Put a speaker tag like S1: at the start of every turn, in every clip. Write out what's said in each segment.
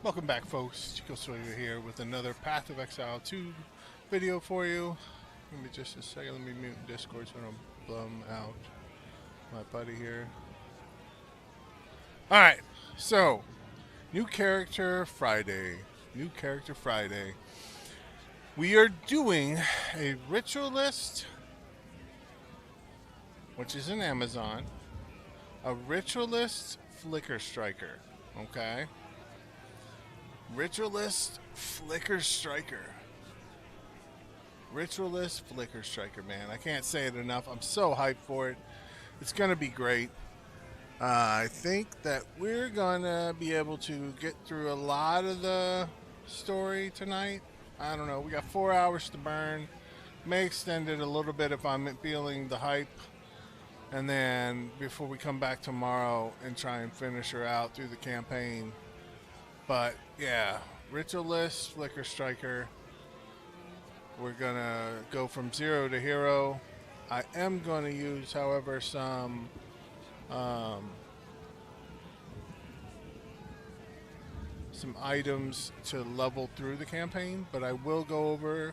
S1: Welcome back, folks. Chico Sawyer here with another Path of Exile 2 video for you. Give me just a second. Let me mute Discord so I don't blum out my buddy here. Alright, so new Character Friday. New Character Friday. We are doing a Ritualist, which is in Amazon. A Ritualist Flickstriker. Okay? Ritualist Flickstriker. Ritualist Flickstriker, man. I can't say it enough. I'm so hyped for it. It's going to be great. I think that we're going to be able to get through a lot of the story tonight. I don't know. We got 4 hours to burn. May extend it a little bit if I'm feeling the hype. And then before we come back tomorrow and try and finish her out through the campaign. But yeah, Ritualist Flickstriker. We're gonna go from 0 to hero. I am gonna use, however, some items to level through the campaign, but I will go over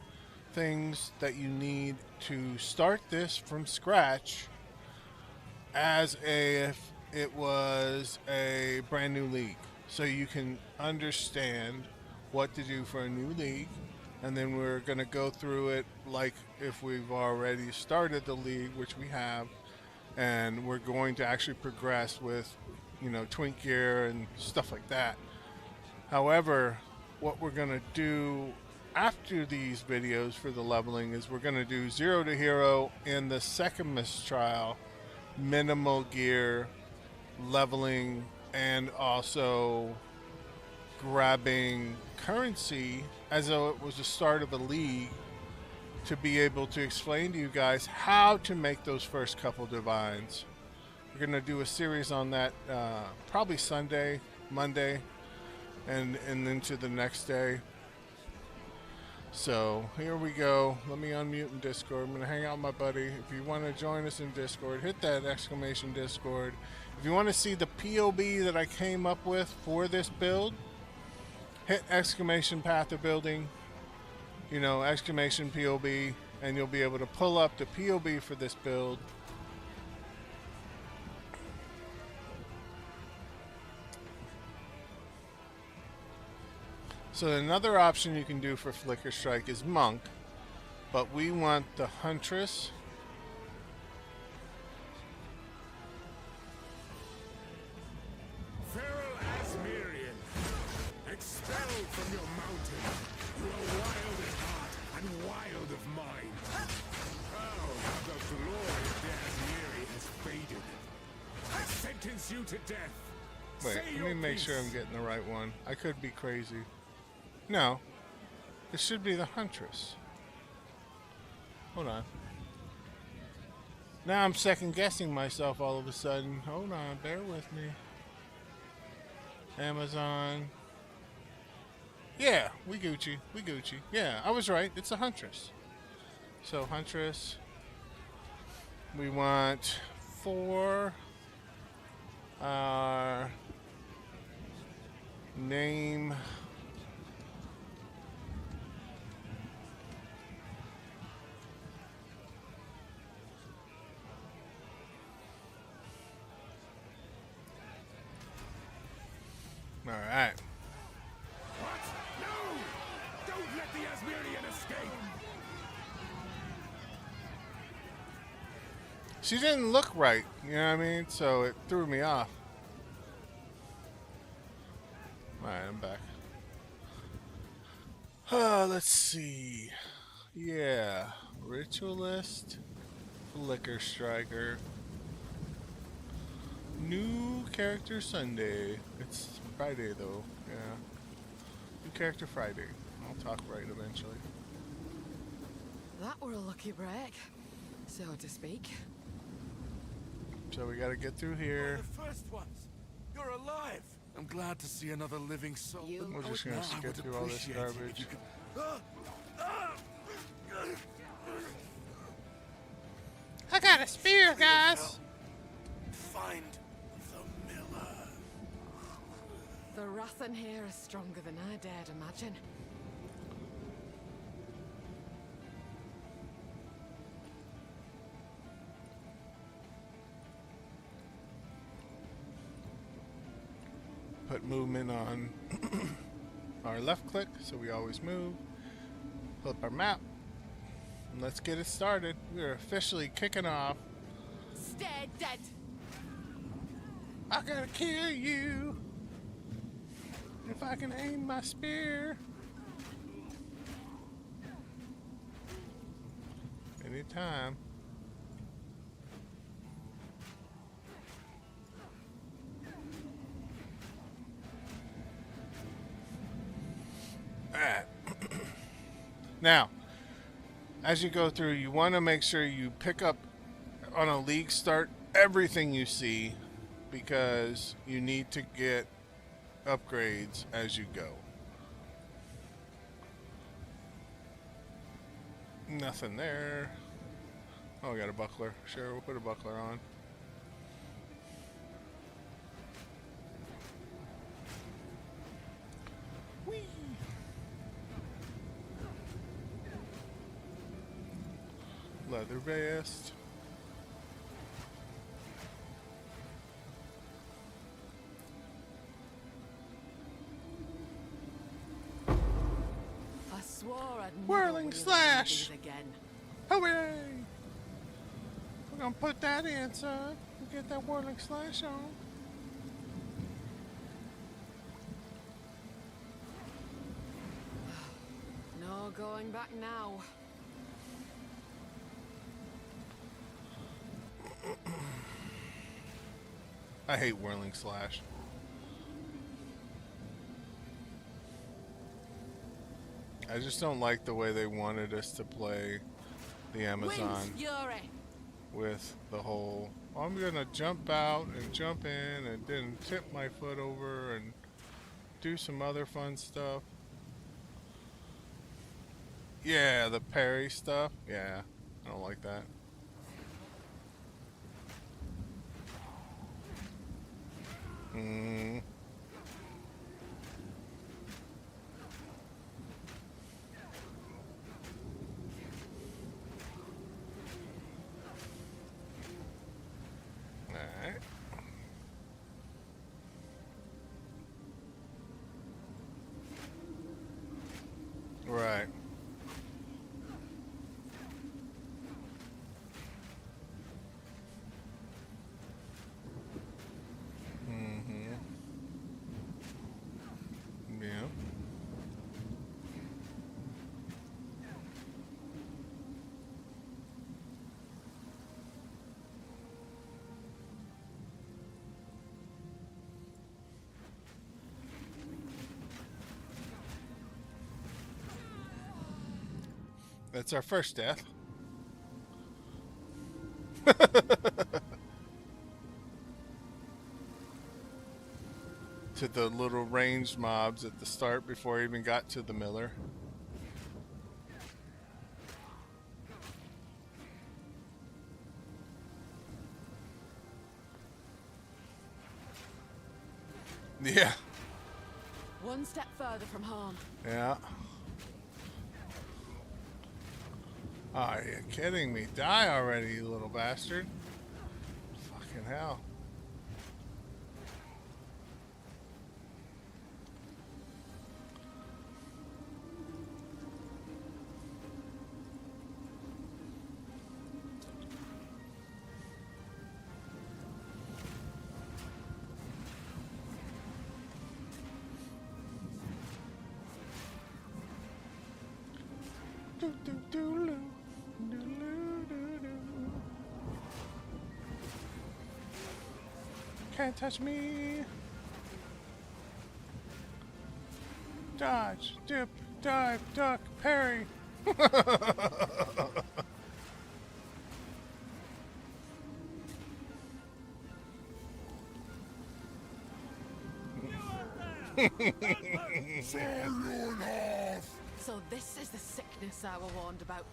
S1: things that you need to start this from scratch as if it was a brand new league. So you can understand what to do for a new league, and then we're going to go through it like if we've already started the league, which we have, and we're going to actually progress with, you know, twink gear and stuff like that. However, what we're going to do after these videos for the leveling is we're going to do 0 to hero in the second mistrial, minimal gear, leveling, and also grabbing currency as though it was the start of a league to be able to explain to you guys how to make those first couple divines. We're going to do a series on that probably Sunday, Monday, and into the next day. So here we go. Let me unmute in Discord. I'm going to hang out with my buddy. If you want to join us in Discord, hit that exclamation Discord. If you want to see the POB that I came up with for this build, hit exclamation path of building, you know, exclamation POB, and you'll be able to pull up the POB for this build. So another option you can do for Flickstrike is Monk, but we want the Huntress.
S2: Expelled from your mountain, you are wild at heart and wild of mind. Proud of the glory of the Asmiri has faded. I sentence you to death.
S1: Wait, let me make sure I'm getting the right one. I could be crazy. No, it should be the Huntress. Hold on. Now I'm second guessing myself all of a sudden. Hold on, bear with me. Amazon. Yeah, we Gucci. We Gucci. Yeah, I was right. It's a Huntress. So, Huntress. We want 4. Our name. All right.
S2: What? No! Don't let the Asmirian escape!
S1: She didn't look right, you know what I mean? So it threw me off. Alright, I'm back. Let's see. Yeah. Ritualist. Flickstriker. New Character Sunday. It's Friday though, yeah. New Character Friday. I'll talk right eventually.
S3: That were a lucky break, so to speak.
S1: So we gotta get through here.
S2: The first ones! You're alive! I'm glad to see another living soul.
S3: You-
S1: We're just gonna
S2: I
S1: skip
S2: would
S1: through all this
S2: appreciate it if
S1: garbage.
S2: you could- Ah! Ah!
S1: I got a spear, guys!
S2: Find the miller.
S3: The wrath in here is stronger than I dared imagine.
S1: Put movement on our left click so we always move. Flip our map. And let's get it started. We're officially kicking off.
S3: Stay dead!
S1: I gotta kill you if I can aim my spear. Anytime. Alright. Now, as you go through, you want to make sure you pick up on a league start everything you see, because you need to get upgrades as you go. Nothing there. Oh, I got a buckler. Sure, we'll put a buckler on. Whee! Leather vest.
S3: I swore I'd never
S1: Whirling
S3: wield
S1: slash.
S3: these again.
S1: Hooray! We're gonna put that in, son. We'll get that whirling slash on.
S3: No going back now.
S1: I hate whirling slash. I just don't like the way they wanted us to play the Amazon
S3: Wind's fury.
S1: with the whole, I'm gonna jump out and jump in and then tip my foot over and do some other fun stuff. Yeah, the parry stuff. Yeah, I don't like that. Mm. Alright. Right. Mm-hmm. Yeah. That's our first death. To the little ranged mobs at the start before I even got to the miller. Yeah.
S3: One step further from home.
S1: Yeah. Are you kidding me? Die already, you little bastard. Fucking hell. Can't touch me. Dodge, dip, dive, duck, parry.
S3: So this is the sickness I were warned about.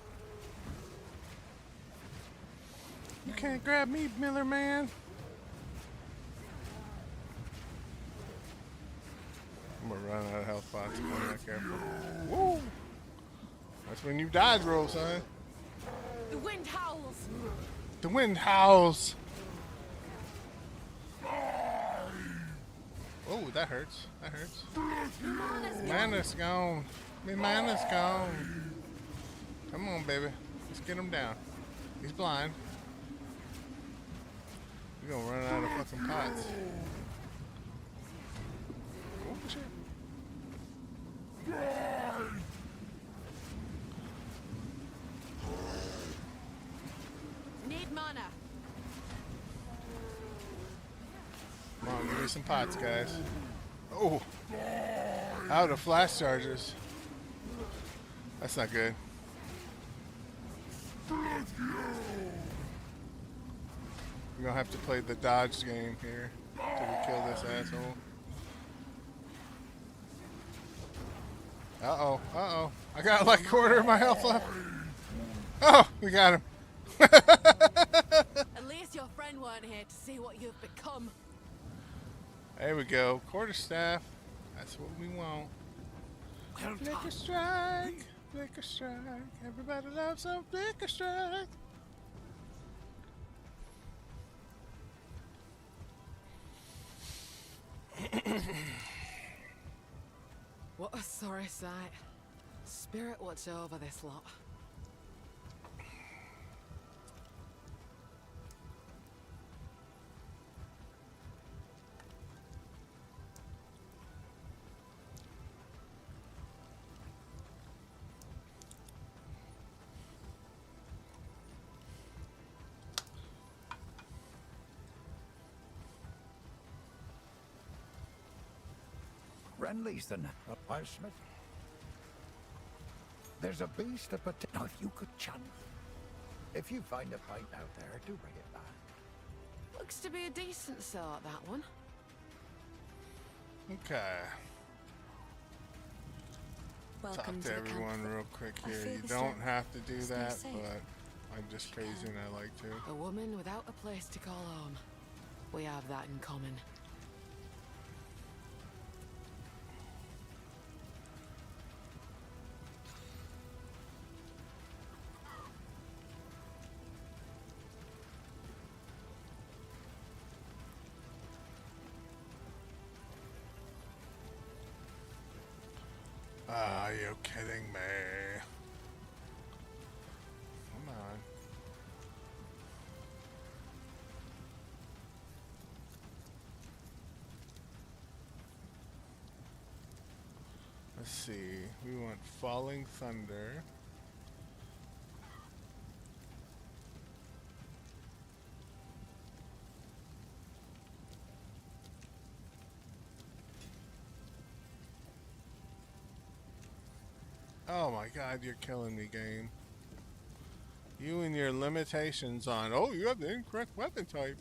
S1: You can't grab me, Miller Man. gonna run out of health pots if I'm not careful. Woo! That's when you dodge roll, son.
S3: The wind howls.
S1: The wind howls. Oh, that hurts. That hurts. Mana's gone. My mana's gone. Come on, baby. Let's get him down. He's blind. We're gonna run out of fucking pots. Oh, shit.
S3: Need mana.
S1: Come on, give me some pots, guys. Oh! Out of flash charges. That's not good. We're gonna have to play the dodge game here till we kill this asshole. Uh-oh, uh-oh. I got like a quarter of my health left. Oh, we got him.
S3: At least your friend weren't here to see what you've become.
S1: There we go. Quarterstaff. That's what we want. Flicker strike. Flicker strike. Everybody loves some flicker strike.
S3: What a sorry sight. Spirit watch over this lot.
S4: Renly's then, Smith. There's a beast of now if you could chant. If you find a fight out there, do bring it back.
S3: Looks to be a decent sort, that one.
S1: Okay.
S5: Welcome
S1: Talk
S5: to
S1: to
S5: the
S1: everyone
S5: camp.
S1: real quick
S5: I
S1: here.
S5: fear
S1: You
S5: the
S1: don't
S5: storm.
S1: have to do
S5: Stay
S1: that,
S5: safe.
S1: but I'm just crazy and I like to.
S3: A woman without a place to call home. We have that in common.
S1: Are you kidding me? Come on. Let's see. We want Falling Thunder. Oh my god, you're killing me, game. You and your limitations on, oh, you have the incorrect weapon type.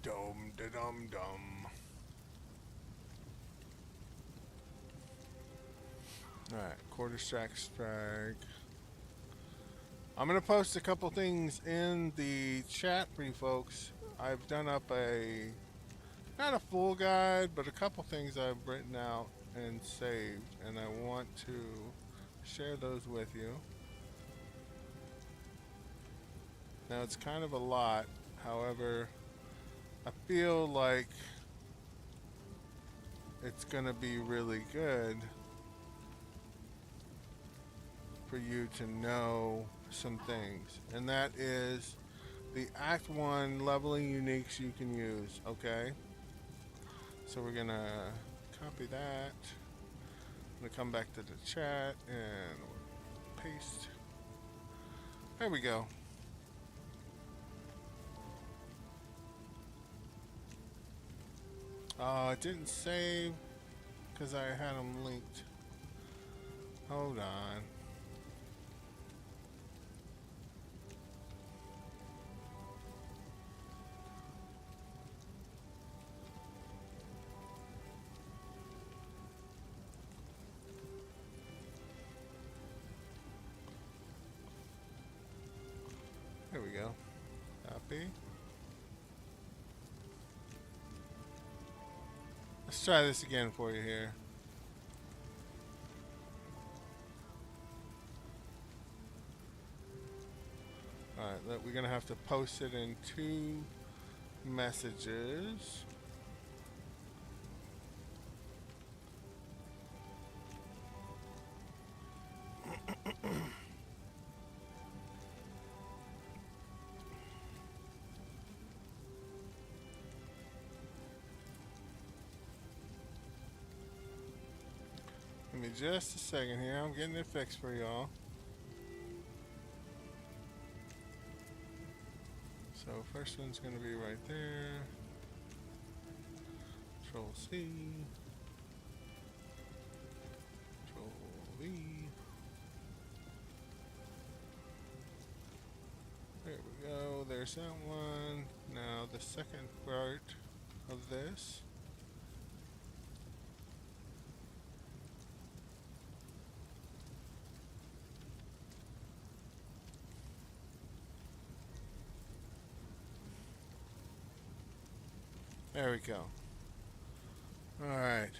S1: Dum da dum dum. Alright, quarter strike strike. I'm gonna post a couple things in the chat for you folks. I've done up a, not a full guide, but a couple things I've written out and saved, and I want to share those with you. Now it's kind of a lot, however, I feel like it's gonna be really good for you to know some things, and that is the Act 1 leveling uniques you can use, okay? So we're gonna copy that. I'm gonna come back to the chat and paste. There we go. It didn't save because I had them linked. Hold on. There we go. Copy. Let's try this again for you here. Alright, look, we're gonna have to post it in 2 messages. Give me just a second here. I'm getting it fixed for y'all. So first one's going to be right there. Control C. Control V. There we go. There's that one. Now the second part of this. There we go. All right.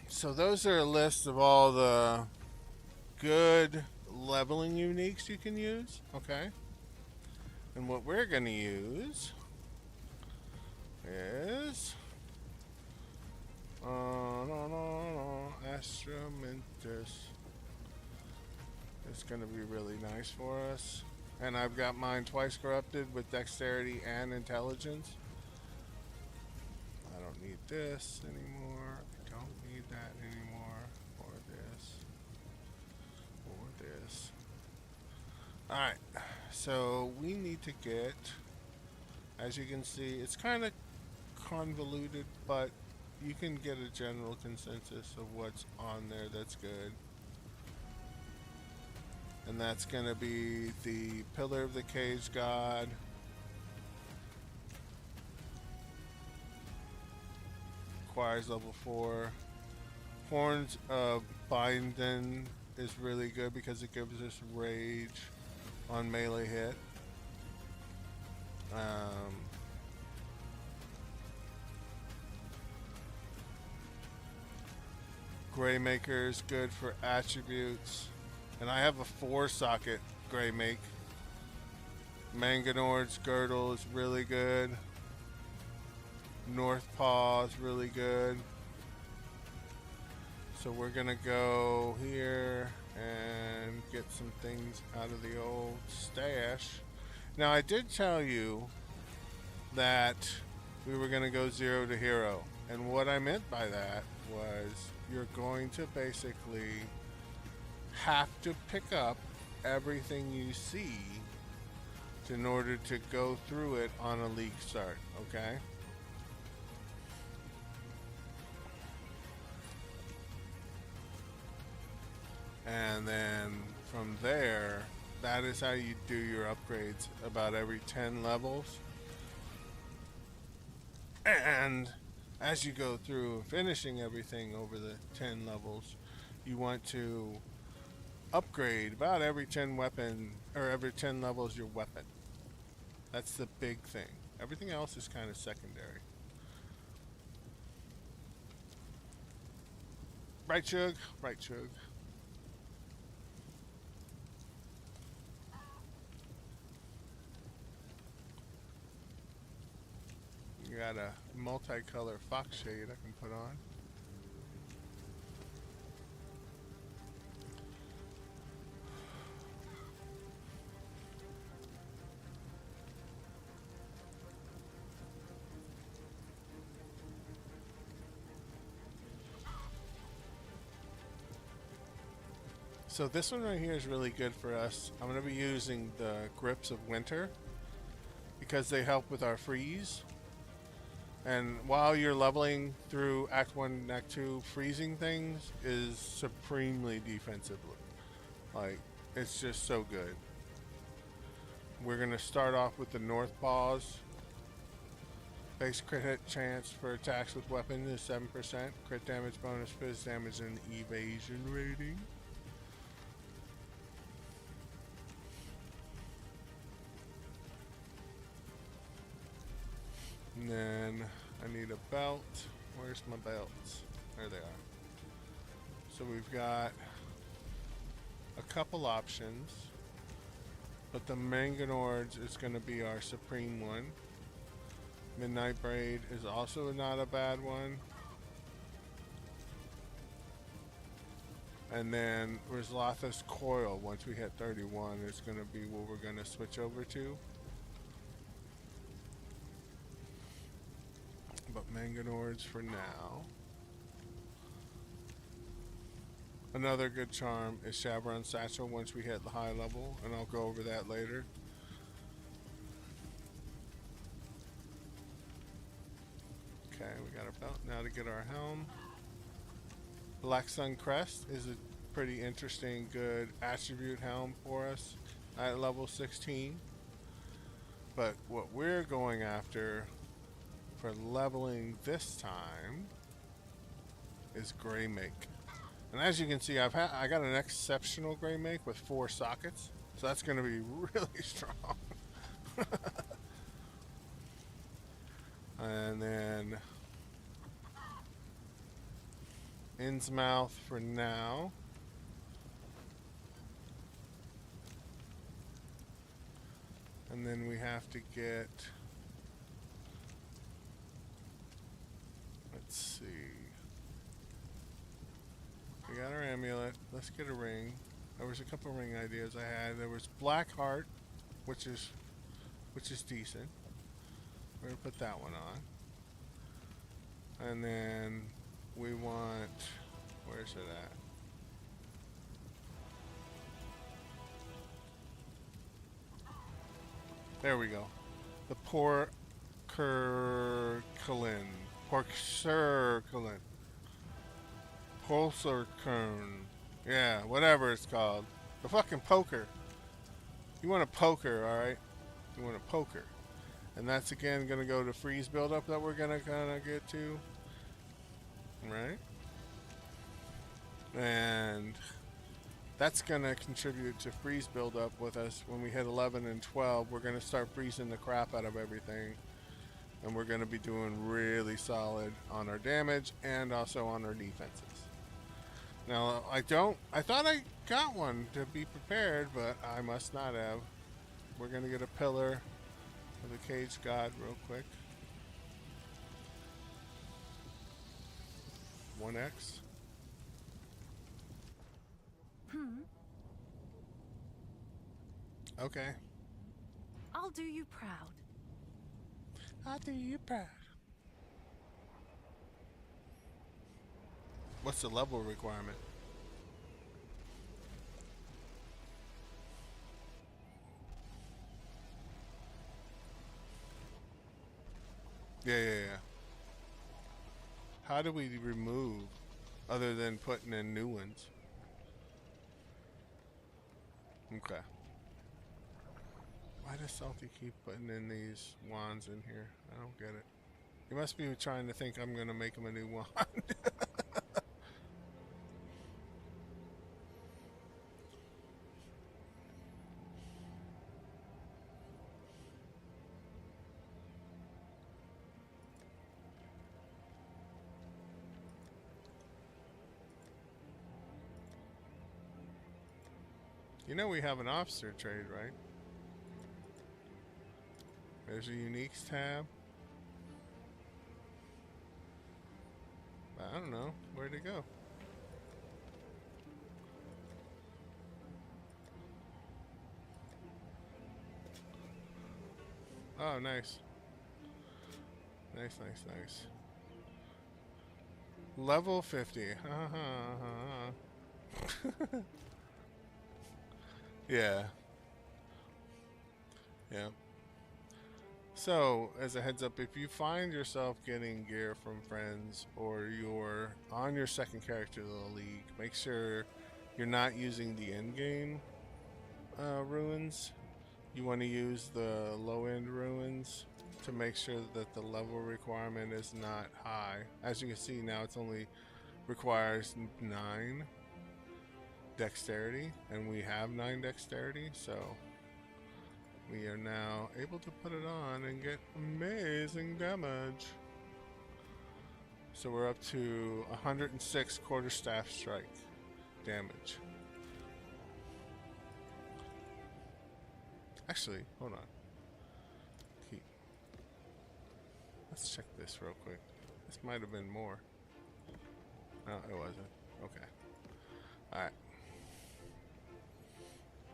S1: So those are a list of all the good leveling uniques you can use, okay? And what we're going to use is Astramantis. It's going to be really nice for us. And I've got mine twice corrupted with dexterity and intelligence. I don't need this anymore. I don't need that anymore. Or this. Or this. Alright. So we need to get, as you can see, it's kind of convoluted, but you can get a general consensus of what's on there that's good. And that's going to be the Pillar of the Cage God, requires level 4. Horns of Binding is really good because it gives us rage on melee hit. Greymaker is good for attributes. And I have a 4-socket Greymake. Manganord's Girdle is really good. Northpaw is really good. So we're gonna go here and get some things out of the old stash. Now I did tell you that we were gonna go 0 to hero. And what I meant by that was you're going to basically have to pick up everything you see in order to go through it on a league start, okay? And then from there, that is how you do your upgrades about every 10 levels. And as you go through finishing everything over the 10 levels, you want to upgrade about every 10 weapon, or every 10 levels your weapon. That's the big thing. Everything else is kind of secondary. Right, Chug? Right, Chug. You got a multicolor fox shade I can put on. So this one right here is really good for us. I'm going to be using the Grips of Winter because they help with our freeze. And while you're leveling through Act 1 and Act 2, freezing things is supremely defensive. Like, it's just so good. We're going to start off with the North Paws. Base crit hit chance for attacks with weapons is 7%. Crit damage bonus, fizz damage, and evasion rating. And then I need a belt. Where's my belts? There they are. So we've got a couple options, but the Manganord's is going to be our supreme one. Midnight Braid is also not a bad one. And then Rizlatha's Coil, once we hit 31, is going to be what we're going to switch over to. But Manganord's for now. Another good charm is Shavron's Satchel once we hit the high level, and I'll go over that later. Okay, we got our belt. Now to get our helm. Black Sun Crest is a pretty interesting, good attribute helm for us at level 16. But what we're going after for leveling this time is Grey Make. And as you can see, I got an exceptional Grey Make with 4 sockets, so that's going to be really strong. And then Innsmouth for now. And then we have to get, let's see. We got our amulet. Let's get a ring. There was a couple ring ideas I had. There was Black Heart, which is decent. We're gonna put that one on. And then we want, where's it at? There we go. The Porcerclin. Porcerclin. Yeah, whatever it's called. The fucking poker. You want a poker, alright? You want a poker. And that's again going to go to freeze buildup that we're going to kind of get to. Right? And that's going to contribute to freeze buildup with us. When we hit 11 and 12, we're going to start freezing the crap out of everything. And we're going to be doing really solid on our damage and also on our defenses. Now, I thought I got one to be prepared, but I must not have. We're going to get a pillar of the Cage God real quick. 1x. Okay.
S5: I'll do you proud.
S1: I'll do you proud. What's the level requirement? Yeah. How do we remove other than putting in new ones? Okay. Why does Salty keep putting in these wands in here? I don't get it. He must be trying to think I'm going to make him a new wand. You know we have an officer trade, right? There's a uniques tab. I don't know. Where'd it go? Oh, nice. Nice. Level 50. Yeah. So, as a heads up, if you find yourself getting gear from friends or you're on your second character of the league, make sure you're not using the end-game ruins. You want to use the low-end ruins to make sure that the level requirement is not high. As you can see now, it's only requires 9 dexterity, and we have 9 dexterity, so we are now able to put it on and get amazing damage. So we're up to 106 quarterstaff strike damage. Actually, hold on. Let's check this real quick. This might have been more. No, it wasn't. Okay. Alright.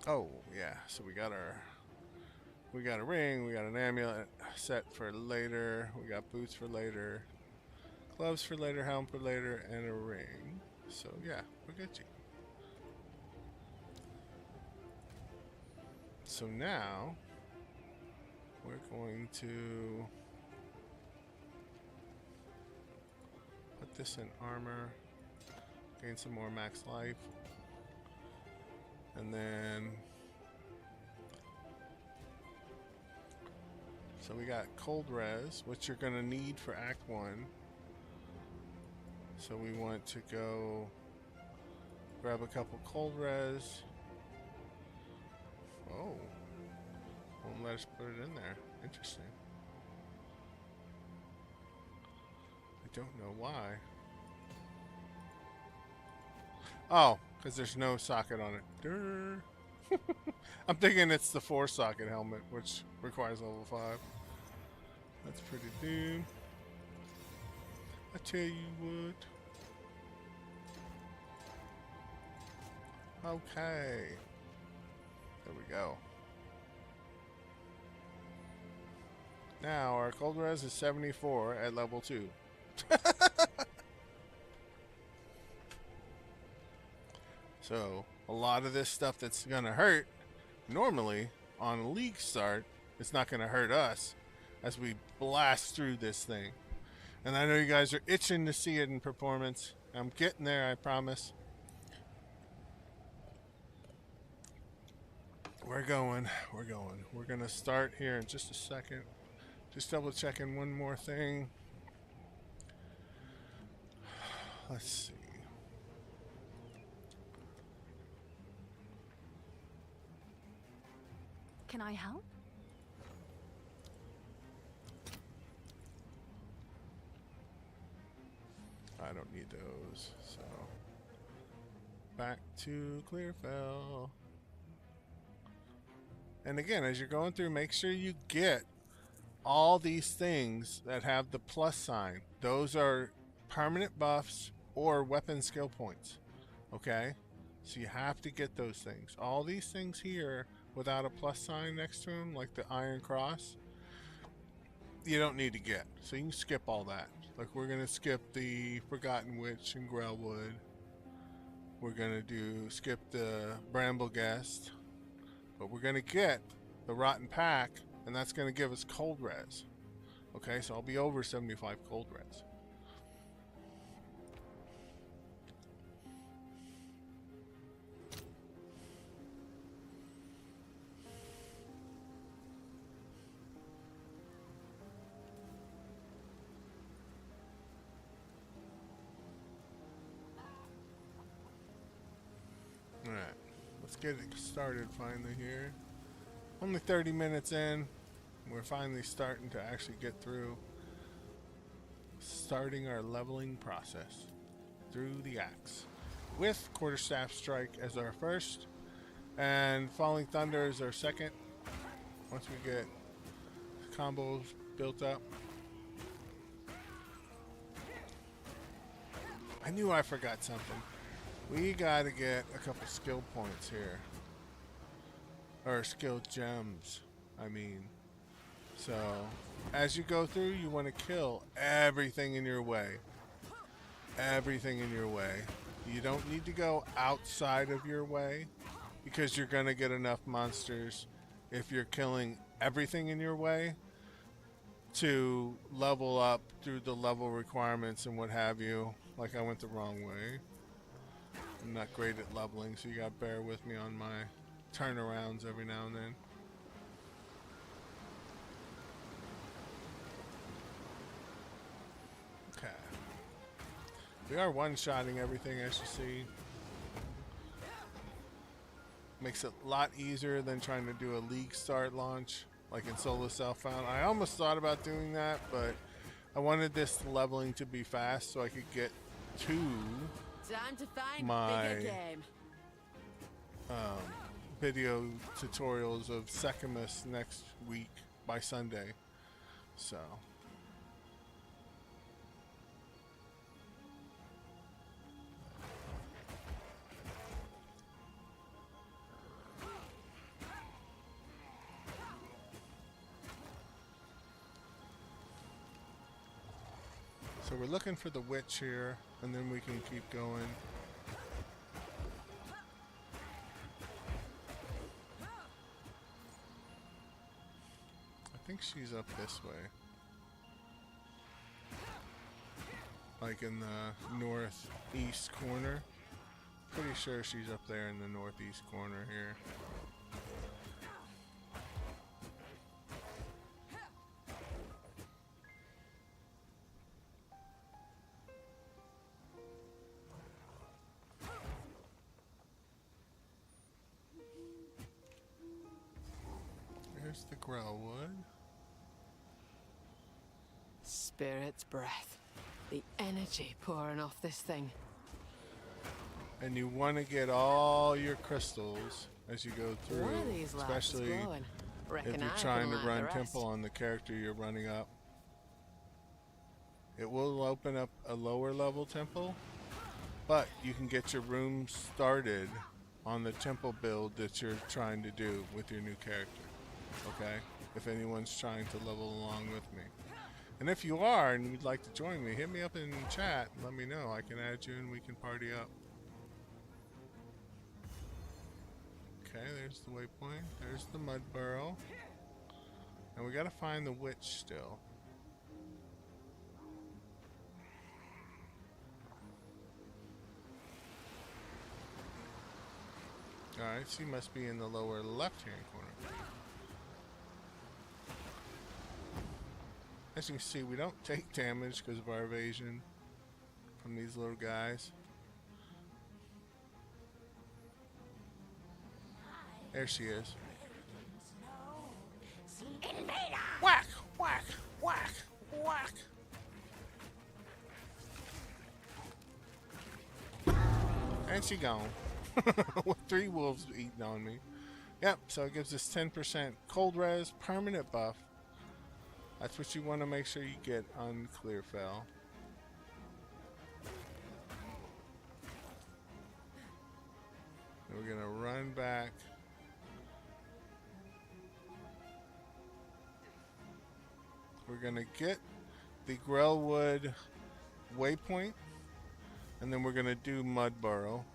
S1: Oh, yeah. So we got a ring, we got an amulet set for later, we got boots for later, gloves for later, helm for later, and a ring. So yeah, we're Gucci. So now we're going to put this in armor, gain some more max life, and then so we got cold res, which you're gonna need for Act 1. So we want to go grab a couple cold res. Oh, won't let us put it in there. Interesting. I don't know why. Oh, because there's no socket on it. Durr. I'm thinking it's the 4-socket helmet, which requires level 5. That's pretty doom. I tell you what. Okay. There we go. Now our cold res is 74 at level 2. So a lot of this stuff that's gonna hurt normally on a league start, it's not gonna hurt us as we blast through this thing. And I know you guys are itching to see it in performance. I'm getting there, I promise. We're going. We're gonna start here in just a second. Just double checking one more thing. Let's see.
S5: Can I help?
S1: I don't need those, so back to Clearfell. And again, as you're going through, make sure you get all these things that have the plus sign. Those are permanent buffs or weapon skill points. Okay? So you have to get those things. All these things here without a plus sign next to them, like the Iron Cross, you don't need to get. So you can skip all that. Like we're going to skip the Forgotten Witch and Grellwood. We're going to skip the Bramble Guest. But we're going to get the Rotten Pack, and that's going to give us cold res. Okay, so I'll be over 75 cold res. Alright, let's get it started finally here. Only 30 minutes in. We're finally starting to actually get through. Starting our leveling process through the axe. With Quarterstaff Strike as our first. And Falling Thunder is our second. Once we get combos built up. I knew I forgot something. We gotta get a couple skill points here. Or skill gems, I mean. So, as you go through, you want to kill everything in your way. Everything in your way. You don't need to go outside of your way, because you're going to get enough monsters if you're killing everything in your way to level up through the level requirements and what have you. Like I went the wrong way. I'm not great at leveling, so you got to bear with me on my turnarounds every now and then. We are one-shotting everything, as you see. Makes it a lot easier than trying to do a league start launch like in Solo Self-Found. I almost thought about doing that, but I wanted this leveling to be fast so I could get to
S3: Time to find
S1: my
S3: bigger game.
S1: video tutorials of Sekimus next week by Sunday. So we're looking for the witch here, and then we can keep going. I think she's up this way. Like in the northeast corner. Pretty sure she's up there in the northeast corner here. There's the Grellwood.
S3: Spirit's breath. The energy pouring off this thing.
S1: And you want to get all your crystals as you go through,
S3: One of these labs is
S1: especially
S3: glowing. Reckon
S1: if you're
S3: I
S1: trying
S3: can
S1: to
S3: light
S1: run
S3: the rest.
S1: temple on the character you're running up. It will open up a lower level temple, but you can get your rooms started on the temple build that you're trying to do with your new character. Okay? If anyone's trying to level along with me. And if you are and you'd like to join me, hit me up in chat and let me know. I can add you and we can party up. Okay, there's the waypoint. There's the mud burrow. And we gotta find the witch still. Alright, she must be in the lower left-hand corner. As you can see, we don't take damage because of our evasion from these little guys. There she is. Whack! Whack! Whack! Whack! And she gone. With 3 wolves eating on me. Yep, so it gives us 10% cold res, permanent buff. That's what you want to make sure you get on Clearfell. And we're gonna run back. We're gonna get the Grellwood waypoint, and then we're gonna do Mud Burrow.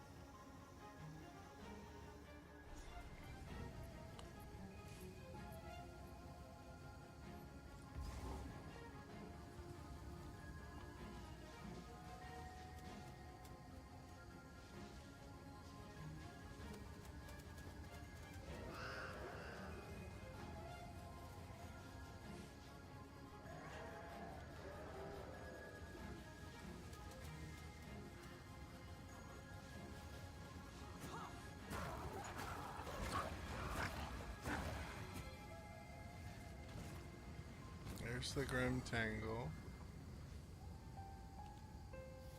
S1: There's the Grim Tangle.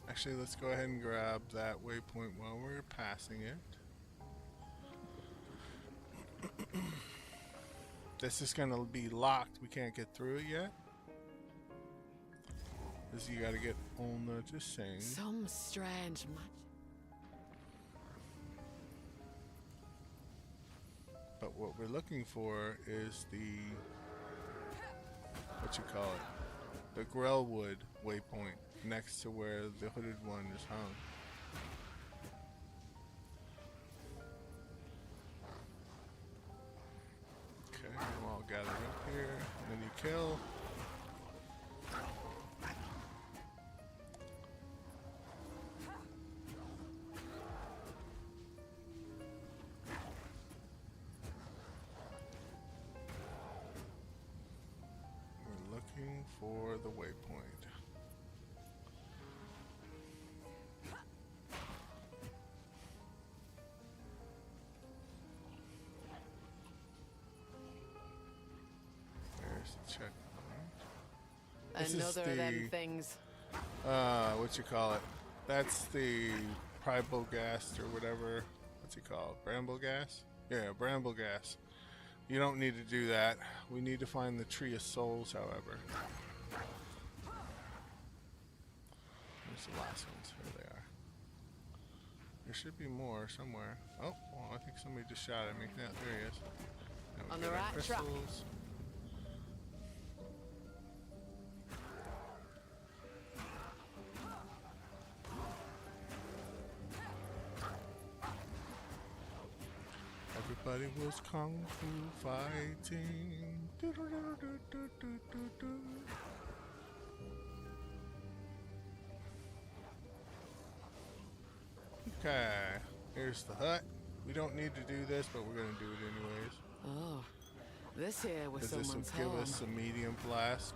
S1: Actually, let's go ahead and grab that waypoint while we're passing it. This is gonna be locked. We can't get through it yet. This you gotta get Olna to sing.
S3: Some strange magic.
S1: But what we're looking for is the, what you call it, the Grellwood waypoint next to where the hooded one is hung. Okay, we're all gathered up here. And then you kill. We're looking for the waypoint. check. This is
S3: Another of them
S1: the
S3: things.
S1: what you call it? That's the Pribogast or whatever. What's it called? Bramblegast? Yeah, Bramblegast. You don't need to do that. We need to find the Tree of Souls, however. Where's the last ones? Here they are. There should be more somewhere. Oh, well, I think somebody just shot at me. Yeah, there he is. Now we
S3: On
S1: get
S3: the
S1: our
S3: right track.
S1: crystals. Everybody was kung fu fighting. Do-do-do-do-do-do-do. Okay, here's the hut. We don't need to do this, but we're gonna do it anyways.
S3: Oh, this here was
S1: Because this will
S3: someone's
S1: give
S3: home.
S1: us a medium flask.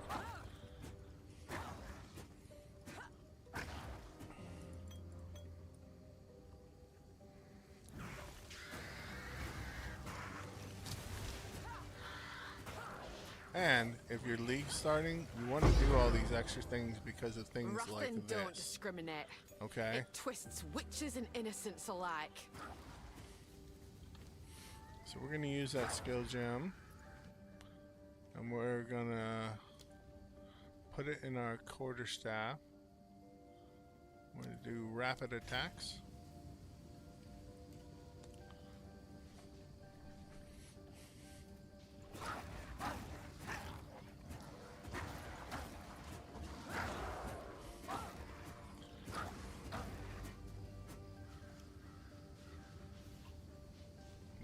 S1: And if you're league starting, you want to do all these extra things because of things
S3: Wrath
S1: like
S3: and don't
S1: this.
S3: discriminate.
S1: Okay?
S3: It twists witches and innocents alike.
S1: So we're going to use that skill gem. And we're going to put it in our quarterstaff. We're going to do rapid attacks.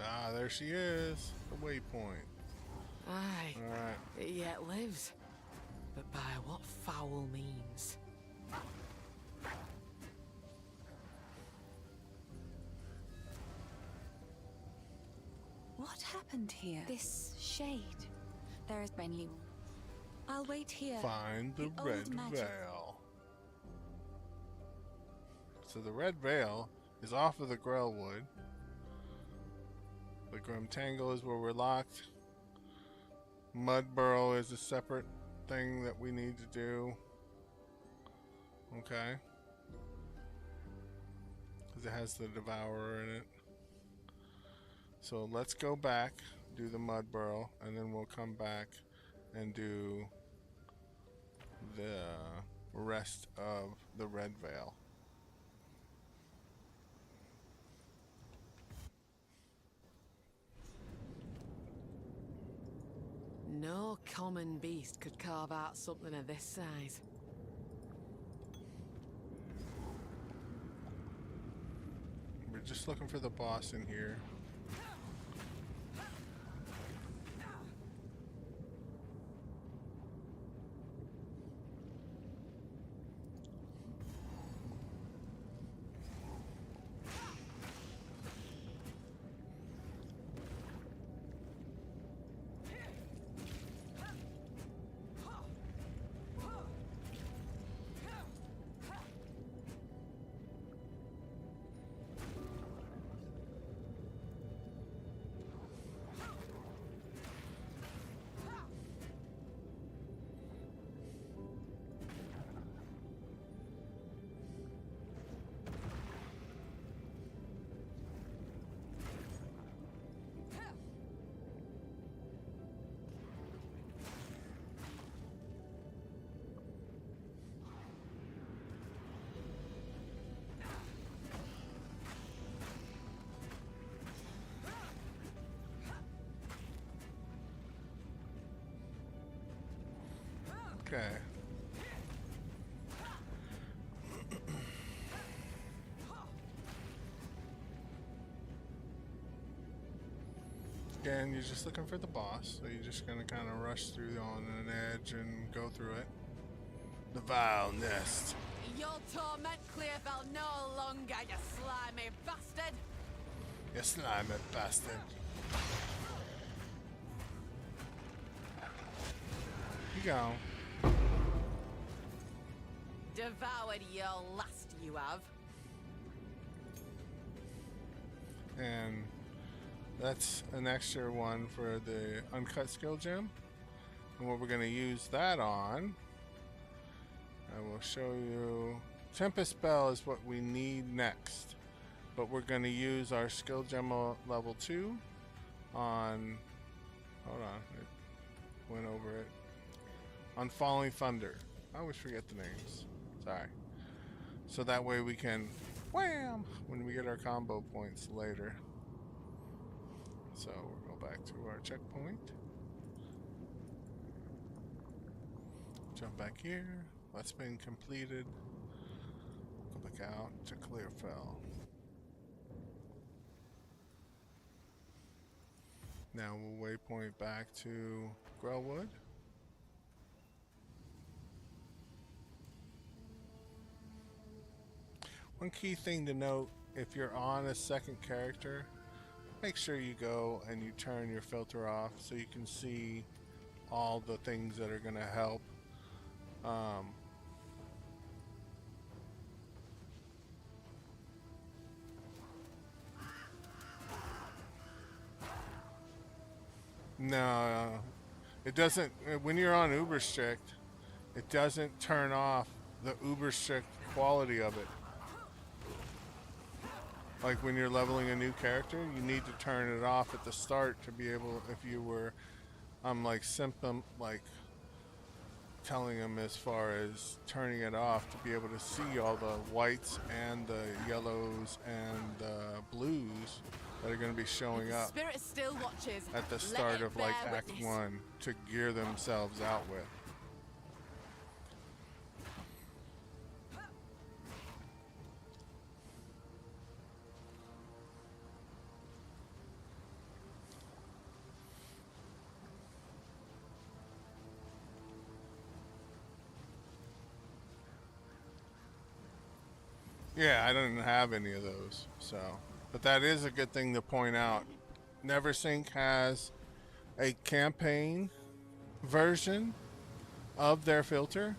S1: Ah, there she is. The waypoint.
S3: Aye,
S1: Alright.
S3: it yet lives. But by what foul means?
S5: What happened here? This shade. There is mainly. I'll wait here.
S1: Find the
S5: The
S1: red
S5: old magic.
S1: veil. So the red veil is off of the Grellwood. The Grim Tangle is where we're locked. Mud Burrow is a separate thing that we need to do. Okay. Because it has the Devourer in it. So let's go back, do the Mud Burrow, and then we'll come back and do the rest of the Red Veil.
S3: No common beast could carve out something of this size.
S1: We're just looking for the boss in here. Okay. Again, you're just looking for the boss, so you're just gonna kind of rush through on an edge and go through it. The Vile Nest.
S3: You'll torment Clearfell no longer, you slimy bastard!
S1: You slimy bastard. You go.
S3: Devoured your last, you have.
S1: And that's an extra one for the uncut skill gem. And what we're going to use that on, I will show you. Tempest Spell is what we need next. But we're going to use our skill gem level 2 on, hold on, it went over it, on Falling Thunder. I always forget the names. Sorry. So that way we can wham when we get our combo points later. So we'll go back to our checkpoint. Jump back here. That's been completed. Go back out to Clearfell. Now we'll waypoint back to Grellwood. One key thing to note, if you're on a second character, make sure you go and you turn your filter off so you can see all the things that are going to help. No, it doesn't. When you're on uber strict, it doesn't turn off the uber strict quality of it. Like when you're leveling a new character, you need to turn it off at the start to be able, if you were, like telling them as far as turning it off to be able to see all the whites and the yellows and the blues that are going to be showing up
S3: Spirit still watches.
S1: at the
S3: Let
S1: start
S3: it
S1: of like
S3: bear
S1: Act
S3: witness.
S1: 1 to gear themselves out with. Yeah, I don't have any of those, so. But that is a good thing to point out. Neversink has a campaign version of their filter,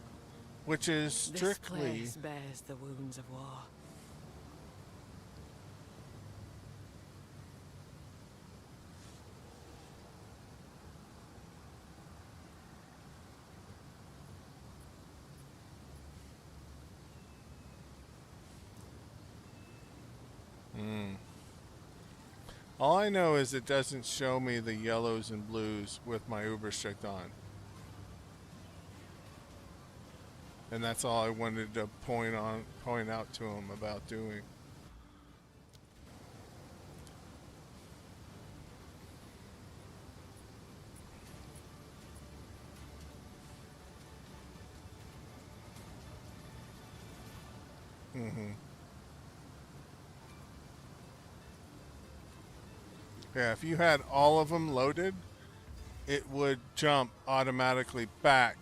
S1: which is strictly
S3: This place bears the wounds of war.
S1: all I know is it doesn't show me the yellows and blues with my uber strict on. And that's all I wanted to point out to him about doing. Yeah, if you had all of them loaded, it would jump automatically back.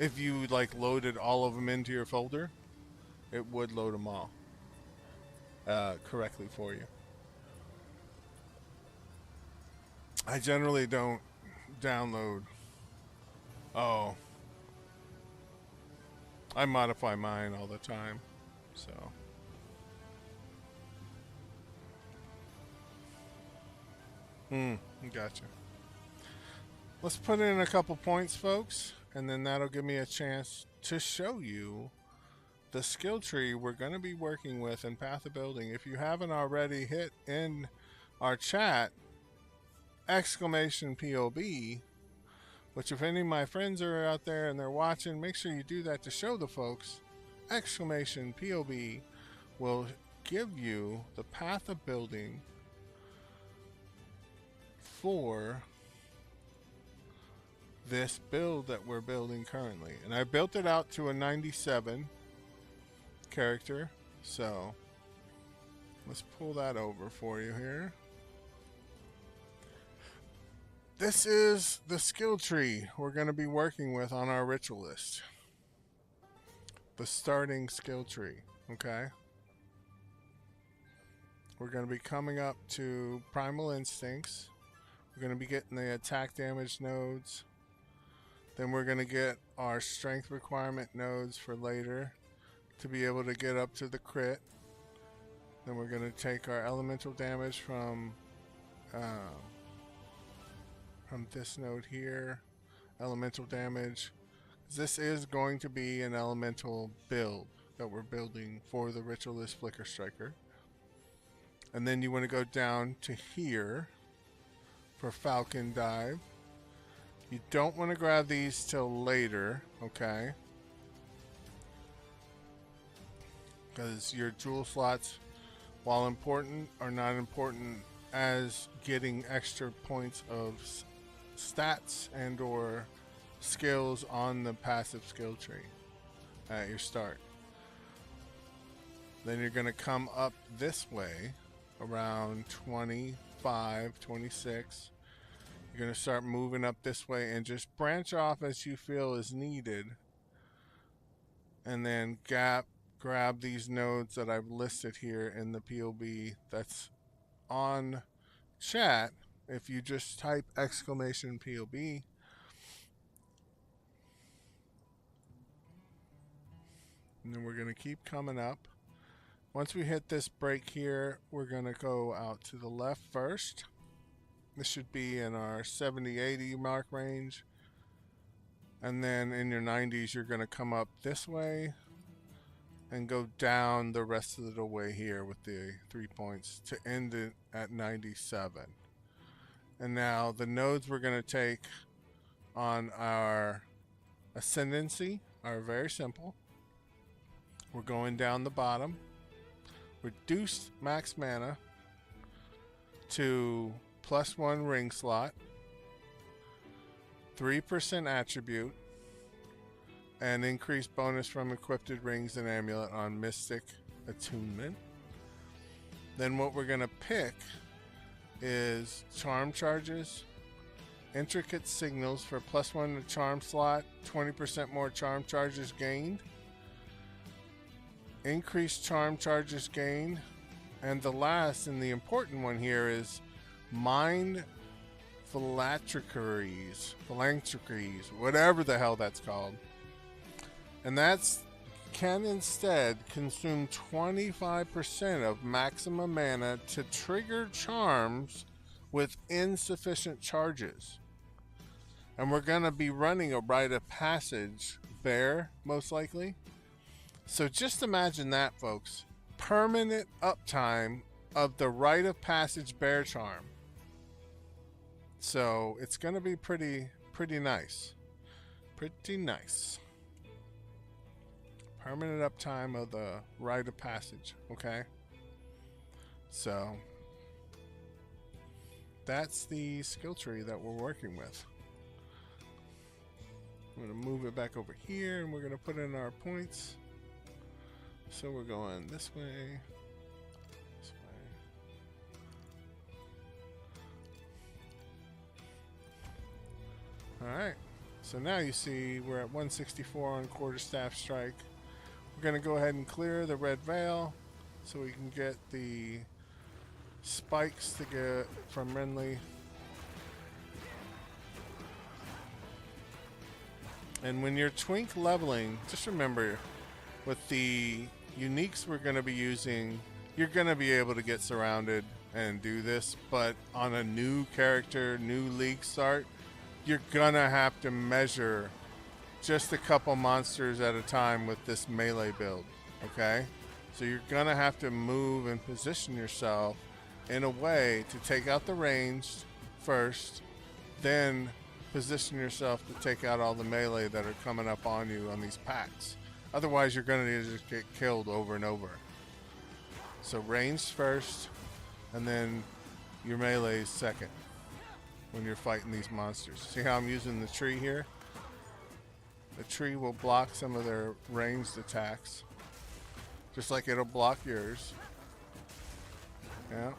S1: If you like loaded all of them into your folder, it would load them all correctly for you. I generally don't download. Oh, I modify mine all the time, so. Gotcha. Let's put in a couple points, folks, and then that'll give me a chance to show you the skill tree we're going to be working with in Path of Building. If you haven't already, hit in our chat !POB, which if any of my friends are out there and they're watching, make sure you do that to show the folks. !POB will give you the Path of Building for this build that we're building currently. And I built it out to a 97 character, so let's pull that over for you here. This is the skill tree we're going to be working with on our ritualist. The starting skill tree, okay? We're going to be coming up to Primal Instincts. We're going to be getting the attack damage nodes. Then we're going to get our strength requirement nodes for later to be able to get up to the crit. Then we're going to take our elemental damage from this node here. elemental damage. This is going to be an elemental build that we're building for the Ritualist Flickstriker. And then you want to go down to here for Falcon Dive. You don't want to grab these till later, okay? Because your jewel slots, while important, are not important as getting extra points of stats and or skills on the passive skill tree at your start. Then you're going to come up this way around 25, 26. You're going to start moving up this way and just branch off as you feel is needed. And then grab these nodes that I've listed here in the POB that's on chat. If you just type exclamation POB, and then we're going to keep coming up. Once we hit this break here, we're going to go out to the left first. This should be in our 70-80 mark range. And then in your 90s, you're going to come up this way and go down the rest of the way here with the 3 points to end it at 97. And now the nodes we're going to take on our ascendancy are very simple. We're going down the bottom. Reduce max mana to +1 ring slot, 3% attribute, and increase bonus from equipped rings and amulet on Mystic Attunement. Then what we're going to pick is charm charges, intricate signals for +1 to charm slot, 20% more charm charges gained, increased charm charges gained, and the last and the important one here is mind philanthropies, whatever the hell that's called. And that's can instead consume 25% of maximum mana to trigger charms with insufficient charges. And we're going to be running a rite of passage bear, most likely. So just imagine that, folks. Permanent uptime of the rite of passage bear charm. So it's going to be pretty nice. Pretty nice. Permanent uptime of the rite of passage, okay? So that's the skill tree that we're working with. I'm going to move it back over here and we're going to put in our points. So we're going this way, this way. Alright, so now you see we're at 164 on quarterstaff strike. We're going to go ahead and clear the red veil so we can get the spikes to get from Renly. And when you're twink leveling, just remember with the uniques we're going to be using, you're going to be able to get surrounded and do this, but on a new character, new league start, you're going to have to measure just a couple monsters at a time with this melee build, okay? So you're going to have to move and position yourself in a way to take out the ranged first, then position yourself to take out all the melee that are coming up on you on these packs. Otherwise, you're going to just get killed over and over. So ranged first, and then your melee second when you're fighting these monsters. See how I'm using the tree here? The tree will block some of their ranged attacks, just like it'll block yours. Yeah.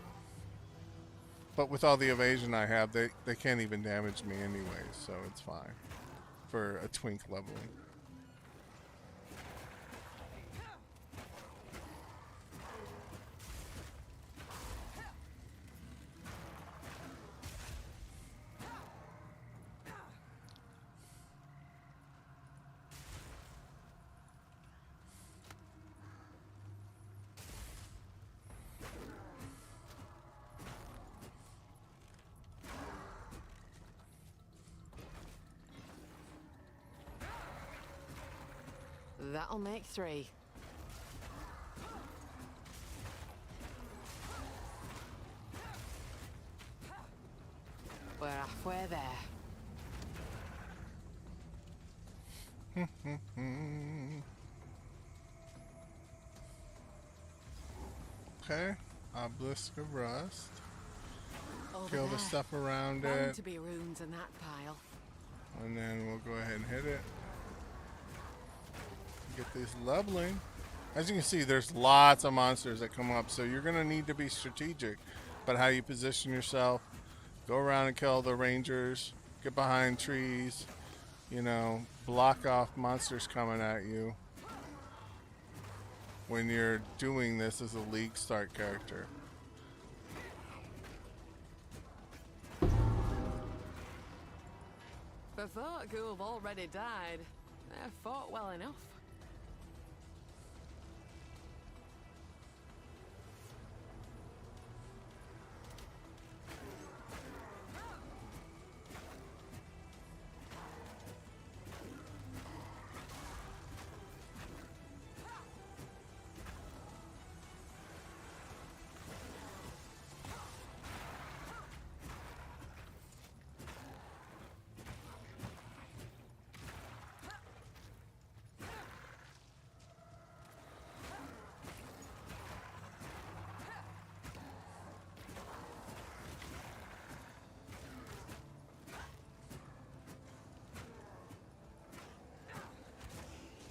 S1: But with all the evasion I have, they can't even damage me anyway, so it's fine for a twink leveling.
S3: That'll make 3. We're halfway there.
S1: Okay, obelisk of rust.
S3: Over
S1: Kill the
S3: there.
S1: stuff around
S3: Bound
S1: it,
S3: to be runes in that pile.
S1: and then we'll go ahead and hit it. Get this leveling. As you can see, there's lots of monsters that come up, so you're gonna need to be strategic about how you position yourself. Go around and kill the rangers. Get behind trees. You know, block off monsters coming at you when you're doing this as a League start character.
S3: For folk who have already died, they've fought well enough.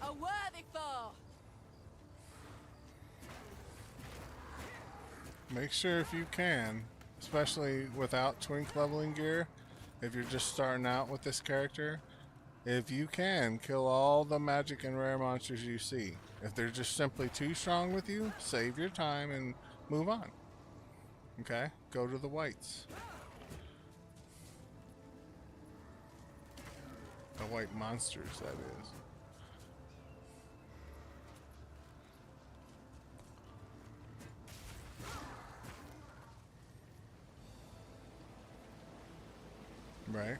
S3: A worthy foe!
S1: Make sure if you can, especially without twink leveling gear, if you're just starting out with this character, if you can, kill all the magic and rare monsters you see. If they're just simply too strong with you, save your time and move on. Okay? Go to the whites. The white monsters, that is. Right.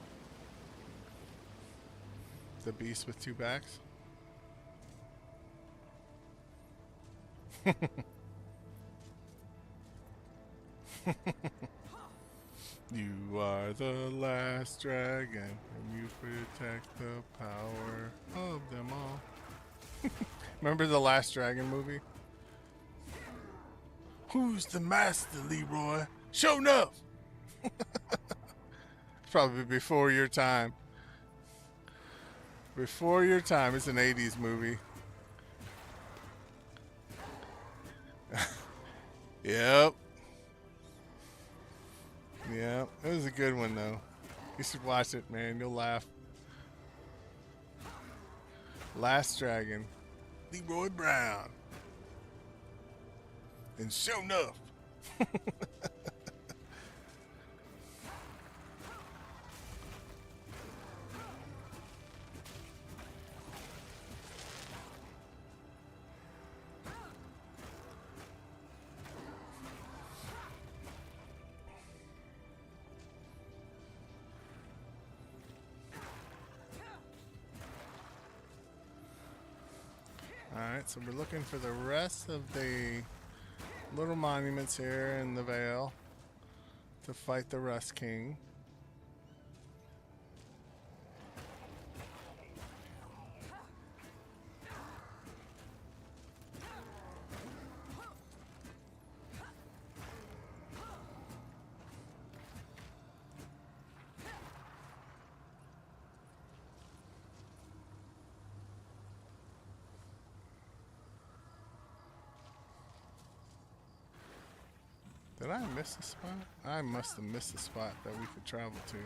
S1: The beast with 2 backs. You are the last dragon, and you protect the power of them all. Remember the Last Dragon movie? Who's the master, Leroy? Show enough! Probably before your time. Before your time. It's an 80s movie. Yep. Yep. It was a good one, though. You should watch it, man. You'll laugh. Last Dragon. Leroy Brown. And show enough. Alright, so we're looking for the rest of the little monuments here in the Vale to fight the Rust King. Did I miss a spot? I must have missed a spot that we could travel to.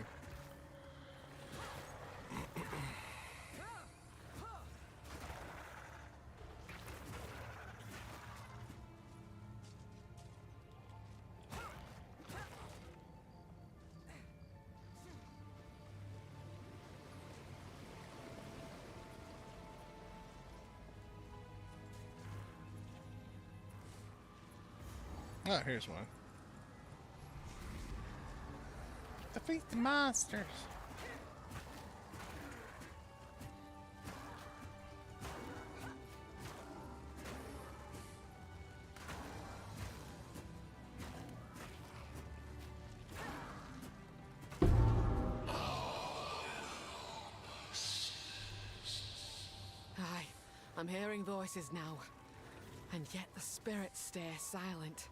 S1: Oh, here's one. Defeat the monsters.
S3: I'm hearing voices now. And yet the spirits stay silent.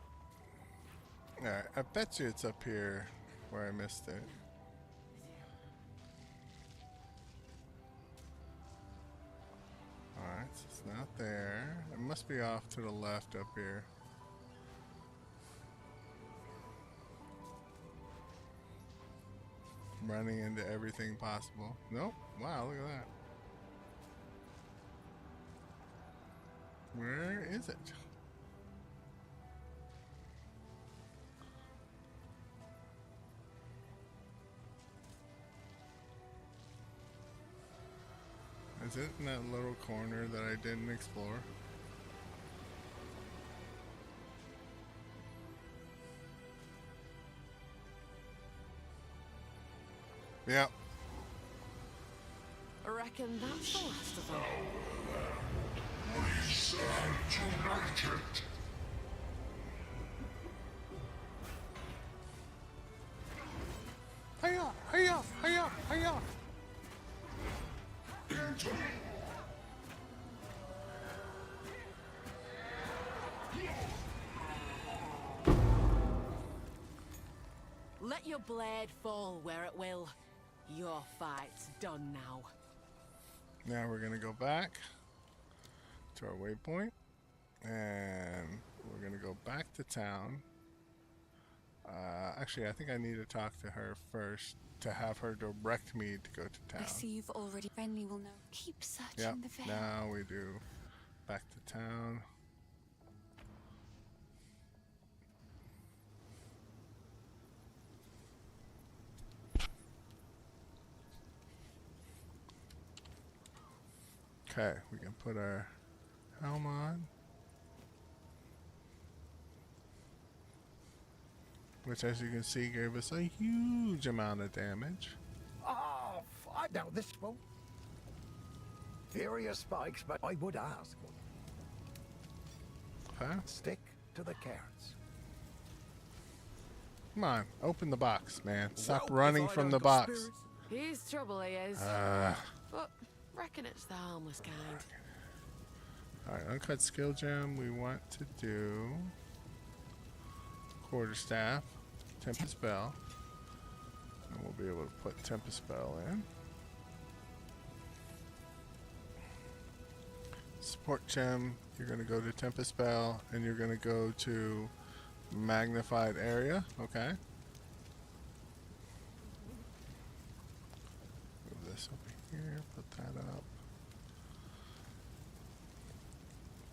S1: Alright, I bet you it's up here where I missed it. Alright, so it's not there. It must be off to the left up here. Running into everything possible. Nope. Wow, look at that. Where is it? Is it in that little corner that I didn't explore? Yep.
S3: I reckon that's the last of them.
S2: We stand united.
S1: Hiya! Hiya! Hiya! Hiya!
S2: Into
S3: Let your blade fall where it will. Your fight's done now.
S1: Now we're gonna go back to our waypoint, and we're gonna go back to town. Actually, I think I need to talk to her first to have her direct me to go to
S5: I
S1: town.
S5: see you've already. Renly will know. Keep searching
S1: Yep.
S5: the veil.
S1: Now we do back to town. Okay, we can put our helm on. Which, as you can see, gave us a huge amount of damage.
S4: Oh, now this won't. Furious spikes, but I would ask.
S1: Okay.
S4: Stick to the carrots.
S1: Come on, open the box, man. Stop
S4: Well,
S1: running
S4: if I
S1: from
S4: don't
S1: the
S4: got
S1: box.
S4: spirits-
S3: He's trouble, he is. But reckon it's the harmless kind.
S1: Alright, uncut skill gem. We want to do quarterstaff, Tempest Bell. And we'll be able to put Tempest Bell in. Support gem, you're going to go to Tempest Bell, and you're going to go to Magnified Area. Okay. Move this over here, put that up.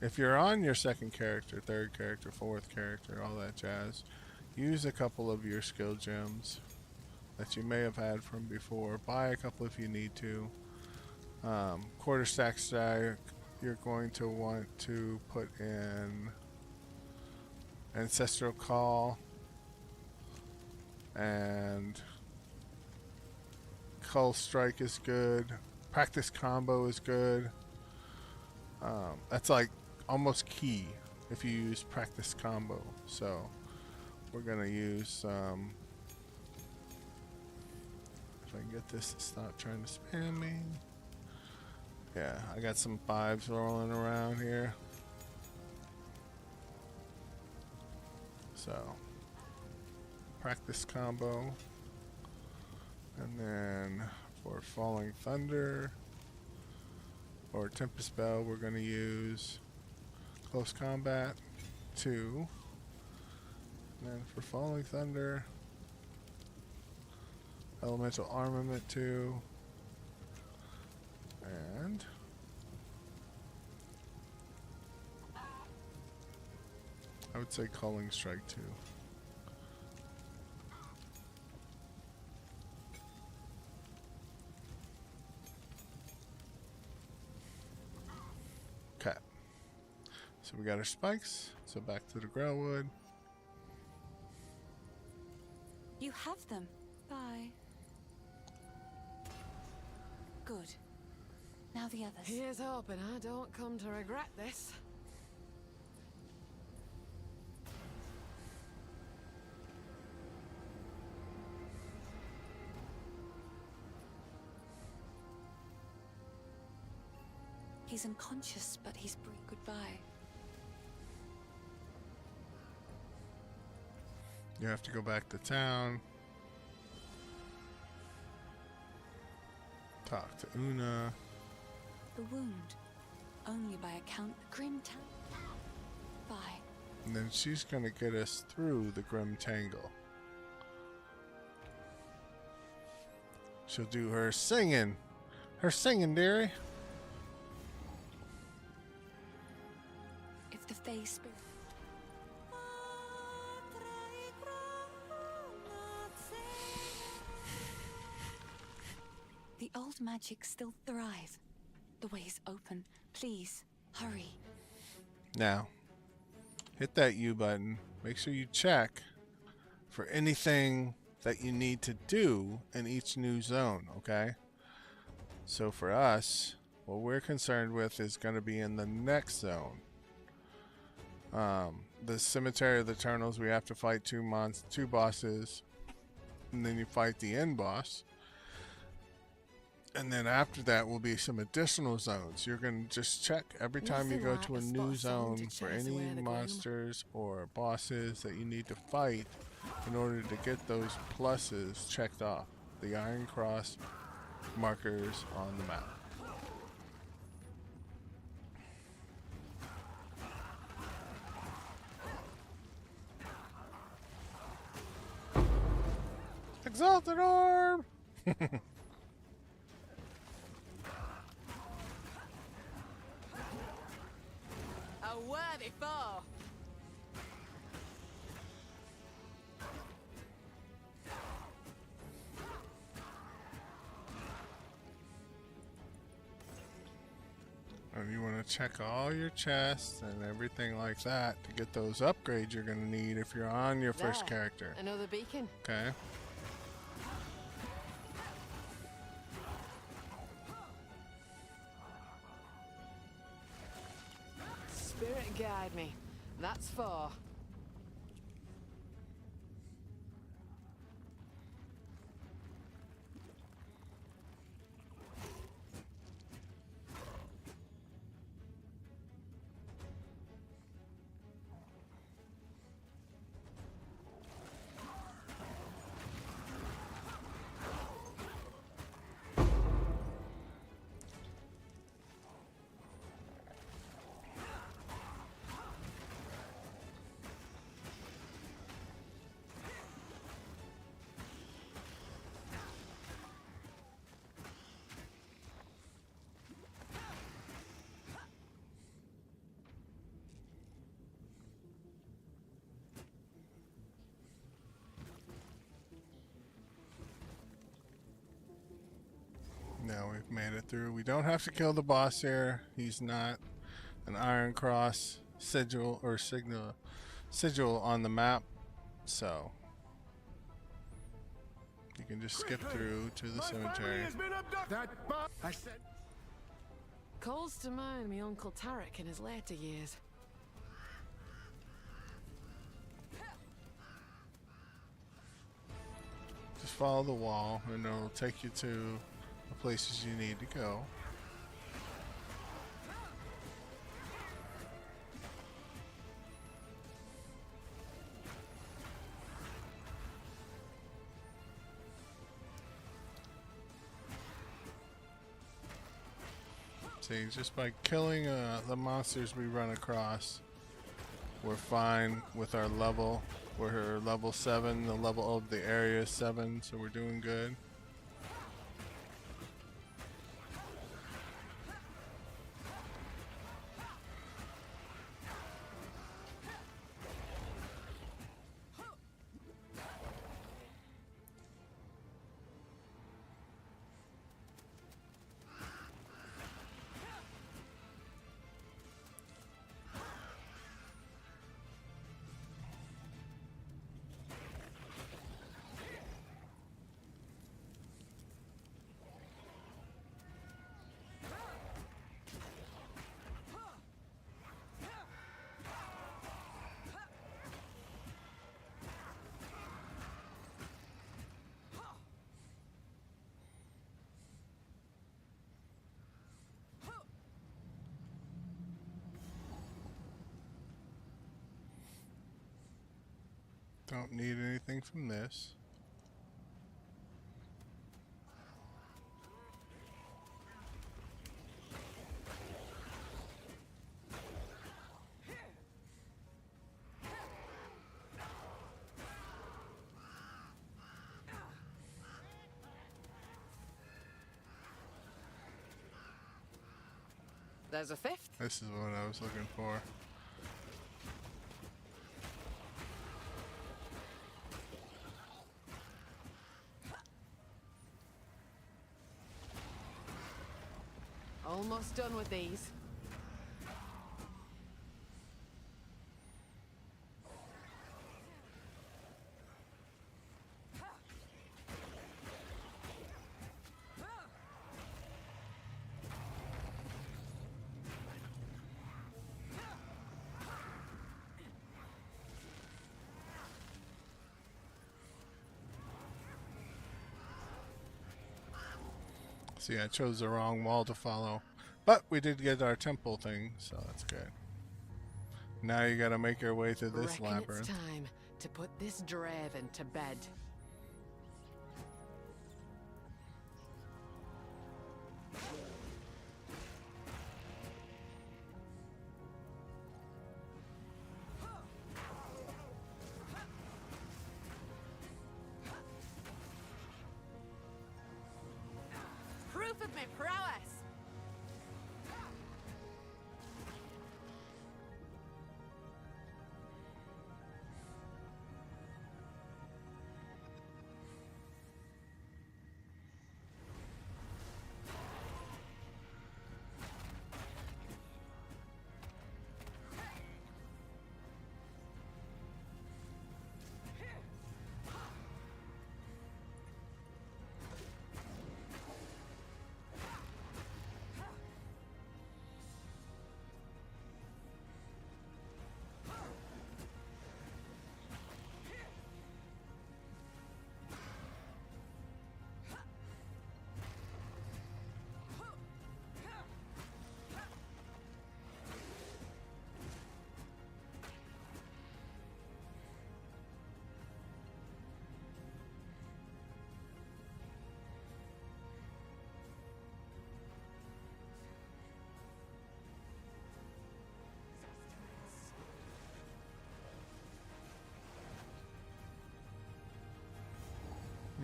S1: If you're on your second character, third character, fourth character, all that jazz, use a couple of your skill gems that you may have had from before. Buy a couple if you need to. Quarterstack stack, you're going to want to put in Ancestral Call and Cull Strike is good. Practice Combo is good. That's like almost key if you use Practice Combo. So we're gonna use if I can get this to stop trying to spam me. Yeah, I got some 5s rolling around here. So Practice Combo, and then for Falling Thunder or Tempest Bell, we're going to use Close Combat 2. And then for Falling Thunder, Elemental Armament 2. And I would say Culling Strike 2. Okay. So we got our spikes. So back to the Grailwood.
S5: You have them. Bye. Good. Now the others.
S3: Here's hoping I don't come to regret this.
S5: He's unconscious, but he's breathed goodbye.
S1: You have to go back to town. Talk to Una.
S5: The wound, only by account the grim town. Bye.
S1: And then she's going to get us through the Grim Tangle. She'll do her singing. Her singing, dearie.
S5: If the Fae spirit... The old magic still thrive. The way's open. Please, hurry.
S1: Now, hit that U button. Make sure you check for anything that you need to do in each new zone, okay? So for us, what we're concerned with is going to be in the next zone. The Cemetery of the Eternals, we have to fight two bosses, and then you fight the end boss. And then after that will be some additional zones. You're going to just check every time you go to a new zone for any monsters or bosses that you need to fight in order to get those pluses checked off. The Iron Cross markers on the map. Exalted Orb!
S3: A worthy foe.
S1: And you want to check all your chests and everything like that to get those upgrades you're going to need if you're on your first
S3: There,
S1: character.
S3: Another beacon.
S1: Okay?
S3: Spirit guide me. That's 4.
S1: Now we've made it through. We don't have to kill the boss here. He's not an Iron Cross sigil or sigil on the map, so you can just skip through to the cemetery.
S2: I said.
S3: Calls to mind me Uncle Tarek in his later years.
S1: Just follow the wall and it'll take you to the places you need to go. See, just by killing the monsters we run across, we're fine with our level. We're level 7, the level of the area is 7, so we're doing good. Don't need anything from this.
S3: There's a fifth.
S1: This is what I was looking for.
S3: Almost done with these.
S1: See, I chose the wrong wall to follow. But we did get our temple thing, so that's good. Now you gotta make your way through this
S3: Reckon
S1: labyrinth.
S3: it's time to put this Draven to bed. Proof of my prowess!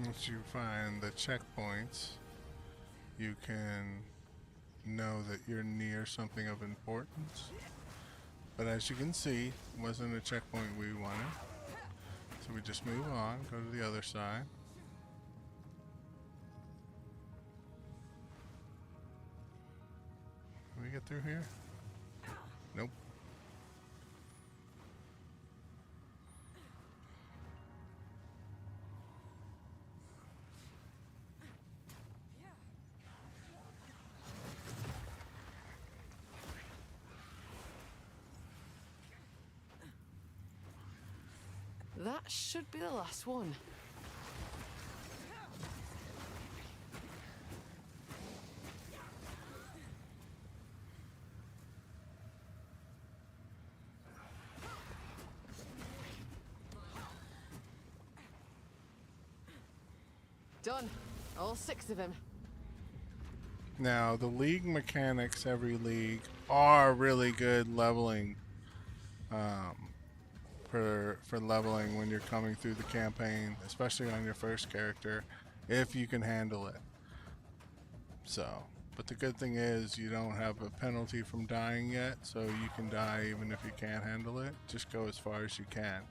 S1: Once you find the checkpoints, you can know that you're near something of importance. But as you can see, it wasn't a checkpoint we wanted. So we just move on, go to the other side. Can we get through here? Nope.
S3: That should be the last one. Done. All 6 of them.
S1: Now, the league mechanics, every league, are really good leveling. For leveling when you're coming through the campaign, especially on your first character, if you can handle it. So, but the good thing is you don't have a penalty from dying yet, so you can die even if you can't handle it. Just go as far as you can.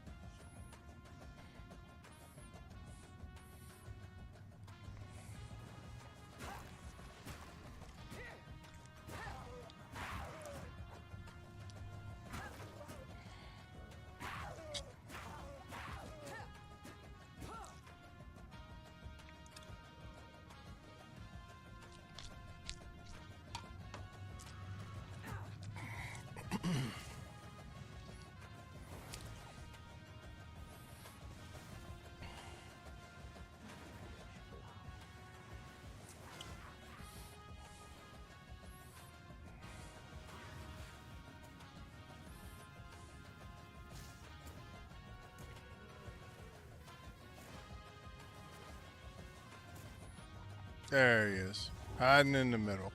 S1: There he is. Hiding in the middle.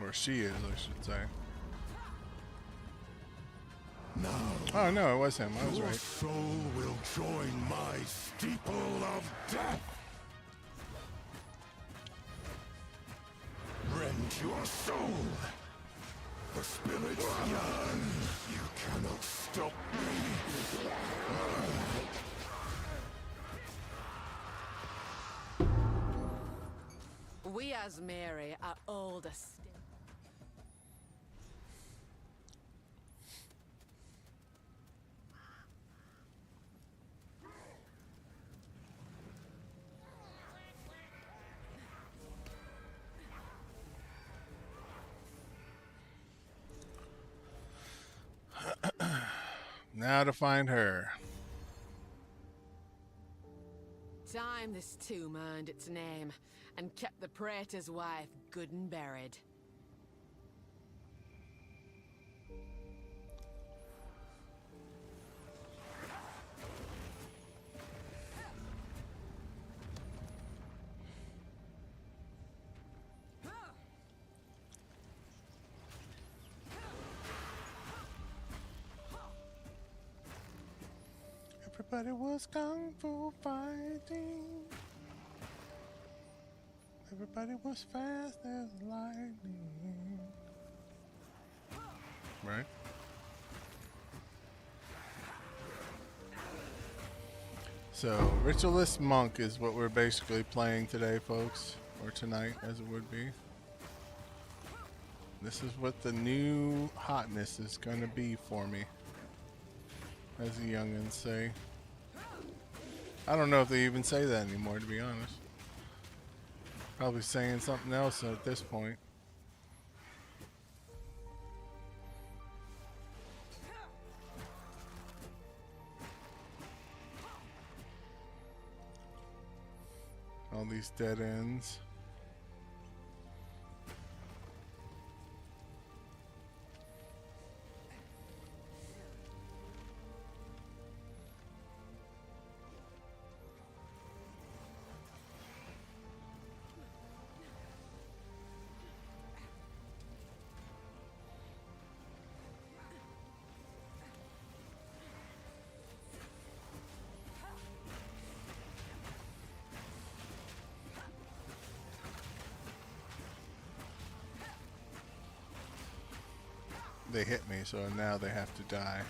S1: Or she is, I should say.
S2: Now,
S1: Oh no, it was him. I was
S2: your
S1: right.
S2: soul will join my steeple of death. Rend your soul. The spirit's young. You cannot stop me.
S3: We as Mary are older still.
S1: Now to find her.
S3: Time this tomb earned its name and kept the praetor's wife good and buried.
S1: Everybody was kung fu fighting. Everybody was fast as lightning. Right? So, Ritualist Monk is what we're basically playing today, folks. Or tonight, as it would be. This is what the new hotness is going to be for me. As the youngins say. I don't know if they even say that anymore, to be honest. Probably saying something else at this point. All these dead ends. They hit me, so now they have to die.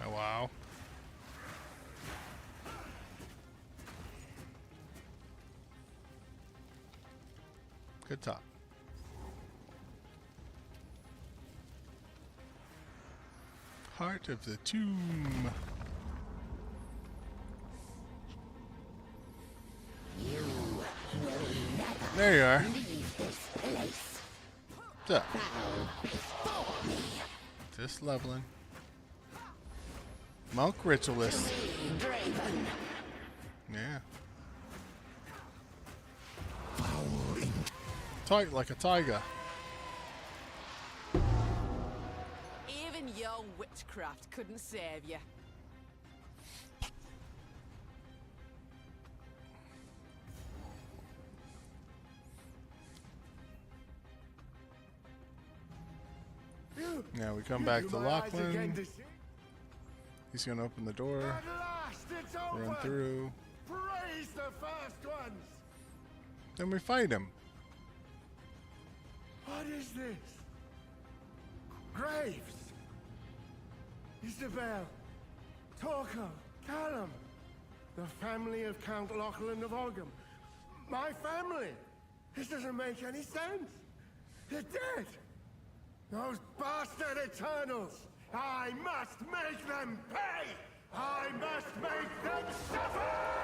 S1: Oh, wow. Good talk. Heart of the tomb. There you are. What's up? Just leveling. Monk Ritualist. Yeah. Tight like a tiger.
S3: Even your witchcraft couldn't save you.
S1: Now we come back to
S2: My eyes again
S1: Lachlan.
S2: to see.
S1: He's gonna open the door,
S2: At last, it's over.
S1: run through,
S2: Praise the first ones.
S1: then we fight him.
S2: What is this? Graves! Isabel! Torco! Callum! The family of Count Lachlan of Ogham. My family! This doesn't make any sense! They're dead! Those bastard Eternals! I must make them pay! I must make them suffer!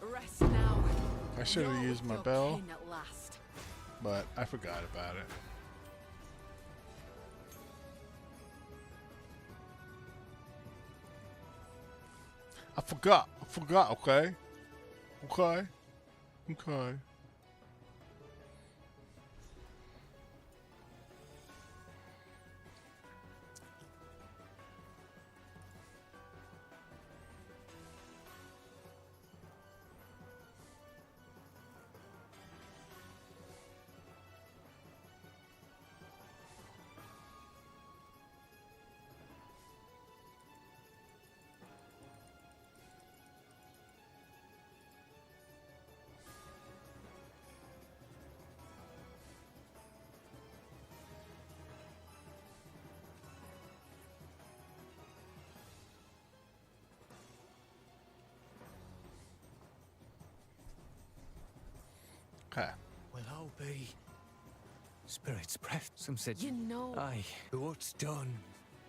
S3: Rest now.
S1: I should have
S3: You're
S1: used my
S3: your
S1: bell,
S3: kin at last.
S1: but I forgot about it. I forgot, okay? Okay? Okay. Okay.
S4: Well, I'll be. Spirit's breath. Some said.
S3: You know.
S4: Aye. What's done?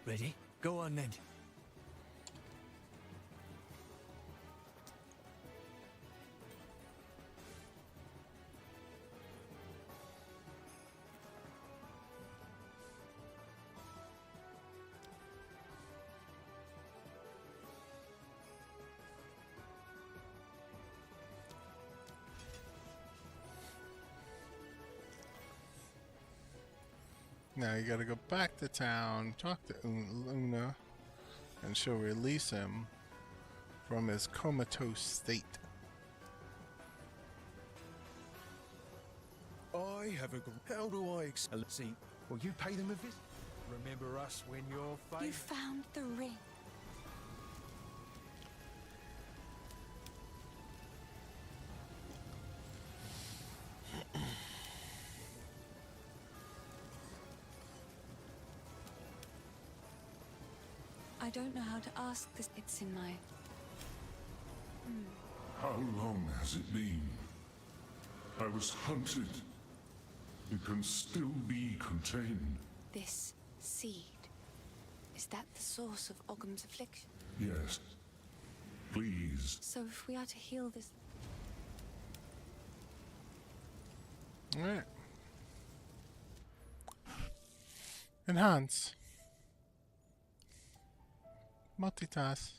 S4: Ready? Go on then.
S1: Now you gotta go back to town, talk to Luna, and she'll release him from his comatose state.
S4: I haven't got. How do I see? Will you pay them a visit? Remember us when you're
S5: You
S4: famous?
S5: found the ring. I don't know how to ask this. It's in my...
S6: How long has it been? I was hunted. It can still be contained.
S5: This seed. Is that the source of Ogham's affliction?
S6: Yes. Please.
S5: So if we are to heal this...
S1: Alright. Enhance. Multitask.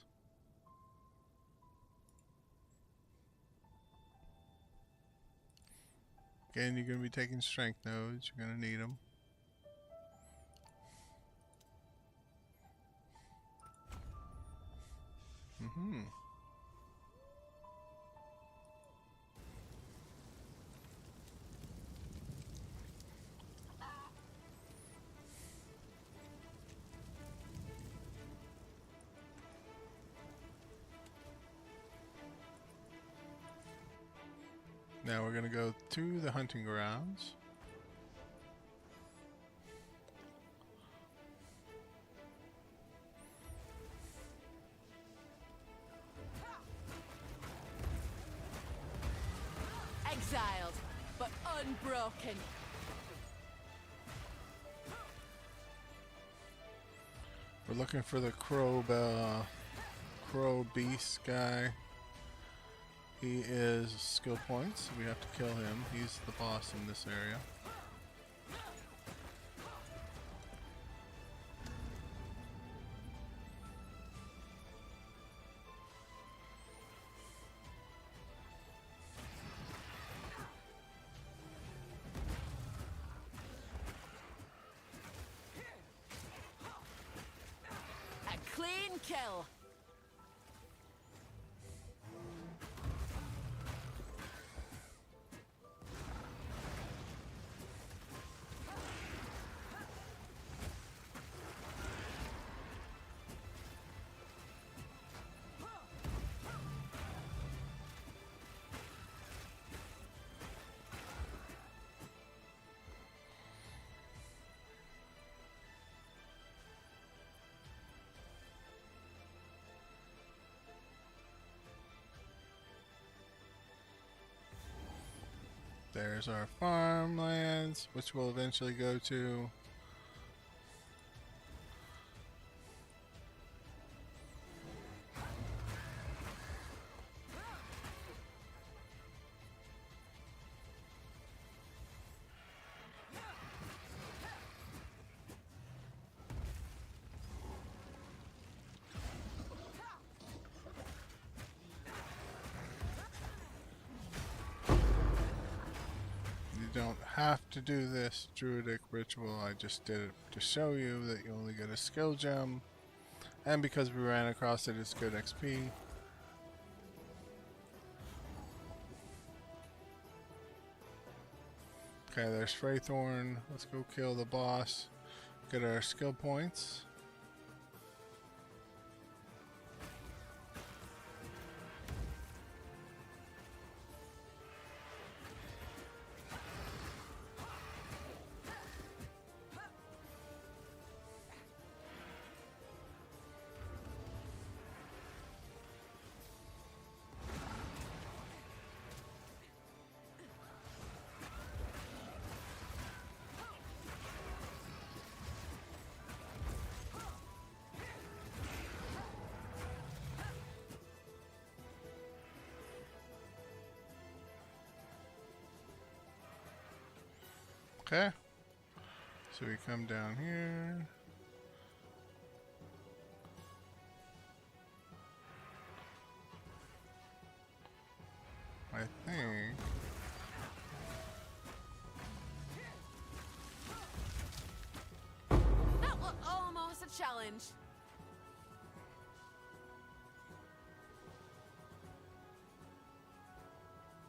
S1: Again, you're going to be taking strength nodes. You're going to need them. Mm-hmm. Now we're going to go to the hunting grounds.
S3: Exiled, but unbroken.
S1: We're looking for the crow beast guy. He is skill points. We have to kill him. He's the boss in this area.
S3: A clean kill.
S1: There's our farmlands, which we'll eventually go to. You don't have to do this druidic ritual. I just did it to show you that you only get a skill gem, and because we ran across it, it's good XP. Okay, there's Freythorn. Let's go kill the boss. Get our skill points. Okay, so we come down here. I think.
S3: That was almost a challenge.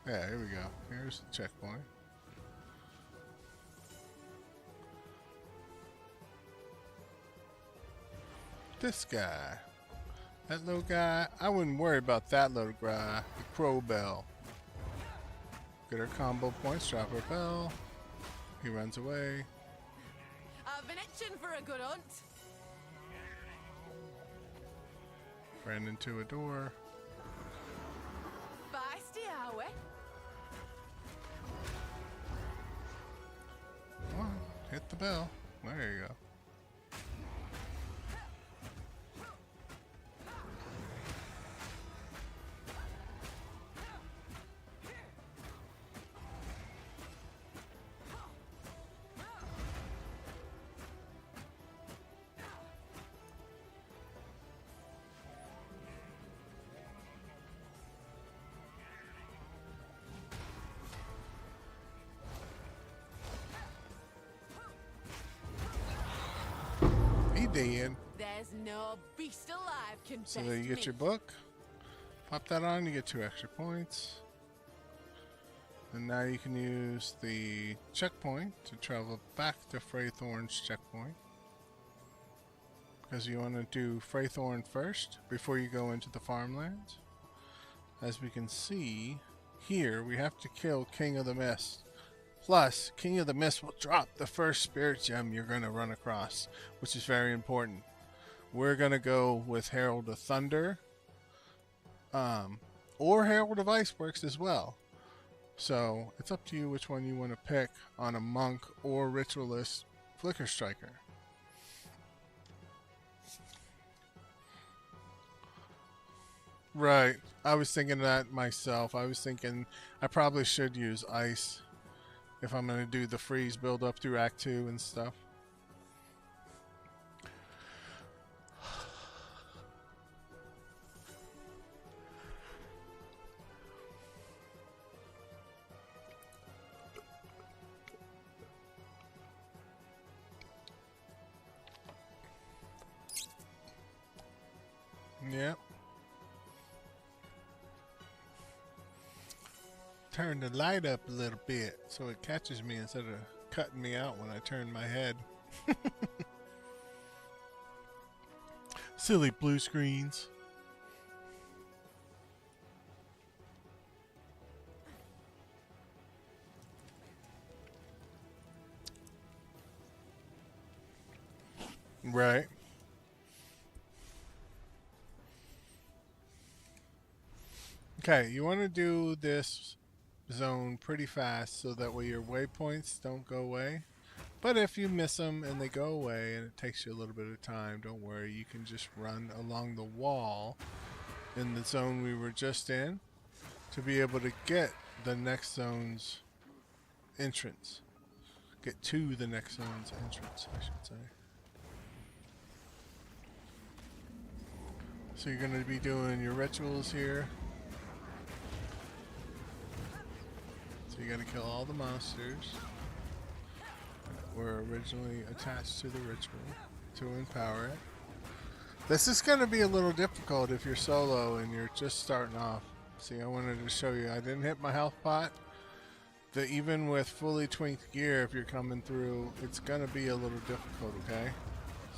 S1: Yeah, here we go. Here's the checkpoint. This guy. That little guy. I wouldn't worry about that little guy. The Crow Bell. Get her combo points, drop her bell. He runs away.
S3: I've been itching for a good hunt.
S1: Ran into a door.
S3: Feisty, are we?
S1: Come on, hit the bell. There you go. He did.
S3: There's no beast alive can
S1: So
S3: best
S1: there you get
S3: me.
S1: your book. Pop that on, you get 2 extra points. And now you can use the checkpoint to travel back to Freythorn's checkpoint. Because you want to do Freythorn first before you go into the farmlands. As we can see here, we have to kill King of the Mist. Plus, King of the Mist will drop the first spirit gem you're going to run across, which is very important. We're going to go with Herald of Thunder, or Herald of Ice works as well. So, it's up to you which one you want to pick on a Monk or Ritualist Flickstriker. Right, I was thinking that myself. I was thinking I probably should use Ice if I'm going to do the freeze build up through Act 2 and stuff. Yep. Turn the light up a little bit so it catches me instead of cutting me out when I turn my head. Silly blue screens. Right. Okay, you want to do this zone pretty fast so that way your waypoints don't go away. But if you miss them and they go away and it takes you a little bit of time, don't worry. You can just run along the wall in the zone we were just in to be able to get the next zone's entrance. Get to the next zone's entrance, I should say. So you're going to be doing your rituals here. So you got to kill all the monsters that were originally attached to the ritual to empower it. This is going to be a little difficult if you're solo and you're just starting off. See, I wanted to show you. I didn't hit my health pot. That even with fully twinked gear, if you're coming through, it's going to be a little difficult, okay?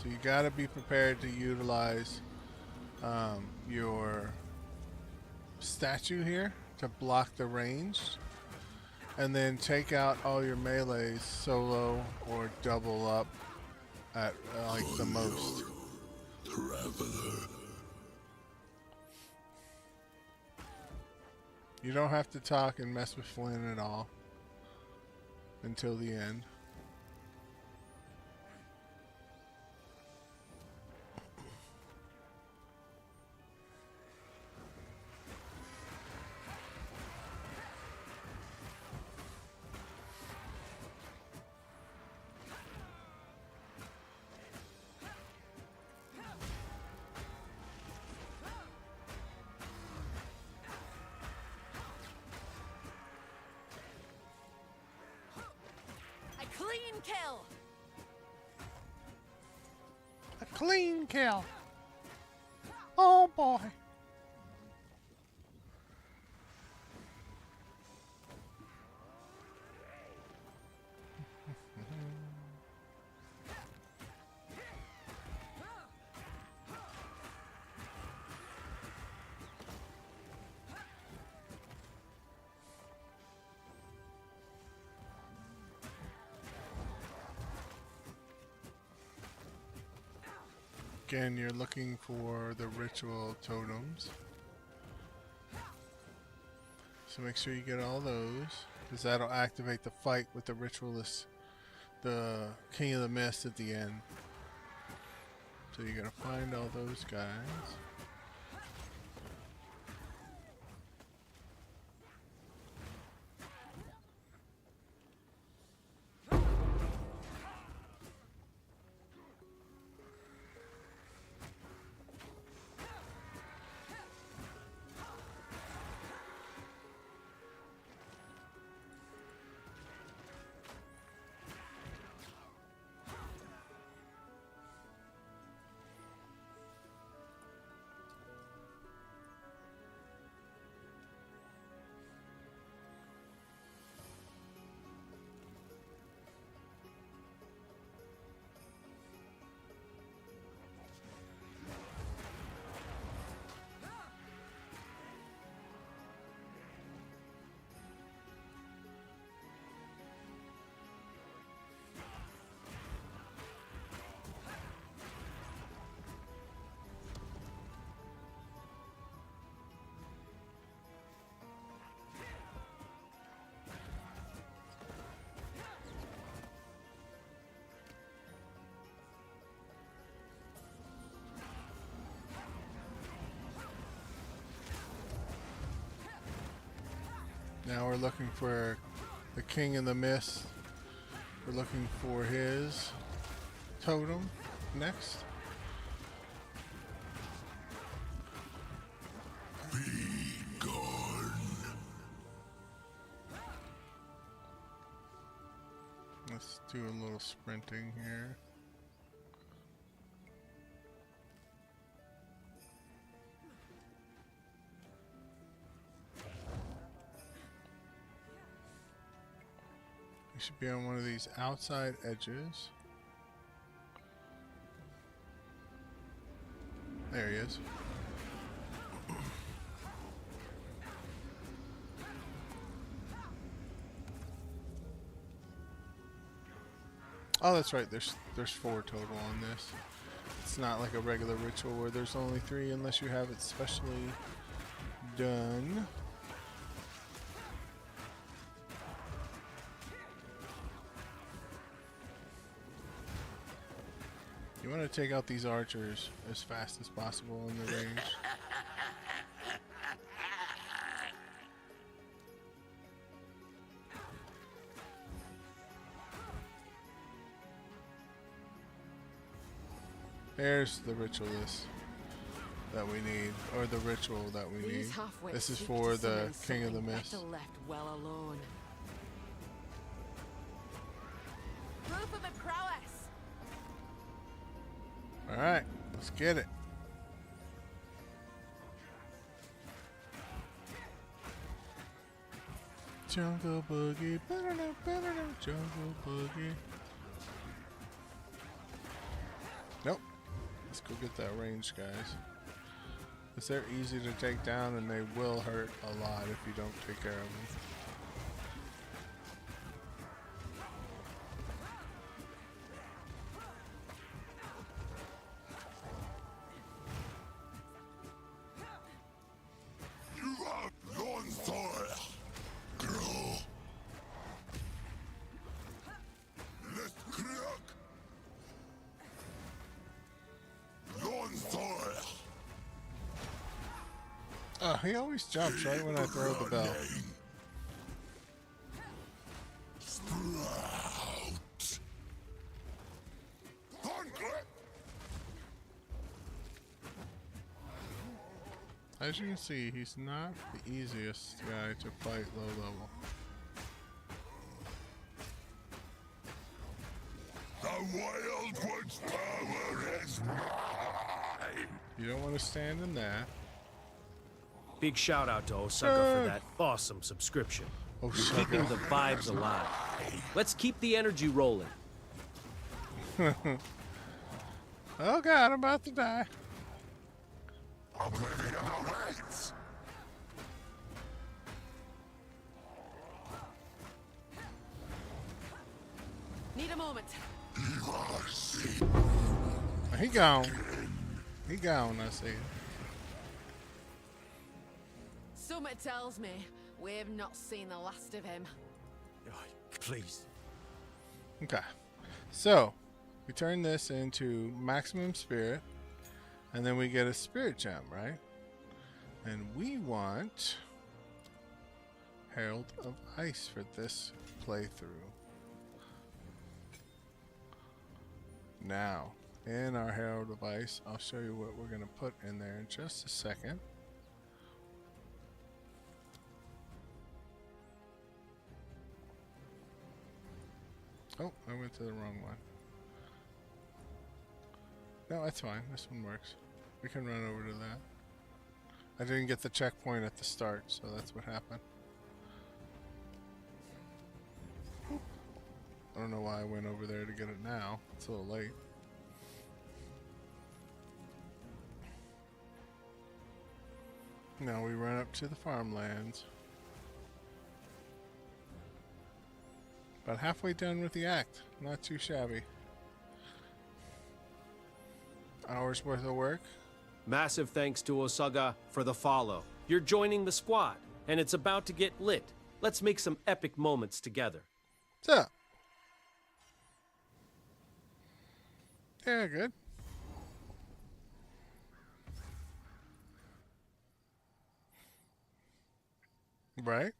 S1: So you got to be prepared to utilize your statue here to block the range, and then take out all your melees solo or double up at like the most.
S6: Traveler.
S1: You don't have to talk and mess with Flynn at all until the end.
S3: Clean kill!
S1: A clean kill. Oh boy. Again, you're looking for the ritual totems. So make sure you get all those, because that'll activate the fight with the ritualist, the King of the Mist at the end. So you gotta find all those guys. Now we're looking for the King in the Mist. We're looking for his totem next.
S6: Be gone.
S1: Let's do a little sprinting here. Should be on one of these outside edges. There he is. Oh, that's right. There's 4 total on this. It's not like a regular ritual where there's only 3 unless you have it specially done. want to take out these archers as fast as possible in the range. There's the ritualist that we need, or the ritual that we need. This is for the King of the Mist.
S3: Left well alone. Proof of my prowess.
S1: All right, let's get it. Jungle boogie, jungle boogie. Nope. Let's go get that range, guys. Because they're easy to take down and they will hurt a lot if you don't take care of them.
S6: You are Lord Thor. Grow. Let's crack. Lord Thor.
S1: Oh, he always jumps right when I throw the bell.
S6: Sprout.
S1: As you can see, he's not the easiest guy to fight low level.
S6: The Wild One's power is mine.
S1: You don't want to stand in that.
S7: Big shout out to Osaka for that awesome subscription. You're keeping the vibes alive. Let's keep the energy rolling.
S1: Oh god, I'm about to die.
S6: Oblivion awaits.
S3: Need a moment.
S6: You are seen.
S1: He gone. He gone, I see.
S3: Summit tells me we've not seen the last of him.
S7: Please.
S1: Okay. So, we turn this into maximum spirit, and then we get a spirit gem, right? And we want Herald of Ice for this playthrough. Now, in our Herald of Ice, I'll show you what we're going to put in there in just a second. Oh, I went to the wrong one. No, that's fine. This one works. We can run over to that. I didn't get the checkpoint at the start, so that's what happened. I don't know why I went over there to get it now. It's a little late. Now we run up to the farmlands. About halfway done with the act. Not too shabby. Hours worth of work.
S7: Massive thanks to Osaga for the follow. You're joining the squad, and it's about to get lit. Let's make some epic moments together.
S1: What's up? Yeah, good. Right?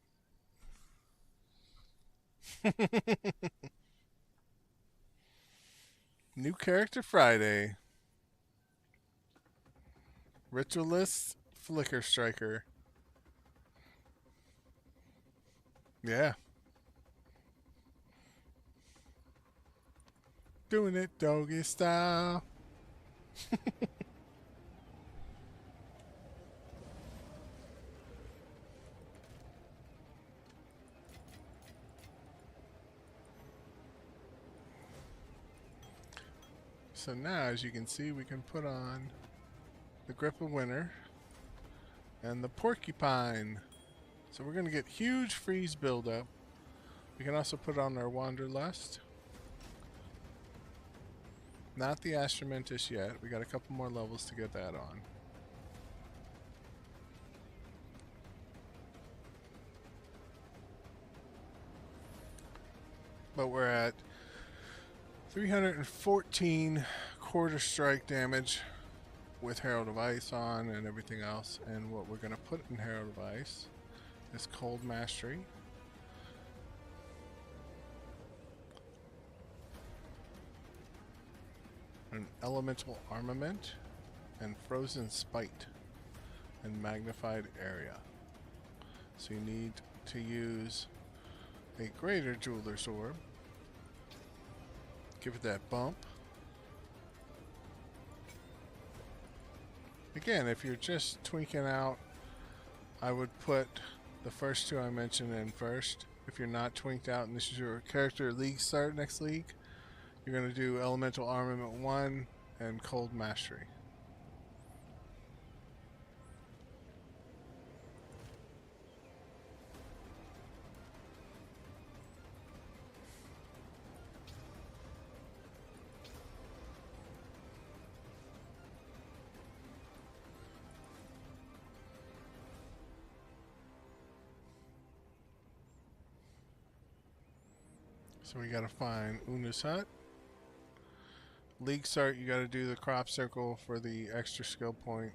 S1: New Character Friday. Ritualist Flickstriker. Yeah. Doing it doggy style. So now, as you can see, we can put on the Grip of Winter and the Porcupine. So we're going to get huge freeze buildup. We can also put on our Wanderlust. Not the Astramantis yet. We got a couple more levels to get that on. But we're at 314 quarter strike damage with Herald of Ice on and everything else. And what we're going to put in Herald of Ice is Cold Mastery. An Elemental Armament and Frozen Spite and Magnified Area. So you need to use a Greater Jeweler's Orb. Give it that bump. Again, if you're just tweaking out, I would put the first two I mentioned in first. If you're not tweaked out and this is your character league start next league, you're going to do Elemental Armament 1 and Cold Mastery. So we gotta find Una's hut. League start, you gotta do the crop circle for the extra skill point,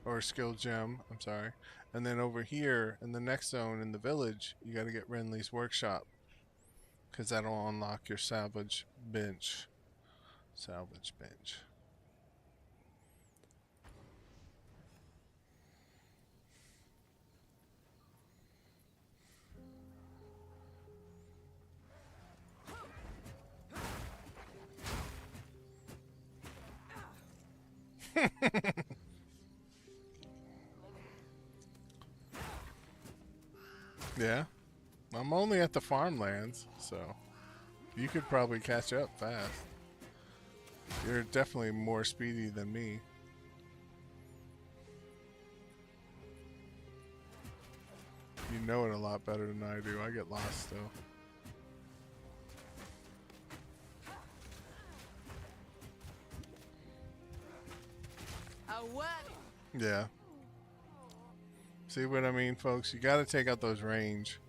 S1: or skill gem, I'm sorry. And then over here, in the next zone, in the village, you gotta get Renly's workshop. Because that'll unlock your salvage bench. Salvage bench. Yeah, I'm only at the farmlands, so you could probably catch up fast. You're definitely more speedy than me. You know it a lot better than I do. I get lost still.
S3: What?
S1: Yeah. See what I mean, folks? You got to take out those range.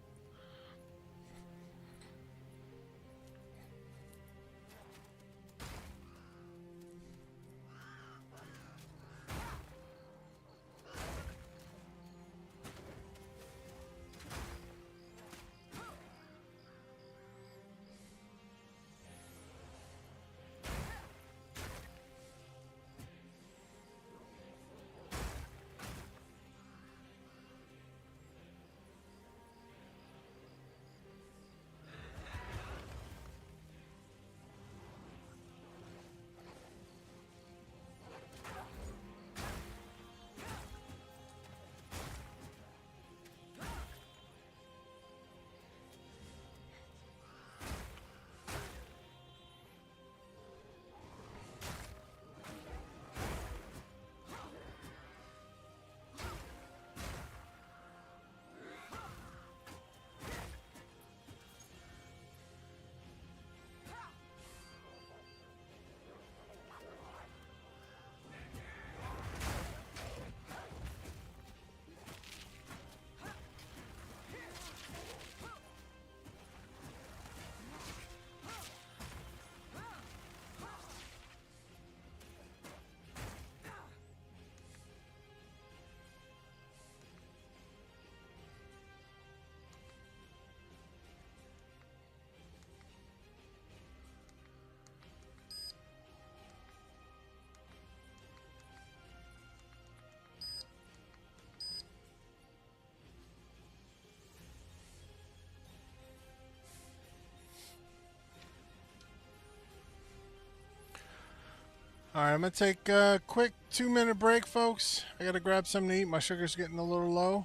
S1: Alright, I'm going to take a quick 2-minute break, folks. I got to grab something to eat. My sugar's getting a little low.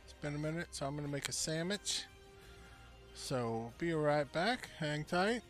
S1: It's been a minute, so I'm going to make a sandwich. So, be right back. Hang tight.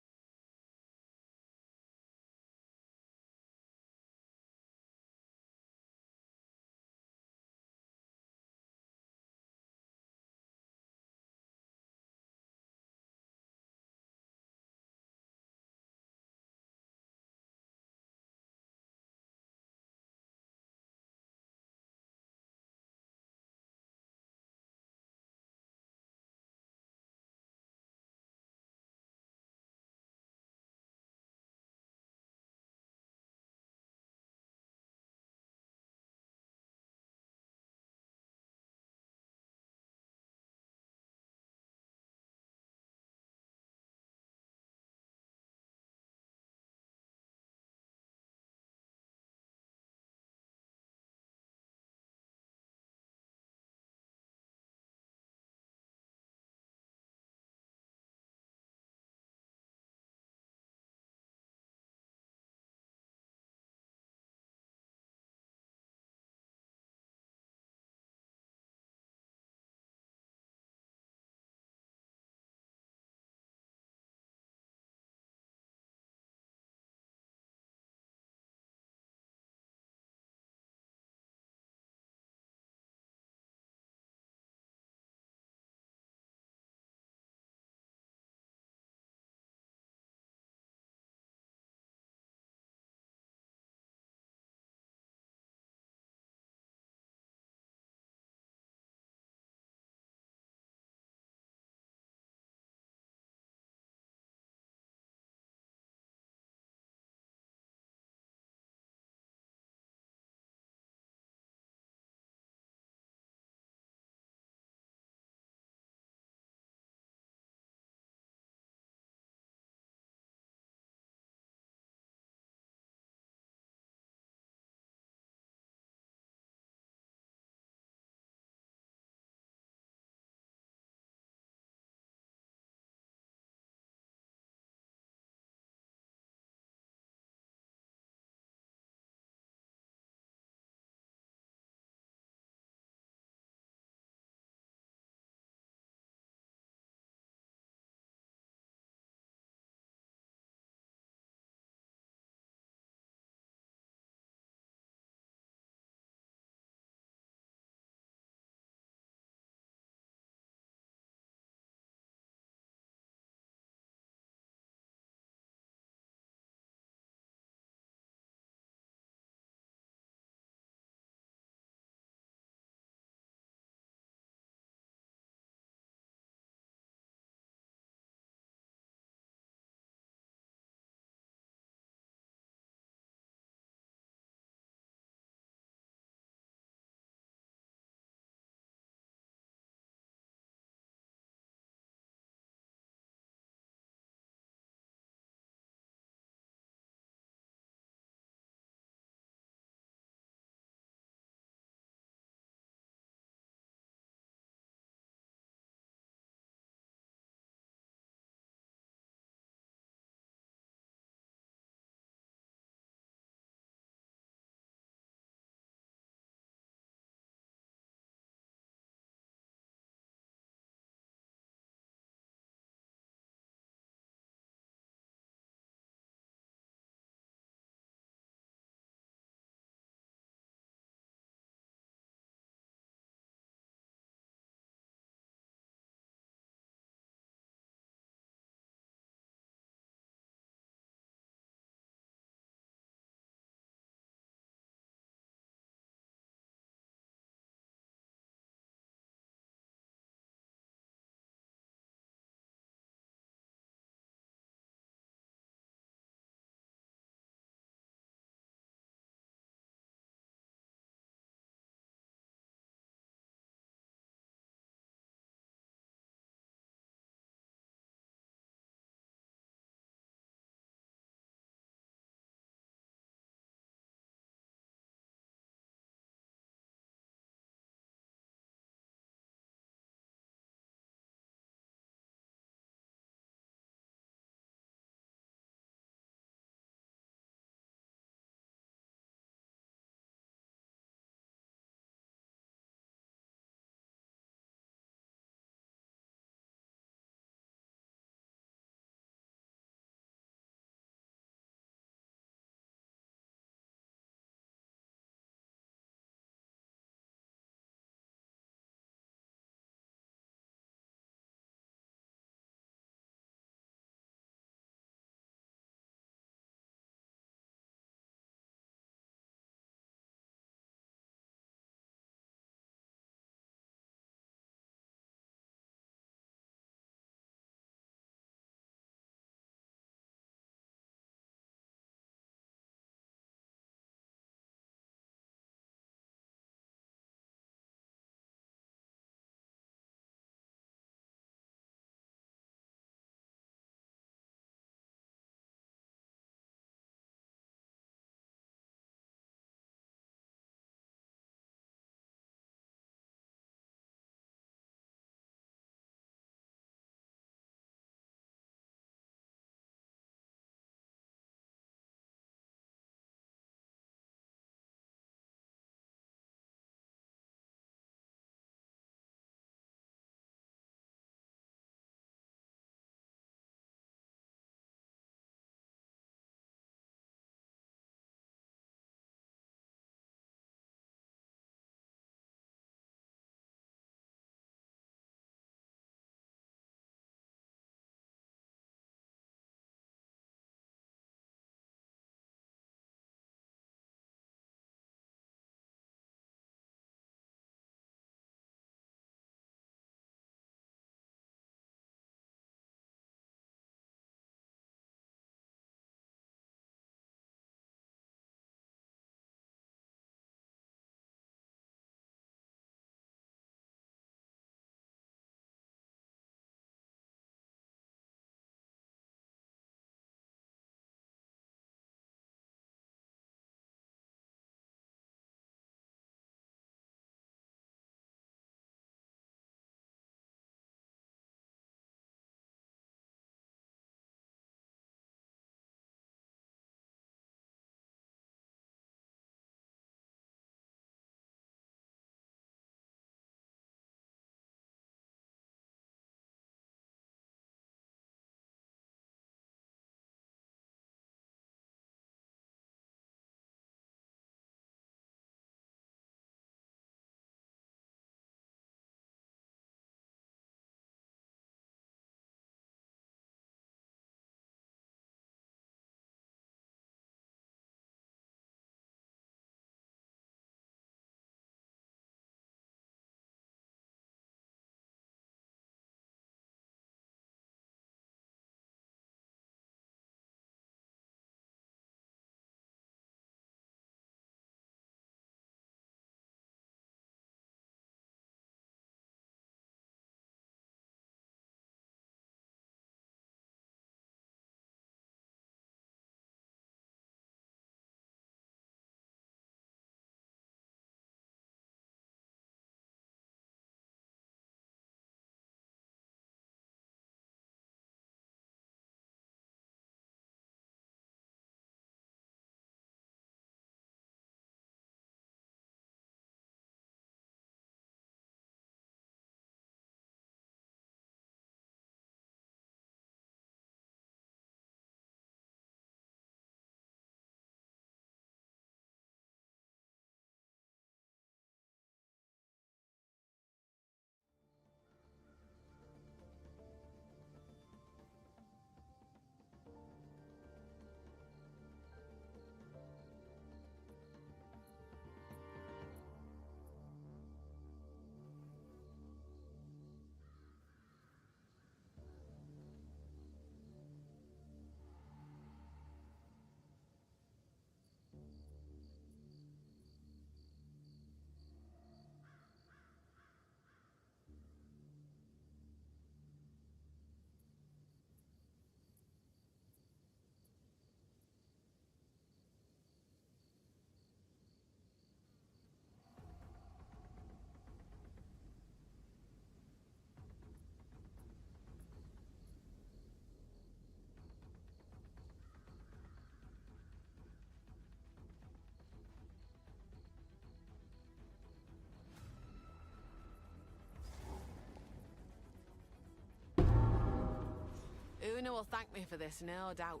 S3: Shinna will thank me for this, no doubt.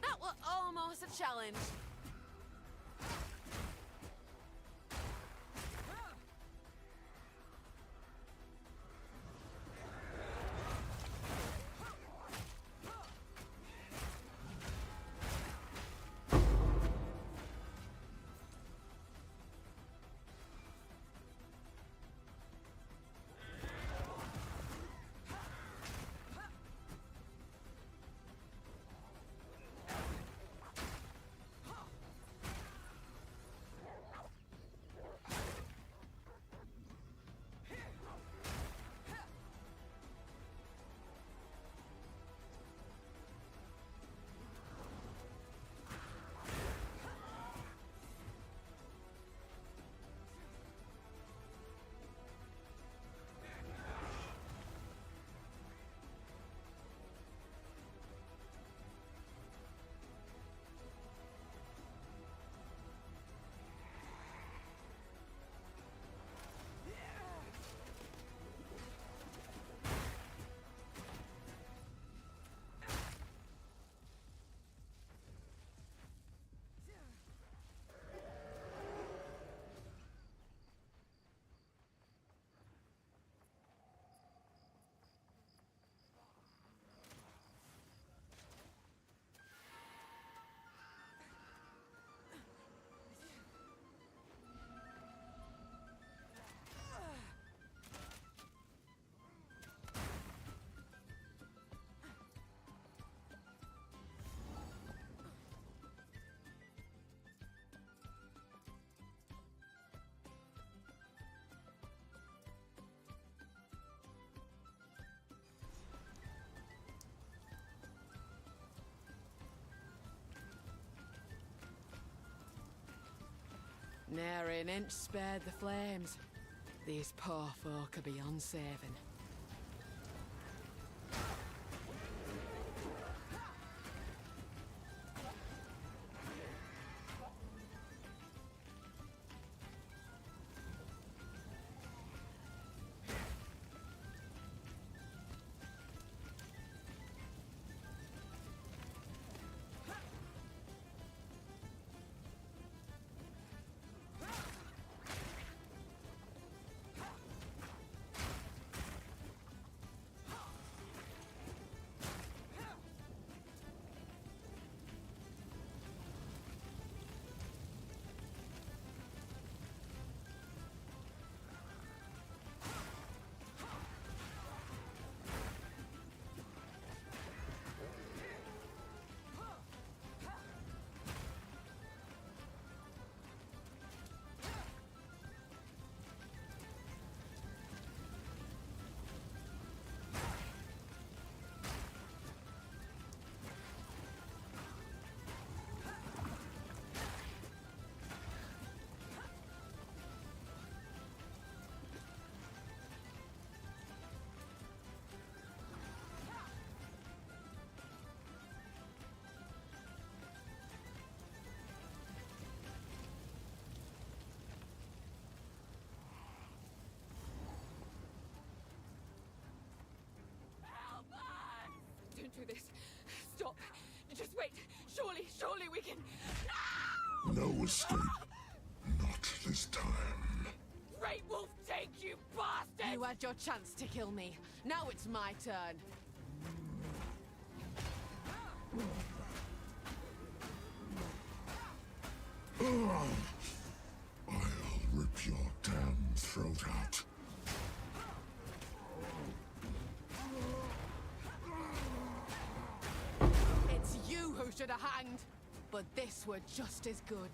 S3: That was almost a challenge. Nary an inch spared the flames. These poor folk are beyond saving. Don't do this. Stop. Just wait. Surely we can...
S6: No escape. Not this time.
S3: Great Wolf, take you bastard! You had your chance to kill me. Now it's my turn.
S6: I'll rip your damn throat out.
S3: It's you who should have hanged. But this were just as good.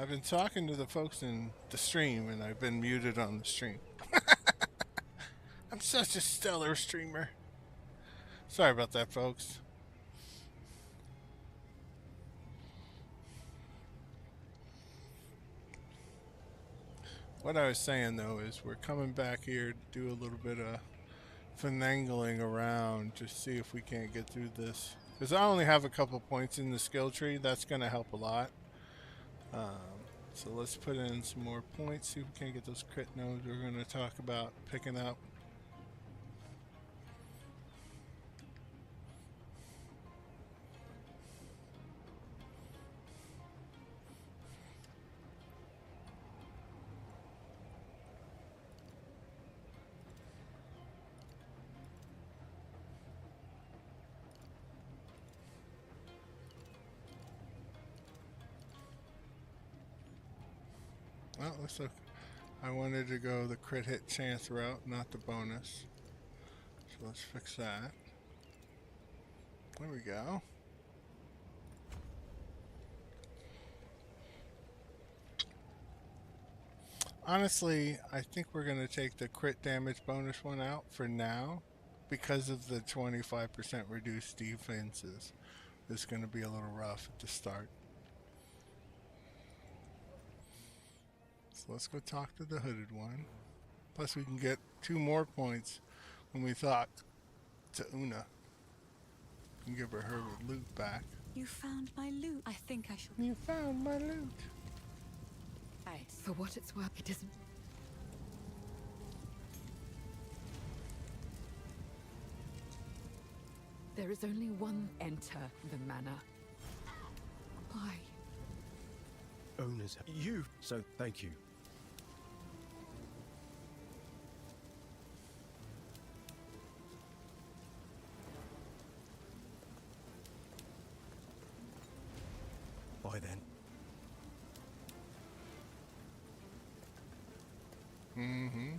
S1: I've been talking to the folks in the stream, and I've been muted on the stream. I'm such a stellar streamer. Sorry about that, folks. What I was saying, though, is we're coming back here to do a little bit of finagling around to see if we can't get through this. Because I only have a couple points in the skill tree. That's going to help a lot. So let's put in some more points, see if we can't get those crit nodes we're going to talk about picking up. Well, looks like I wanted to go the crit hit chance route, not the bonus. So let's fix that. There we go. Honestly, I think we're going to take the crit damage bonus one out for now because of the 25% reduced defenses. It's going to be a little rough at the start. So let's go talk to the hooded one. Plus we can get 2 more points when we talk to Una. And give her loot back.
S5: You found my loot. I think I shall.
S1: You found my loot.
S3: Aye, for what it's worth, it isn't. There is only one enter the manor. Why?
S7: Owners. You. So thank you. Bye then.
S1: Mm-hmm.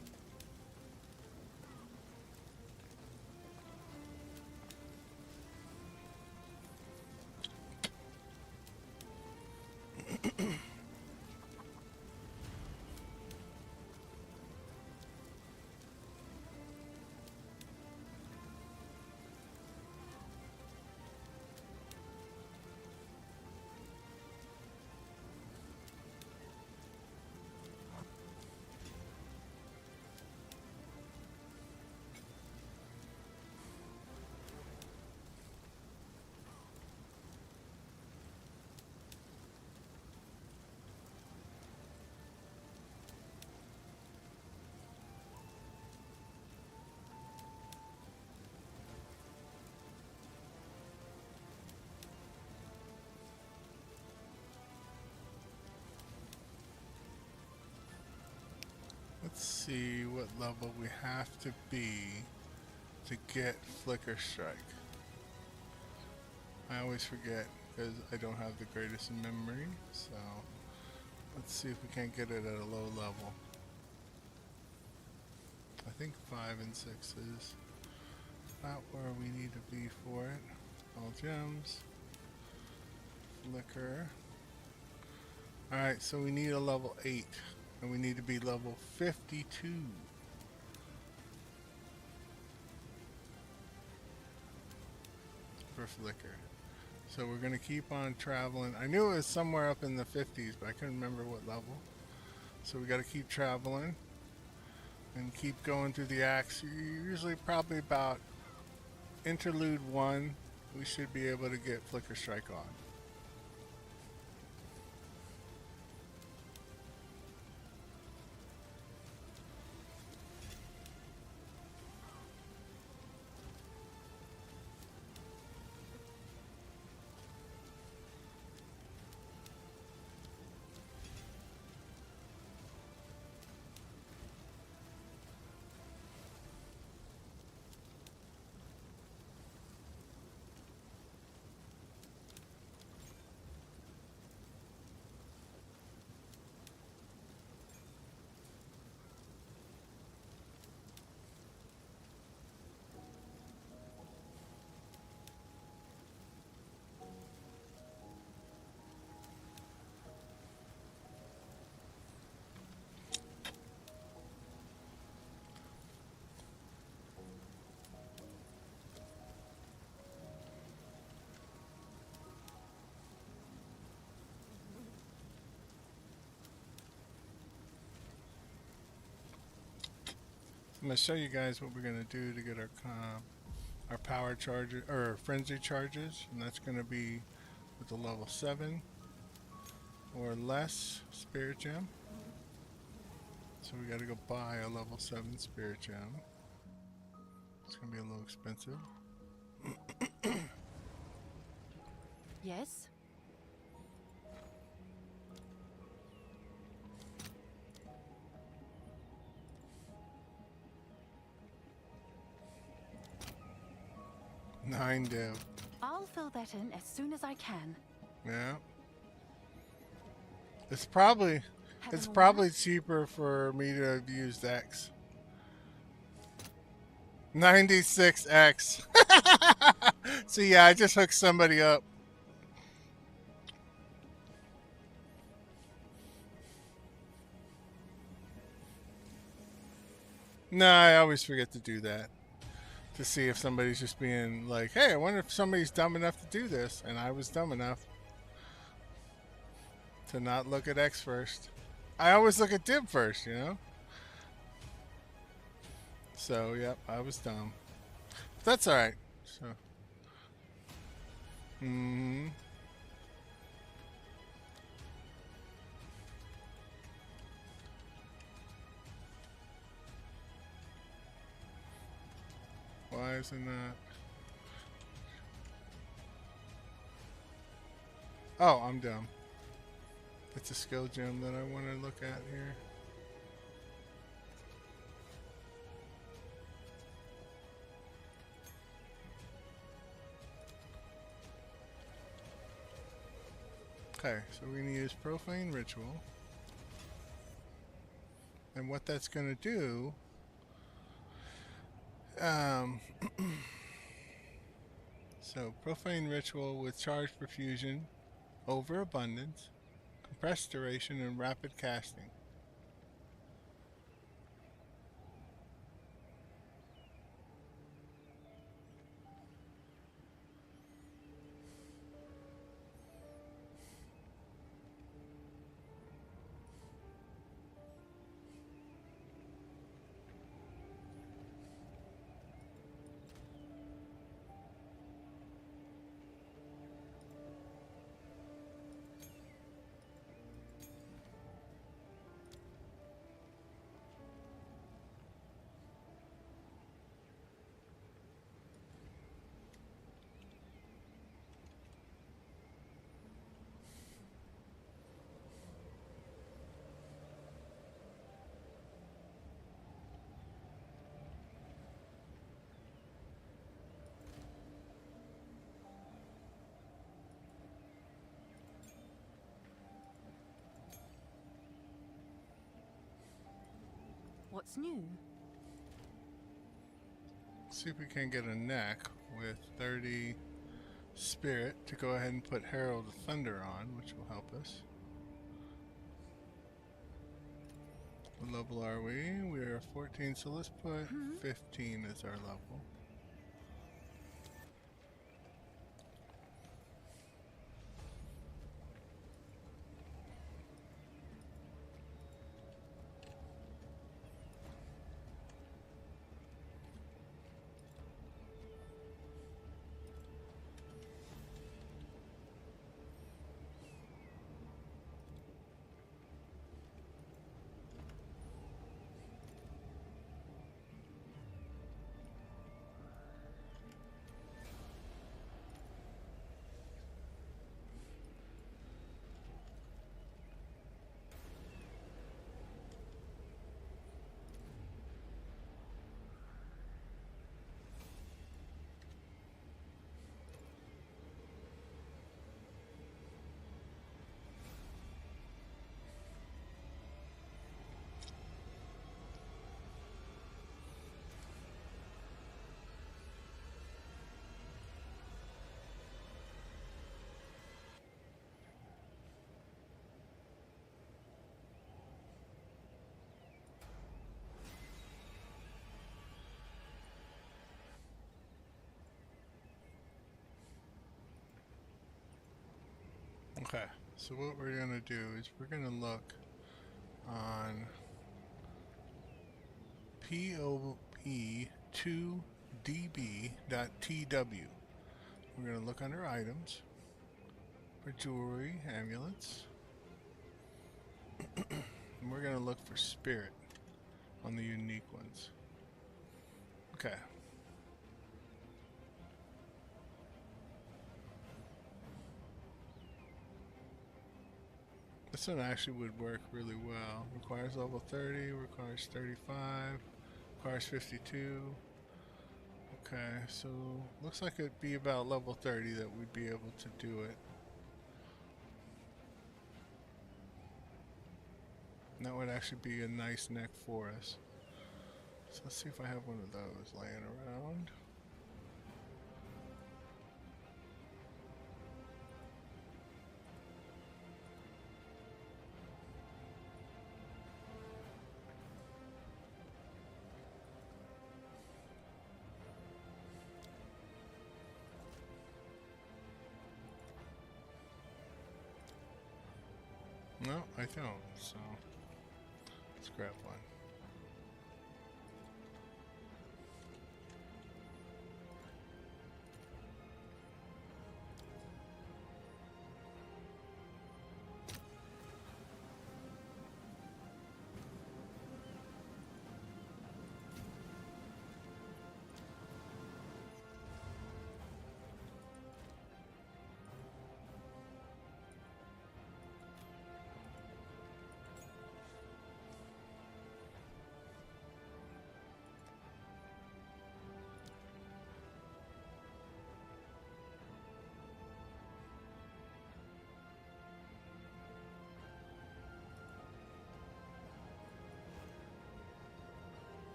S1: Let's see what level we have to be to get Flickstrike. I always forget because I don't have the greatest memory, so let's see if we can't get it at a low level. I think 5 and 6 is about where we need to be for it. All gems. Flicker. Alright, so we need a level 8. And we need to be level 52. For Flicker. So we're going to keep on traveling. I knew it was somewhere up in the 50s, but I couldn't remember what level. So we got to keep traveling. And keep going through the acts. Usually probably about interlude 1, we should be able to get Flickstrike on. I'm gonna show you guys what we're gonna do to get our power charges or frenzy charges, and that's gonna be with the level 7 or less spirit gem. So we gotta go buy a level 7 spirit gem. It's gonna be a little expensive.
S5: Yes?
S1: Nine dev.
S5: I'll fill that in as soon as I can.
S1: Yeah. It's probably cheaper for me to have used X. 96X. So yeah, I just hooked somebody up. No, I always forget to do that. To see if somebody's just being like, hey, I wonder if somebody's dumb enough to do this. And I was dumb enough to not look at X first. I always look at Div first, you know? So, yep, I was dumb. But that's alright. So. Why isn't that? Oh, I'm dumb. It's a skill gem that I want to look at here. Okay, so we're going to use Profane Ritual. And what that's going to do... so, Profane Ritual with Charge Perfusion, Overabundance, Compressed Duration, and Rapid Casting.
S5: What's new?
S1: See if we can get a neck with 30 spirit to go ahead and put Herald of Thunder on, which will help us. What level are we? We are 14, so let's put 15 as our level. Okay, so what we're going to do is we're going to look on POP2DB.TW. We're going to look under items for jewelry, amulets. And we're going to look for spirit on the unique ones. Okay. This one actually would work really well. Requires level 30, requires 35, requires 52. Okay, so looks like it'd be about level 30 that we'd be able to do it. And that would actually be a nice neck for us. So let's see if I have one of those laying around. No, I don't, so let's grab one.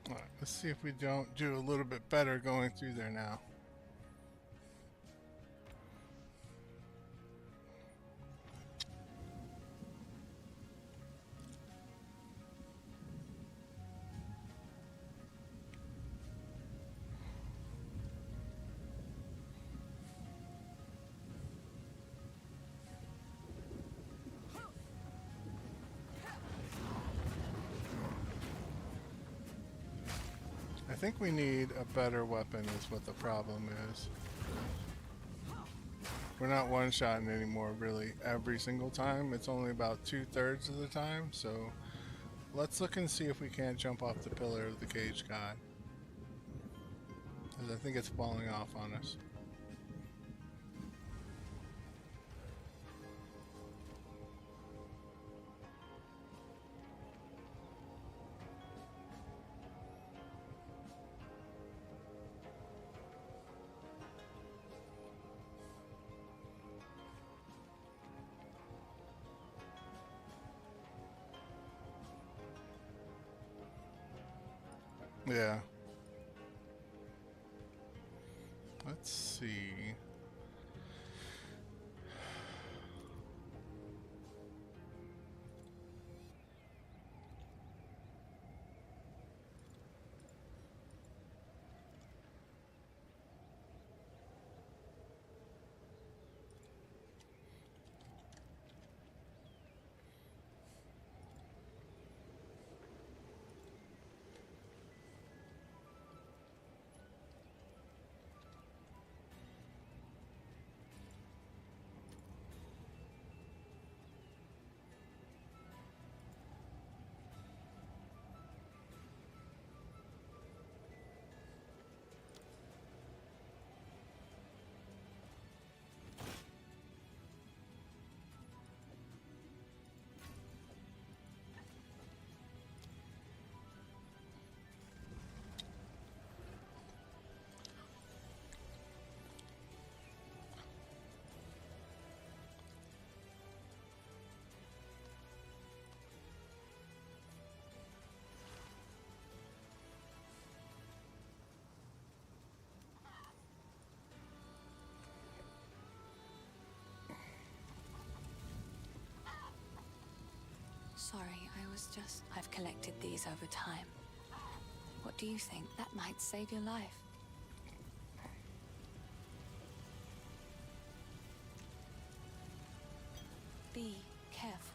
S1: Alright, let's see if we don't do a little bit better going through there now. I think we need a better weapon is what the problem is. We're not one-shotting anymore really every single time. It's only about 2/3 of the time, so let's look and see if we can't jump off the pillar of the cage god. Because I think it's falling off on us. Yeah. Let's see.
S5: sorry. I've collected these over time. What do you think? That might save your life. Be careful.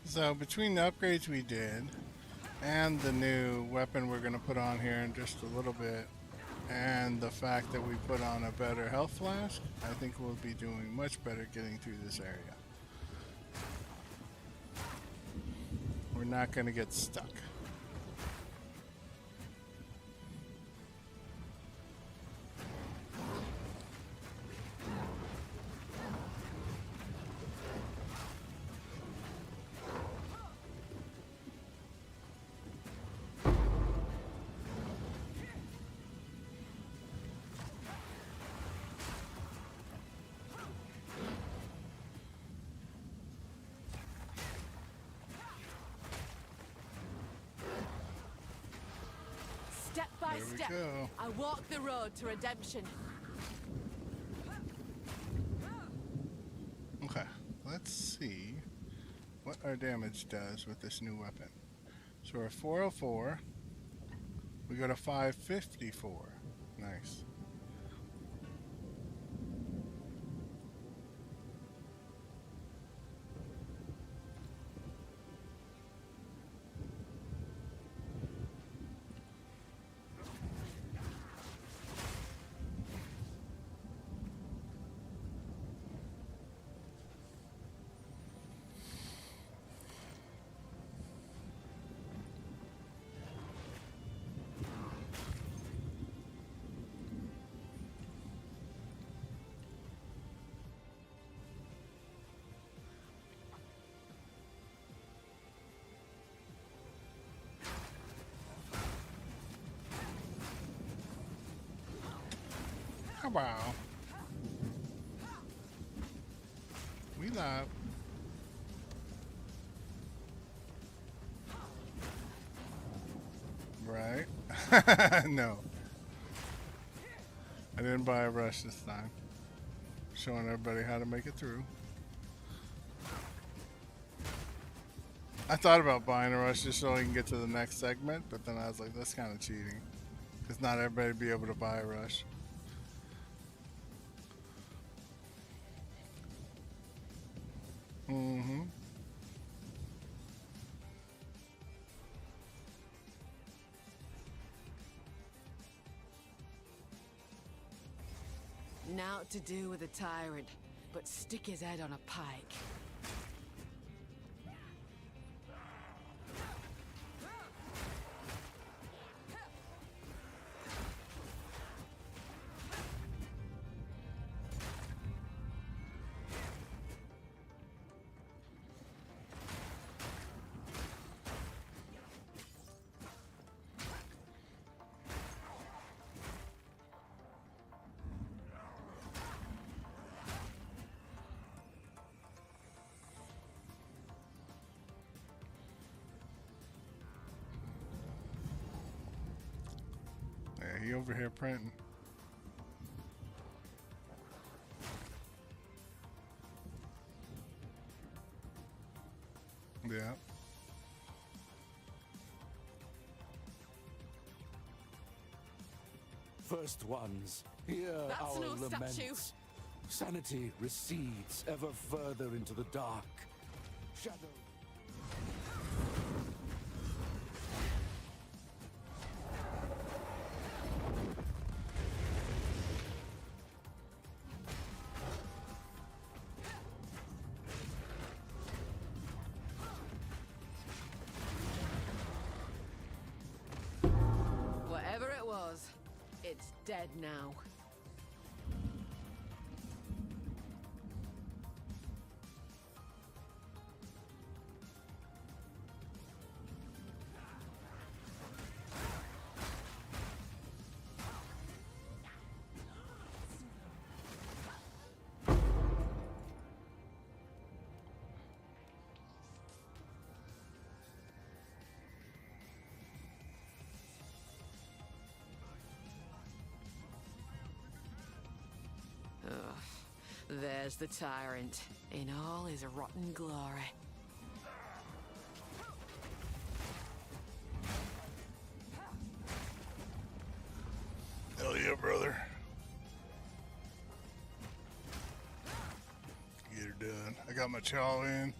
S1: So between the upgrades we did and the new weapon we're going to put on here in just a little bit, and the fact that we put on a better health flask, I think we'll be doing much better getting through this area. We're not going to get stuck.
S3: Step by
S1: There we
S3: step,
S1: go.
S3: I walk the road to redemption.
S1: Okay, let's see what our damage does with this new weapon. So we're at 404. We go to 554. Nice. Wow. We love. Right? No. I didn't buy a rush this time. Showing everybody how to make it through. I thought about buying a rush just so I can get to the next segment, but then I was like, that's kind of cheating. Because not everybody would be able to buy a rush. Mm-hmm.
S3: Now to do with a tyrant, but stick his head on a pike.
S1: Yeah, he over here printing. Yeah.
S2: First ones, hear
S3: That's
S2: our
S3: no
S2: lament.
S3: statue.
S2: Sanity recedes ever further into the dark. Shadow.
S3: Whatever it was, it's dead now. There's the tyrant, in all his rotten glory.
S1: Hell yeah, brother. Get her done. I got my chow in.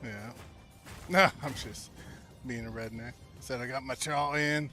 S1: Yeah. No, I'm just being a redneck. Said I got my chow in.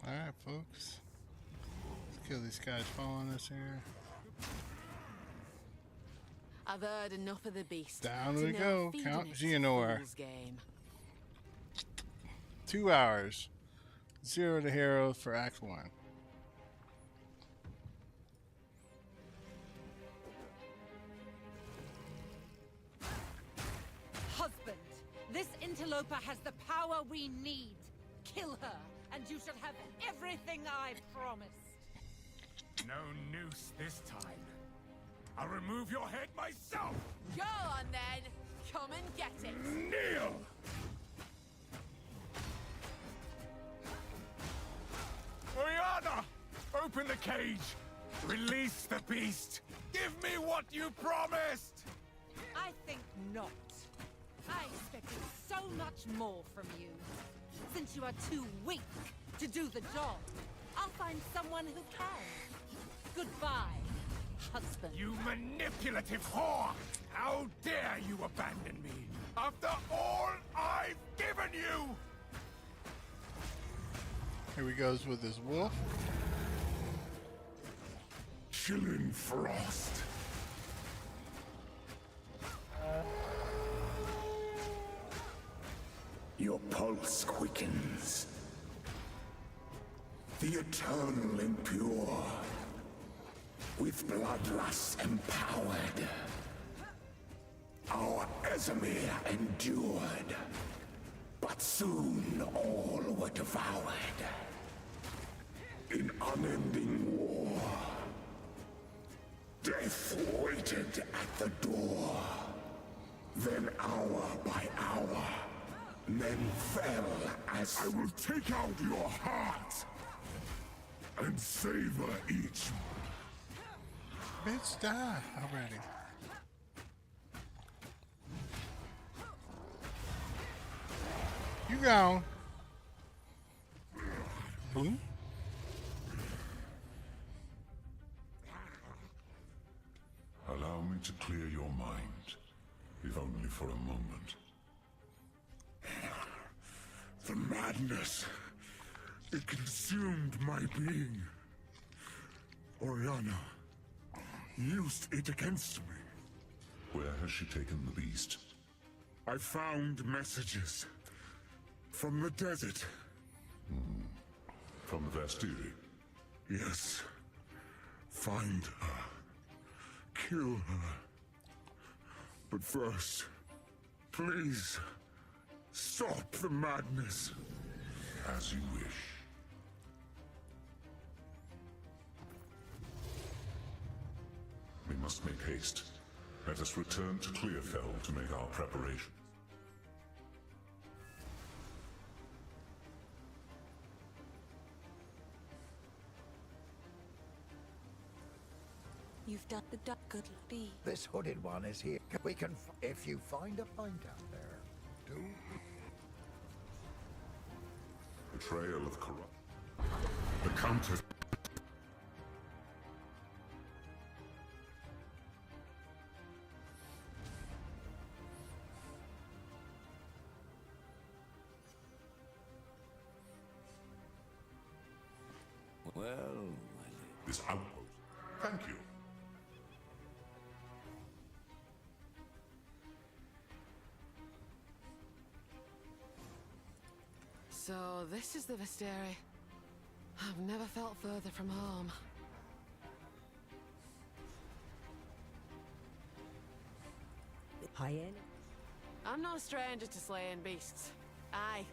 S1: Alright, folks. Let's kill these guys following us here.
S3: I've heard enough of the beast.
S1: Down
S3: to
S1: we
S3: know
S1: go.
S3: feeding
S1: Count
S3: it's
S1: Xehanort.
S3: fool's game.
S1: 2 hours. 0 to hero for Act 1.
S8: Husband, this interloper has the power we need. Kill her, and you shall have everything I promised.
S2: No noose this time. I'll remove your head myself!
S3: Go on then. Come and get it.
S2: Kneel! cage! Release the beast! Give me what you promised!
S8: I think not. I expected so much more from you. Since you are too weak to do the job, I'll find someone who can. Goodbye, husband.
S2: You manipulative whore! How dare you abandon me after all I've given you!
S1: Here he goes with his wolf.
S6: Chilling frost.
S2: Your pulse quickens. The eternal impure. With bloodlust empowered. Our Esamir endured. But soon all were devoured. In unending war. Death waited at the door. Then hour by hour, men fell as
S6: I will take out your heart and savor each.
S1: Bitch, die already. You gone. Boom.
S6: Allow me to clear your mind, if only for a moment.
S2: the madness. It consumed my being. Oriana used it against me.
S6: Where has she taken the beast?
S2: I found messages from the desert.
S6: From the Vastiri?
S2: Yes. Find her. Kill her. But first, please, stop the madness.
S6: As you wish. We must make haste. Let us return to Clearfell to make our preparation.
S5: You've done the good be.
S4: This hooded one is here. We can, if you find a pint out there, do.
S6: Betrayal of corrupt. The Countess.
S9: Well,
S6: This outpost. Thank you.
S3: So this is the Visteri. I've never felt further from home.
S9: hyena.
S3: I'm no stranger to slaying beasts. Aye,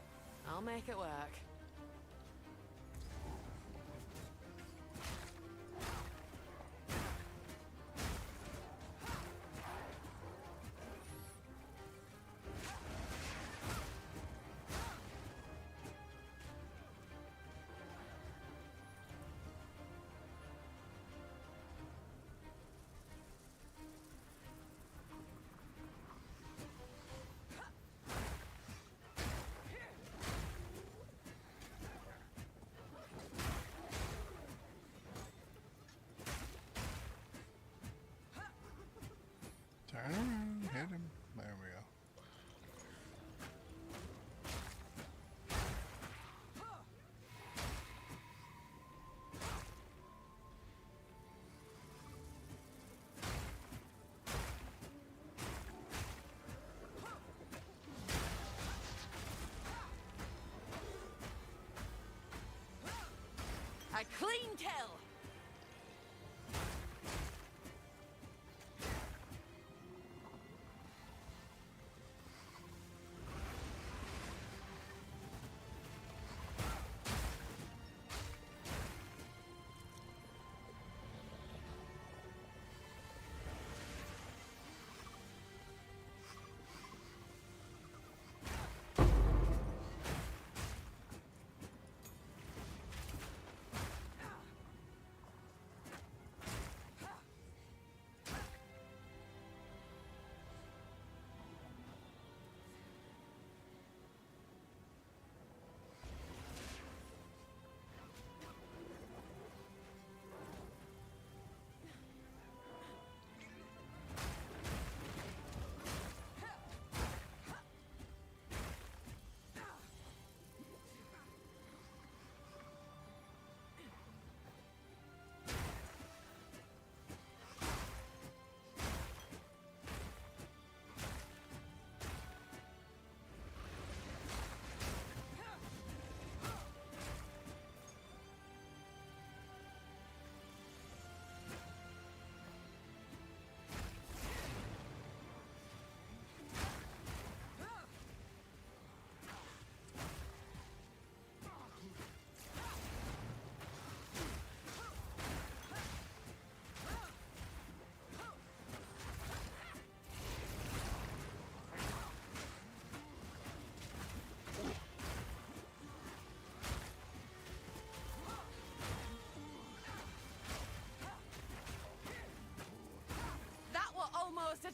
S3: I'll make it work.
S1: Turn around, hit him. There we go.
S3: A clean kill!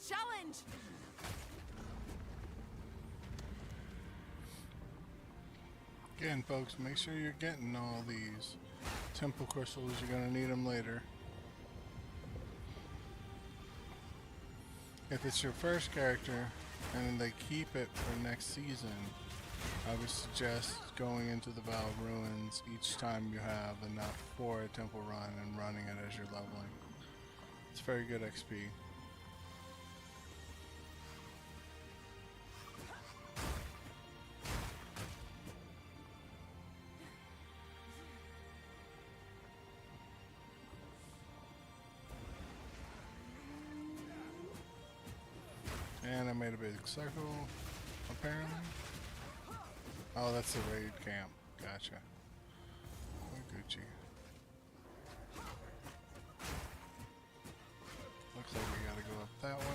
S3: challenge!
S1: Again, folks, make sure you're getting all these temple crystals. You're going to need them later. If it's your first character and they keep it for next season, I would suggest going into the Vow of Ruins each time you have enough for a temple run and running it as you're leveling. It's very good XP. And I made a big circle, apparently. Oh, that's the raid camp. Gotcha. We're Gucci. Looks like we gotta go up that way.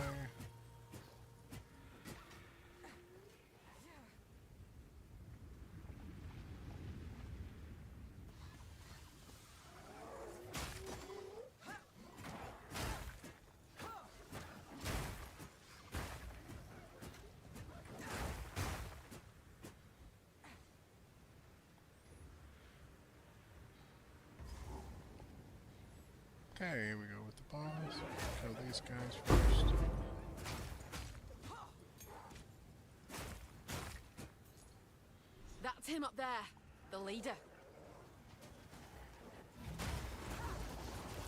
S1: Okay, here we go with the boss. Kill these guys first.
S3: That's him up there, the leader.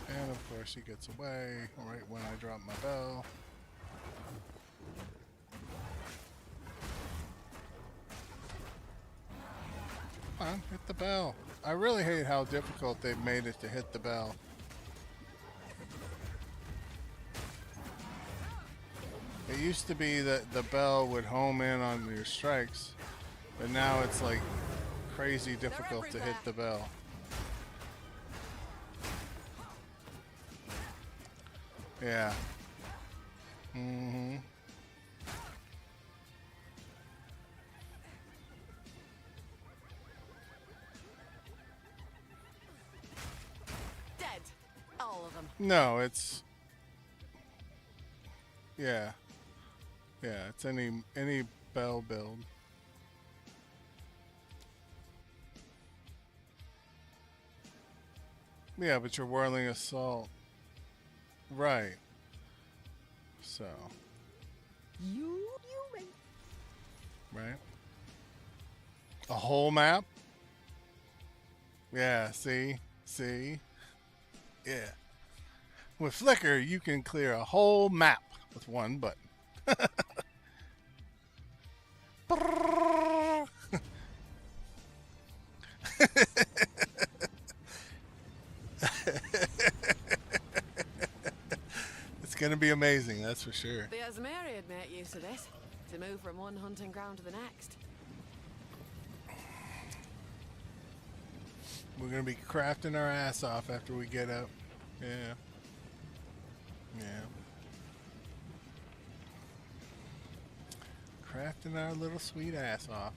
S1: And of course he gets away right when I drop my bell. Come on, hit the bell. I really hate how difficult they've made it to hit the bell. It used to be that the bell would home in on your strikes, but now it's like crazy difficult to hit the bell. Yeah. Mm-hmm.
S3: Dead. All of them.
S1: No, it's... Yeah. Yeah, it's any bell build. Yeah, but you're whirling assault. Right. So.
S8: You may.
S1: Right? A whole map? Yeah, see? See? Yeah. With Flickr, you can clear a whole map with one button. It's gonna be amazing, that's for sure.
S3: The Asmeri had made use of this to move from one hunting ground to the next.
S1: We're gonna be crafting our ass off after we get up. Yeah. Yeah. Crafting our little sweet ass off.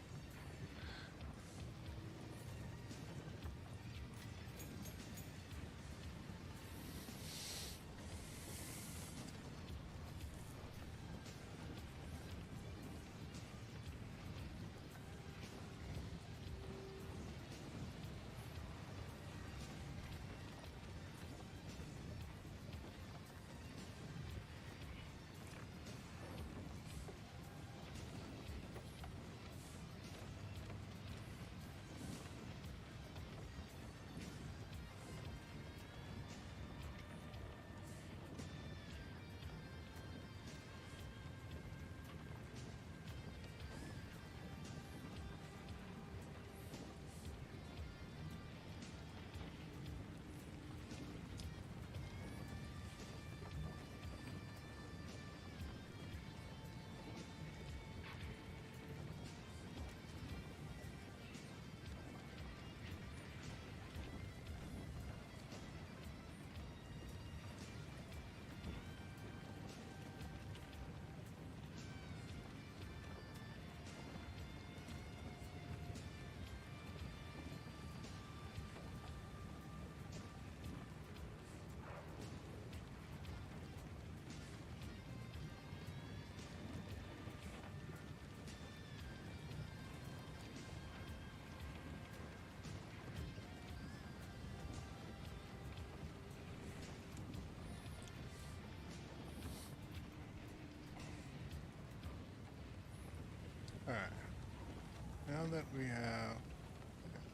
S1: now that we have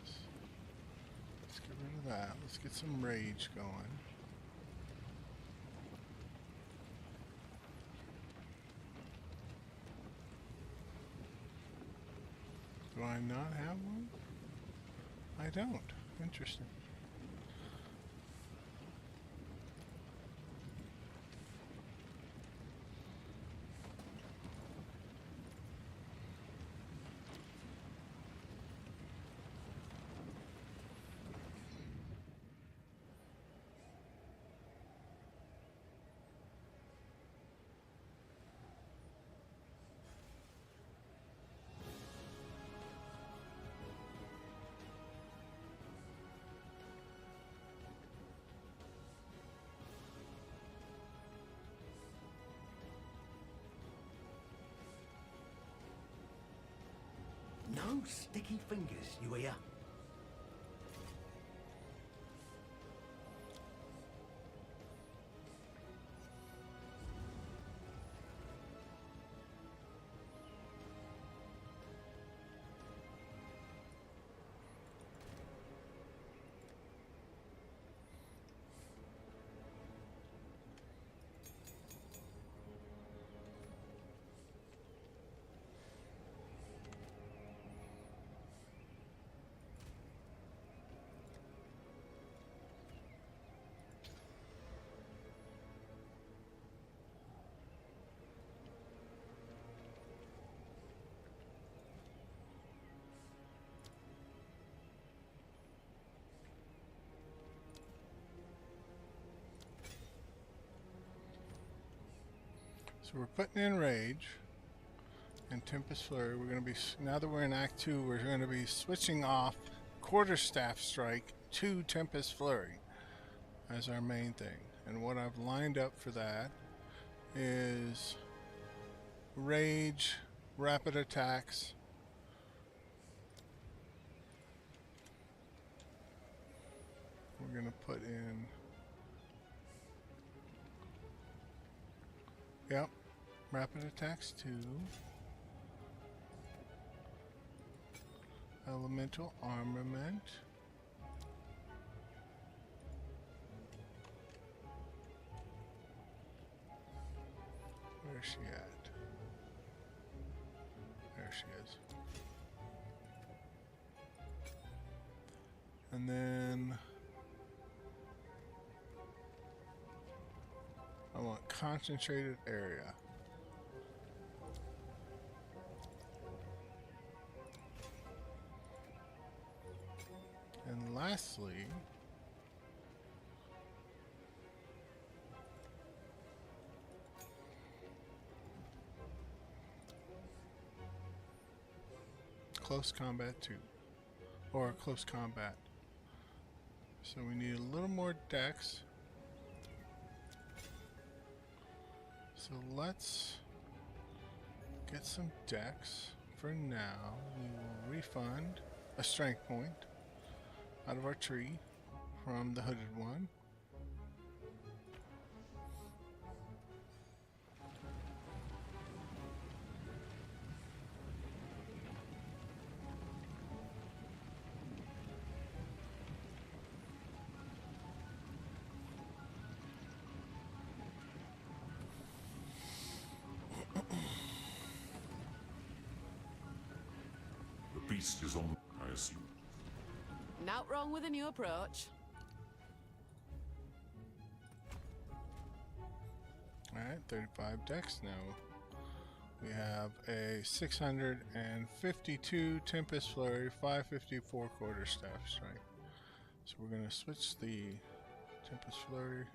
S1: this, let's get rid of that. Let's get some rage going. Do I not have one? I don't. Interesting.
S9: No sticky fingers, you hear?
S1: So we're putting in Rage and Tempest Flurry. We're going to be, now that we're in Act 2, we're going to be switching off Quarterstaff Strike to Tempest Flurry as our main thing. And what I've lined up for that is Rage, Rapid Attacks, we're going to put in, yep, Rapid Attacks 2, Elemental Armament, where's she at? There she is. And then I want Concentrated Area. And lastly, Close Combat 2, or Close Combat. So we need a little more dex. So let's get some dex. For now, we will refund a strength point out of our tree from the hooded one.
S6: The beast is on, I assume.
S3: Not wrong with a new approach.
S1: Alright, 35 dex now. We have a 652 Tempest Flurry, 554 Quarterstaff Strike. So we're going to switch the Tempest Flurry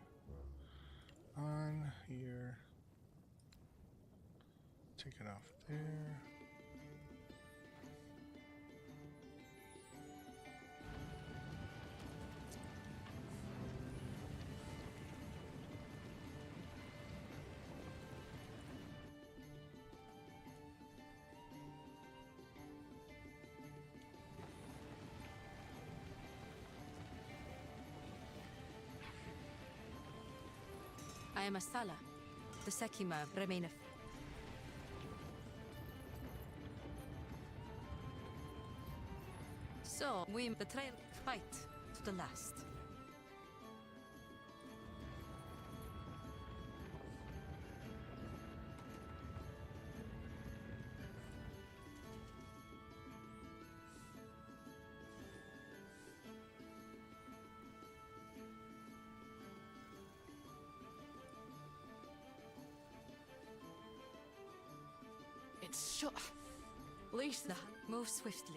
S1: on here. Take it off there.
S5: I am a Sala. The Sekima remaineth. So, we the trail fight to the last.
S3: It's shut. Leash the...
S5: Move swiftly.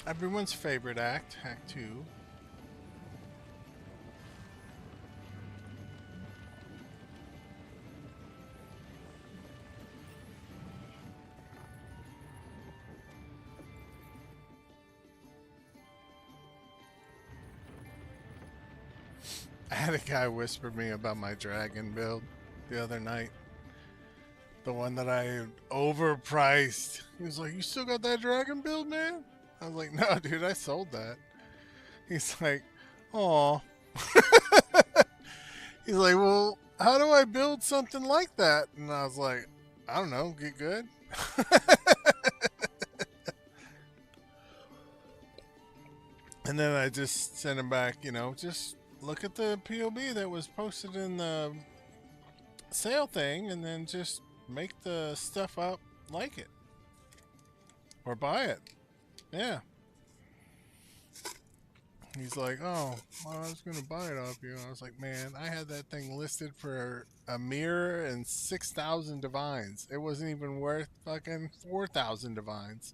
S1: Everyone's favorite act, Act 2. I had a guy whisper me about my dragon build the other night. The one that I overpriced. He was like, "You still got that dragon build, man?" I was like, "No, dude, I sold that." He's like, "Aw." He's like, "Well, how do I build something like that?" And I was like, "I don't know, get good." And then I just sent him back, you know, just look at the POB that was posted in the sale thing and then just make the stuff up like it. Or buy it. Yeah. He's like, "Oh, well, I was going to buy it off you." I was like, "Man, I had that thing listed for a mirror and 6,000 divines. It wasn't even worth fucking 4,000 divines."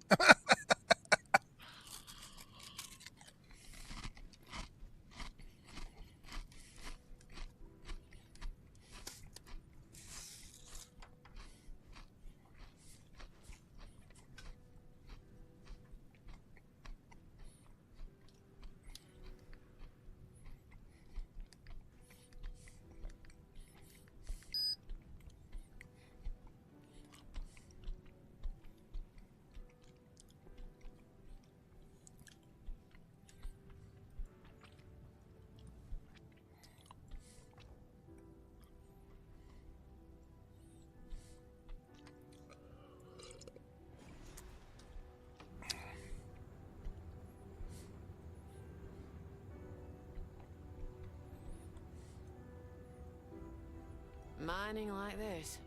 S3: Mining like this,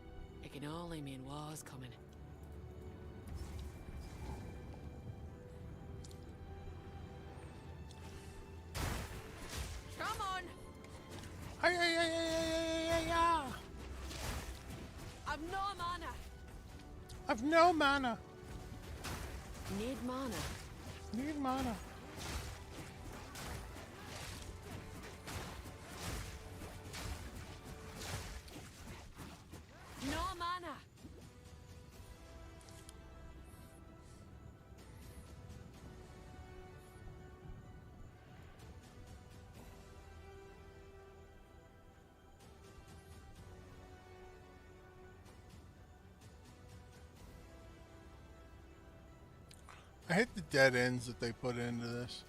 S3: it can only mean war's coming. Come on! I've no mana!
S1: I've no mana.
S3: Need mana.
S1: Need mana.
S3: No mana!
S1: I hate the dead ends that they put into this.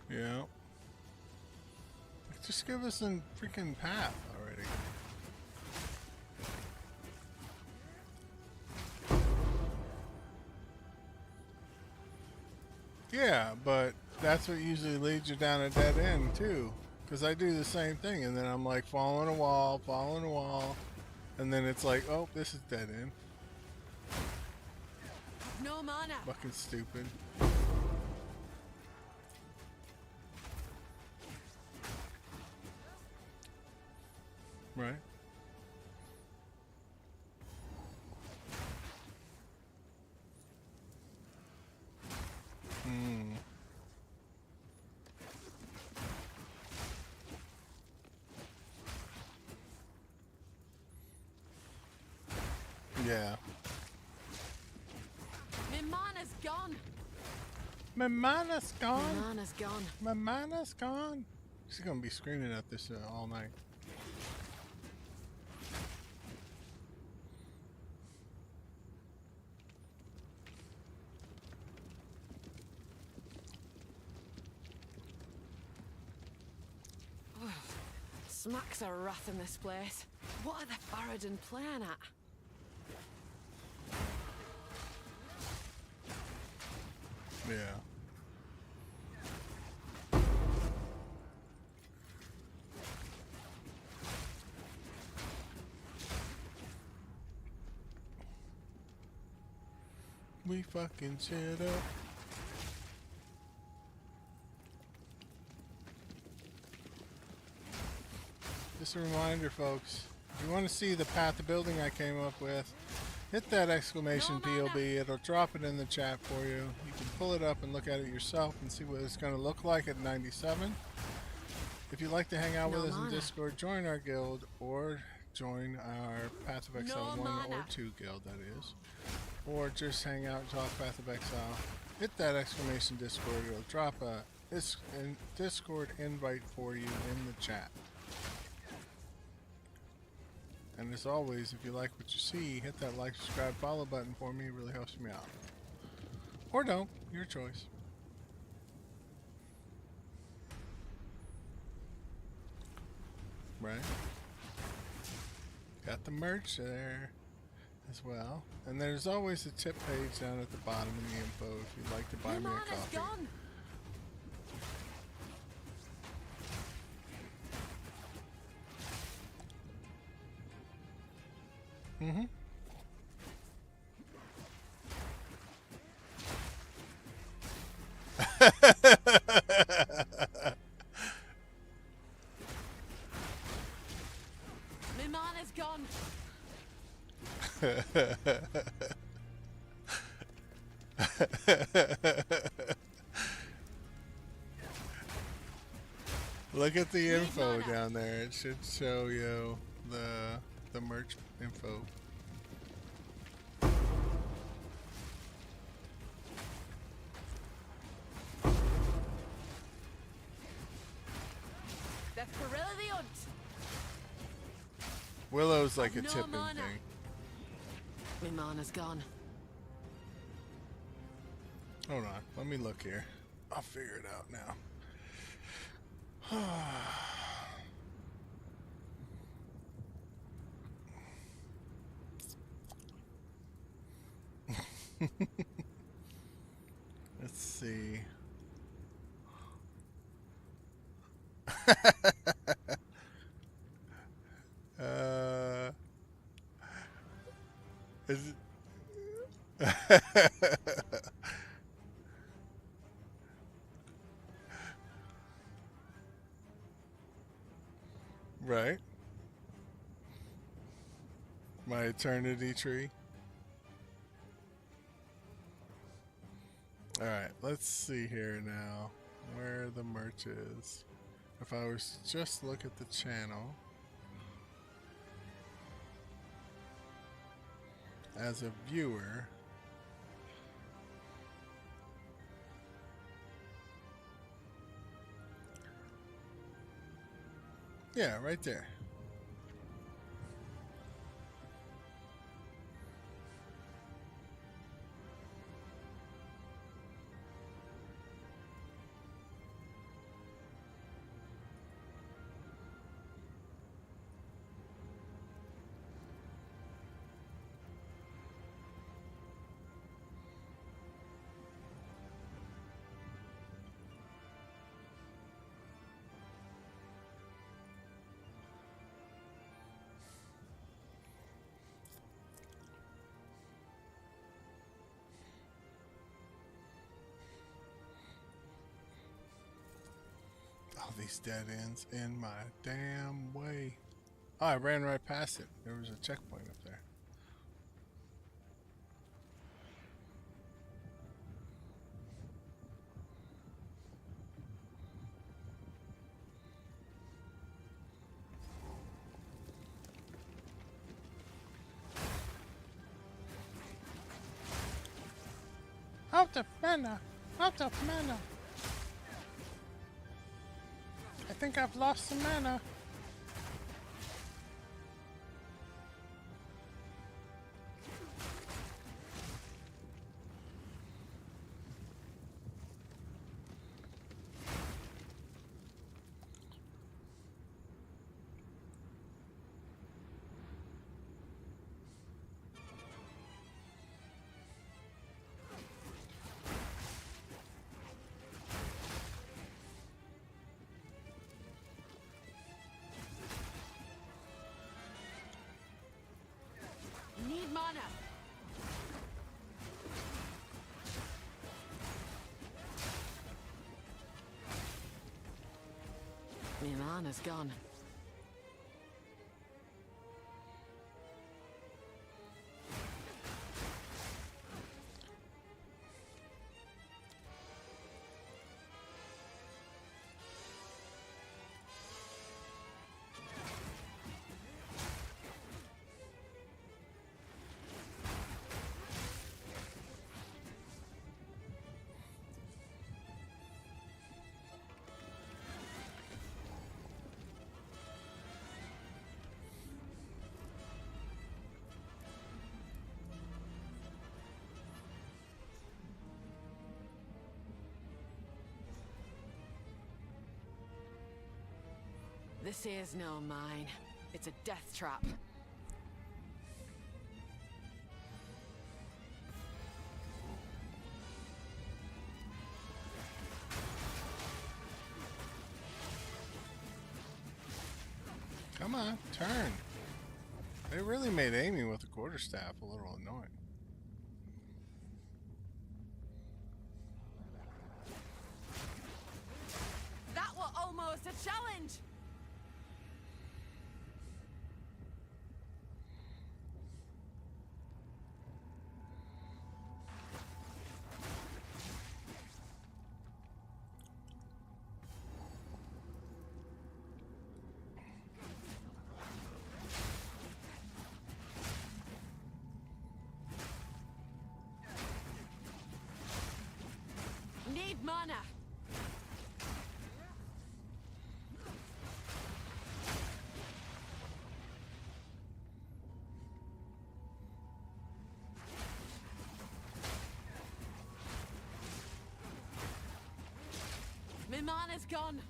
S1: Yeah. Just give us a freaking path already. Yeah, but that's what usually leads you down a dead end too. Because I do the same thing and then I'm like following a wall, and then it's like, oh, this is dead end.
S3: No mana!
S1: Fucking stupid. Right. Hmm. Yeah.
S3: My mana's gone!
S1: My mana's gone.
S3: My mana's gone.
S1: My mana's gone. She's gonna be screaming at this all night.
S3: Smacks of wrath in this place. What are the Faradin playing at?
S1: Yeah. We fucking shit up. Just a reminder, folks, if you want to see the path of building I came up with, hit that exclamation POB. It'll drop it in the chat for you. You can pull it up and look at it yourself and see what it's going to look like at 97. If you'd like to hang out with us in Discord, join our guild or join our Path of Exile 1 or 2 guild, that is. Or just hang out and talk Path of Exile. Hit that exclamation Discord. It'll drop a Discord invite for you in the chat. And as always, if you like what you see, hit that like, subscribe, follow button for me. It really helps me out. Or don't. Your choice. Right? Got the merch there as well. And there's always a tip page down at the bottom in the info if you'd like to buy me a coffee. Mm-hmm.
S3: My mana's gone.
S1: Look at the info down there. It should show you the merch info. Willow's like a tipping thing.
S3: My mana's gone.
S1: Hold on, let me look here. I'll figure it out now. Let's see. Is it? Right. My eternity tree. Alright, let's see here now where the merch is. If I was to just look at the channel as a viewer, yeah, right there. All these dead ends in my damn way. Oh, I ran right past it. There was a checkpoint up there. Out of mana! Out of mana! I think I've lost some mana.
S3: My mana's gone. This is no mine. It's a death trap.
S1: Come on, turn. They really made aiming with the quarterstaff a little annoying.
S3: That was almost a challenge! Need mana! My mana's gone!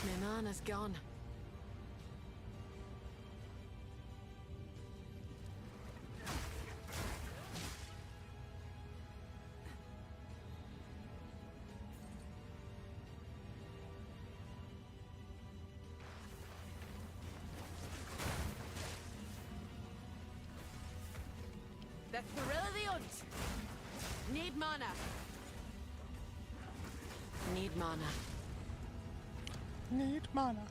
S3: My mana's gone. The thrill of the hunt! Need mana! Need mana.
S1: Need mana.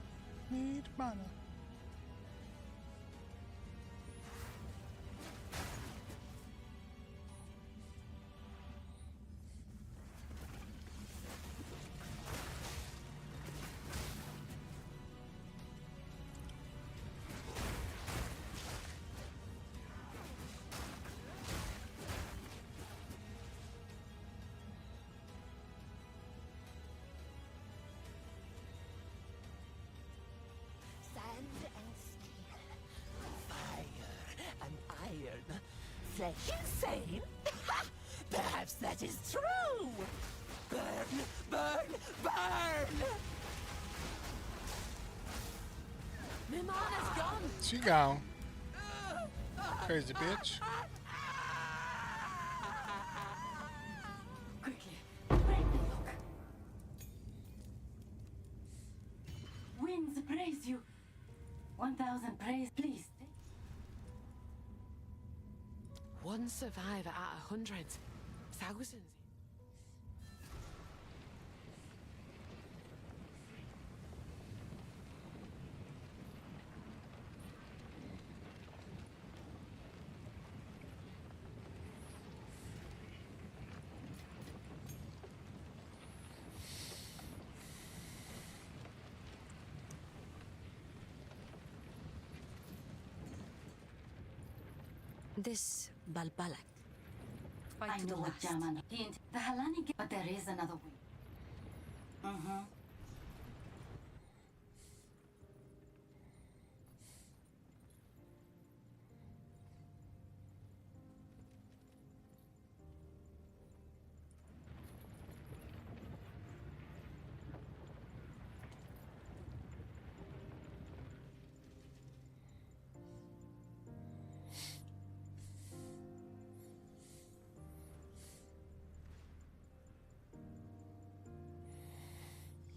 S1: Need mana.
S9: Flesh insane? Perhaps that is true! Burn! Burn! Burn!
S3: My mana's gone!
S1: She gone. Crazy bitch.
S10: Quickly, break the lock. Winds praise you. 1,000 praise, please.
S3: One survivor out of hundreds. Thousands.
S5: This Balbalak.
S10: I
S5: Fight to the
S10: know what
S5: last.
S10: German hint. The Halani, but there is another way. Mm-hmm.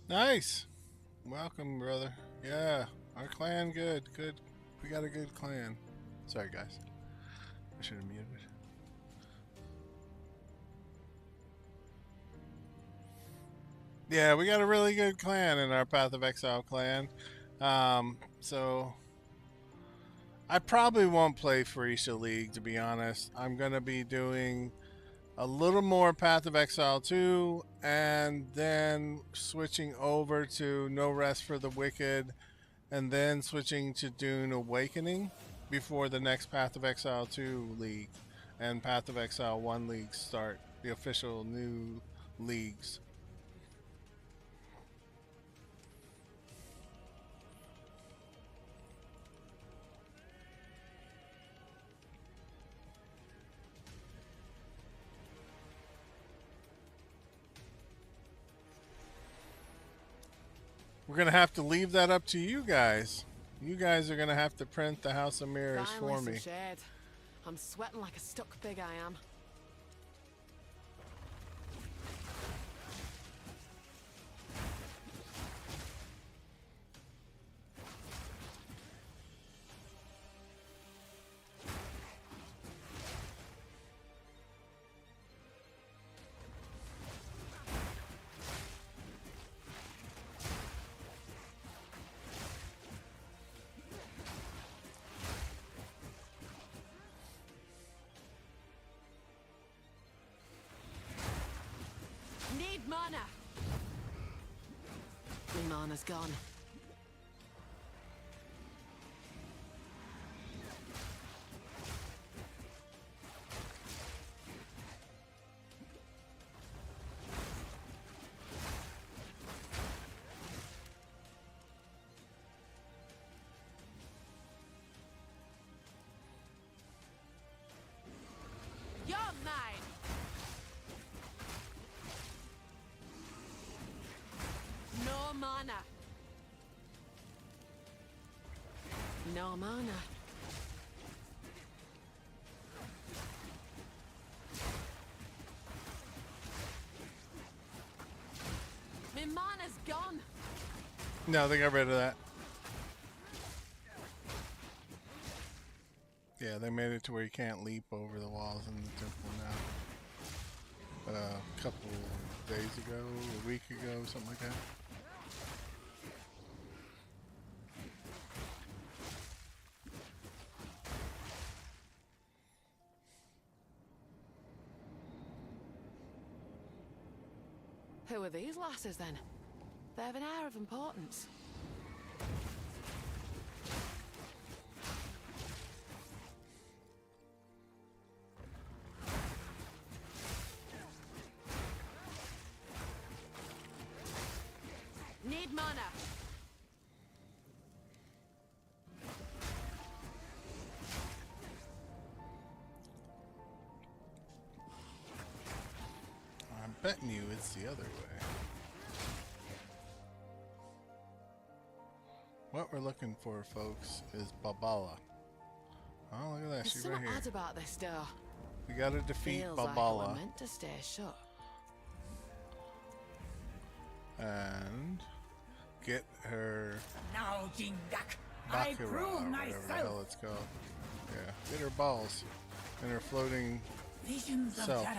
S1: Nice. Welcome, brother. Yeah, our clan good. Good. We got a good clan. Sorry, guys. I should have muted. Yeah, we got a really good clan in our Path of Exile clan. So I probably won't play Freesia League, to be honest. I'm gonna be doing a little more Path of Exile 2, and then switching over to No Rest for the Wicked, and then switching to Dune Awakening before the next Path of Exile 2 League and Path of Exile 1 League start, the official new leagues. We're going to have to leave that up to you guys. You guys are going to have to print the House of Mirrors for me.
S3: Shade. I'm sweating like a stuck pig, I am. Need mana. My mana's gone. You're mine. No mana. No mana. My mana's gone.
S1: No, they got rid of that. Yeah, they made it to where you can't leap over the walls in the temple now. A couple days ago, a week ago, something like that.
S3: Who are these lasses then? They have an air of importance. Need mana.
S1: I'm betting you it's the other way. What we're looking for, folks, is Babala. Oh, look at that.
S3: There's
S1: She's right
S3: something
S1: here.
S3: odd about this door.
S1: We gotta defeat
S3: Feels like
S1: Babala.
S3: we're meant to stay shut.
S1: And get her
S4: Now, Jingak, I
S1: Bakura, or
S4: prove
S1: whatever the hell
S4: myself.
S1: it's called. Yeah, get her balls and her floating
S4: Visions of
S1: self.
S4: terror.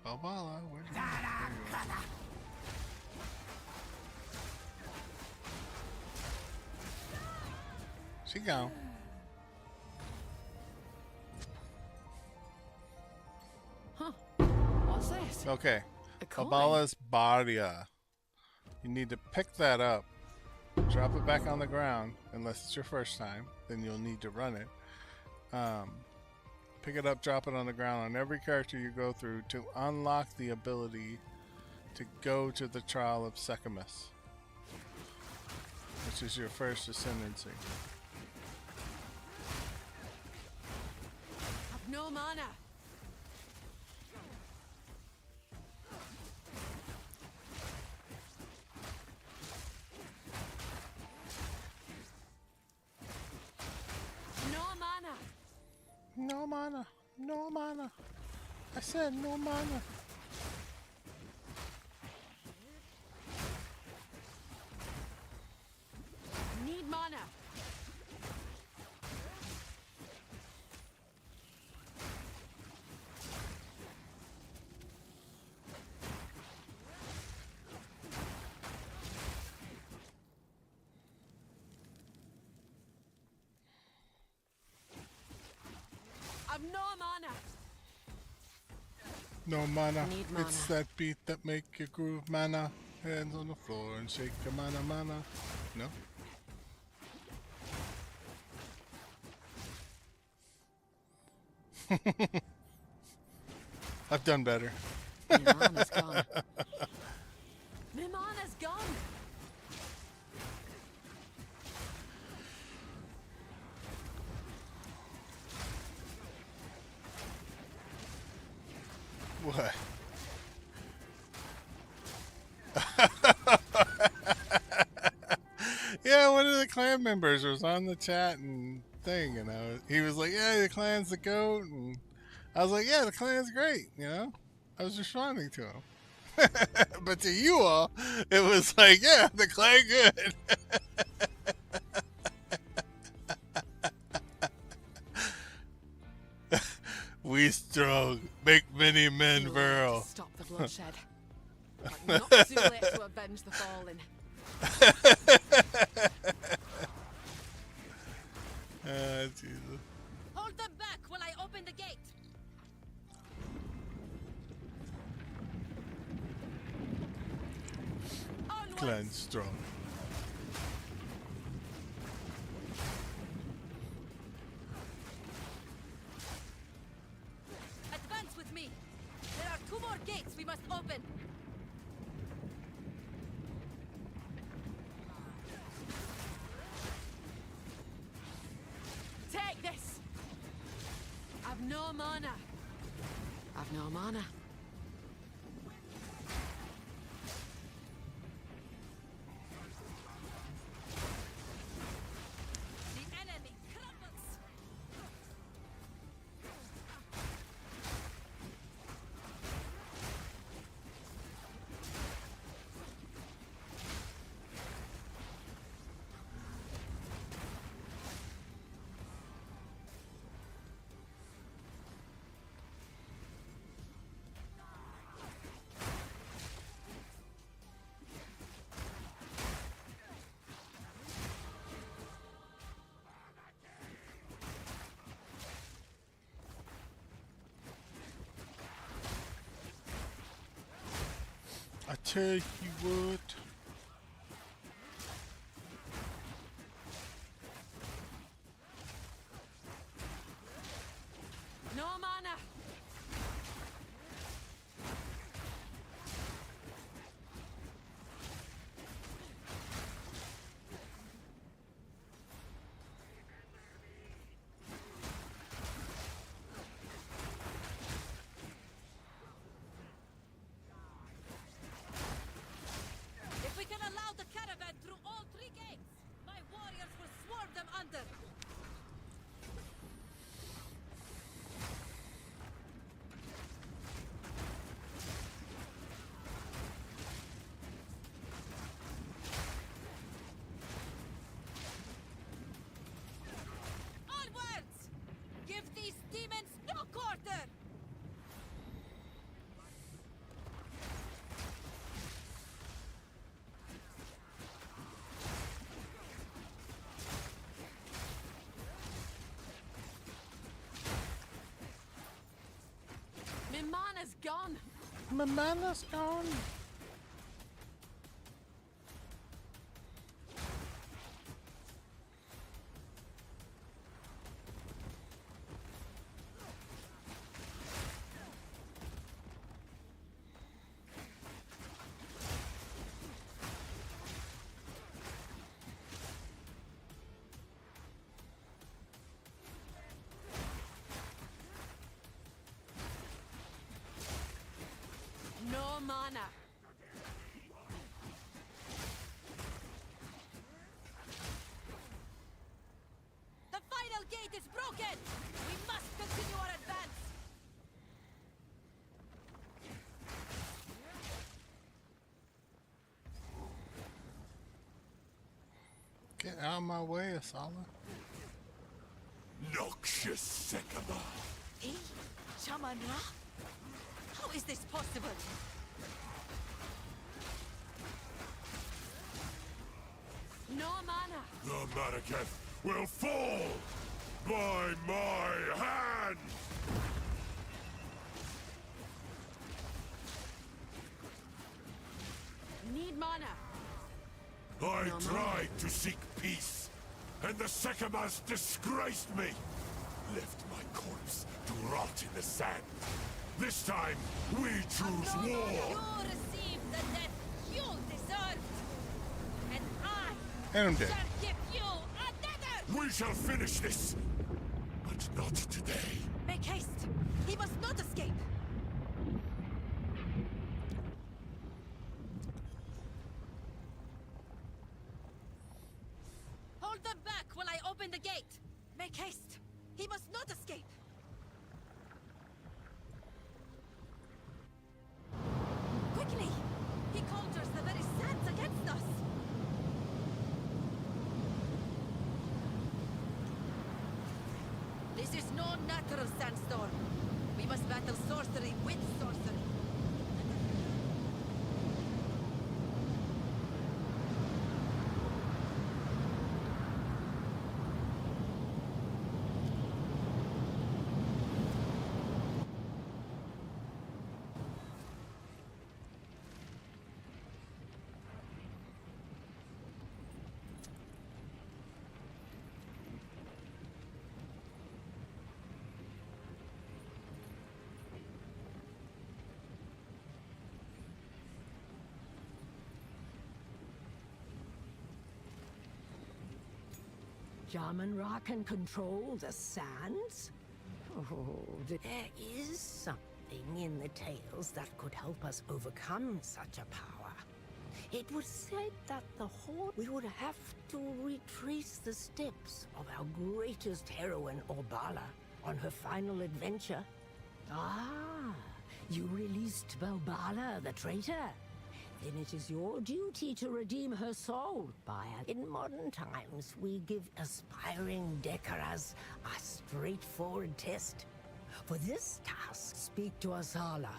S1: Babala, where'd you go? There you go. She gone.
S3: Huh. What's this?
S1: Okay.
S3: A coin?
S1: Babala's Bardia. You need to pick that up drop it back on the ground, unless it's your first time, then you'll need to run it. Pick it up, drop it on the ground on every character you go through to unlock the ability to go to the Trial of Secamus, which is your first ascendancy.
S3: I've no mana.
S1: No mana. No mana. I said no mana.
S3: Need mana. I've no mana.
S1: No mana.
S3: Need mana.
S1: It's that beat that make you groove. Mana. Hands on the floor and shake your mana. Mana. No. I've done better.
S3: My mana's gone. My mana's gone.
S1: What? Yeah, one of the clan members was on the chat and thing, and he was like, "Yeah, the clan's the goat," and I was like, "Yeah, the clan's great," you know. I was responding to him, but to you all, it was like, "Yeah, the clan good." We strong, make many men virile.
S3: Stop the bloodshed. But not too late to avenge the fallen.
S1: Jesus.
S8: Hold them back while I open the gate. Onwards.
S1: Clan strong.
S8: Advance with me. There are 2 more gates we must open.
S3: Take this. I've no mana. I've no mana.
S8: The enemy crumbles.
S1: I tell you what.
S3: No mana.
S8: If we can allow the caravan through all 3 gates, my warriors will swarm them under. Onwards! Give these demons no quarter!
S3: My mana's gone.
S1: My mana's gone. Get out of my way, Asala.
S2: Noxious Sycamore.
S8: Eh? Shaman Ra? How is this possible? No mana.
S2: The Manaketh will fall by my hand!
S3: Need mana.
S2: I tried to seek peace, and the Sycamores disgraced me. Left my corpse to rot in the sand. This time, we choose war!
S8: You receive the death you deserve. And I
S1: And I'm dead.
S8: shall give you another!
S2: We shall finish this, but not today.
S8: Make haste! He must not escape! Hold them back while I open the gate! Make haste! He must not escape! Quickly! He conjures the very sands against us! This is no natural sandstorm. We must battle sorcery with sorcery.
S11: Shaman Ra can control the sands? Oh, there is something in the tales that could help us overcome such a power. It was said that the Horde... We would have to retrace the steps of our greatest heroine, Orbala, on her final adventure. Ah, you released Balbala, the traitor? Then it is your duty to redeem her soul. In modern times, we give aspiring Dekaras a straightforward test. For this task, speak to Asala.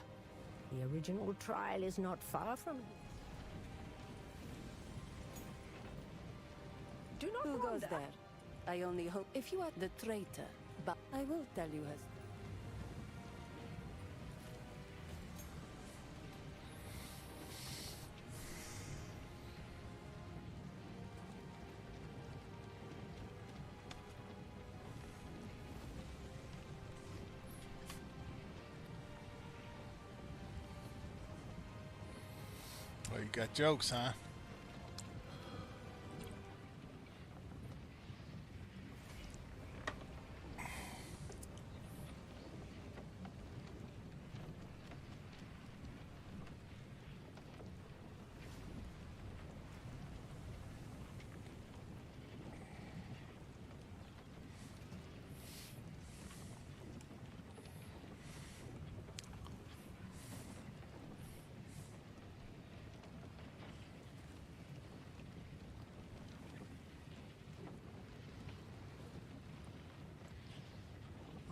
S11: The original trial is not far from it. Do not
S12: Who goes
S11: wander.
S12: there? I only hope if you are the traitor, but I will tell you as...
S1: Oh, you got jokes, huh?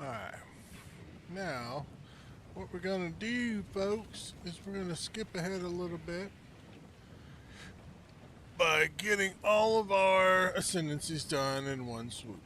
S1: Alright, now what we're gonna do, folks, is we're gonna skip ahead a little bit by getting all of our ascendancies done in one swoop.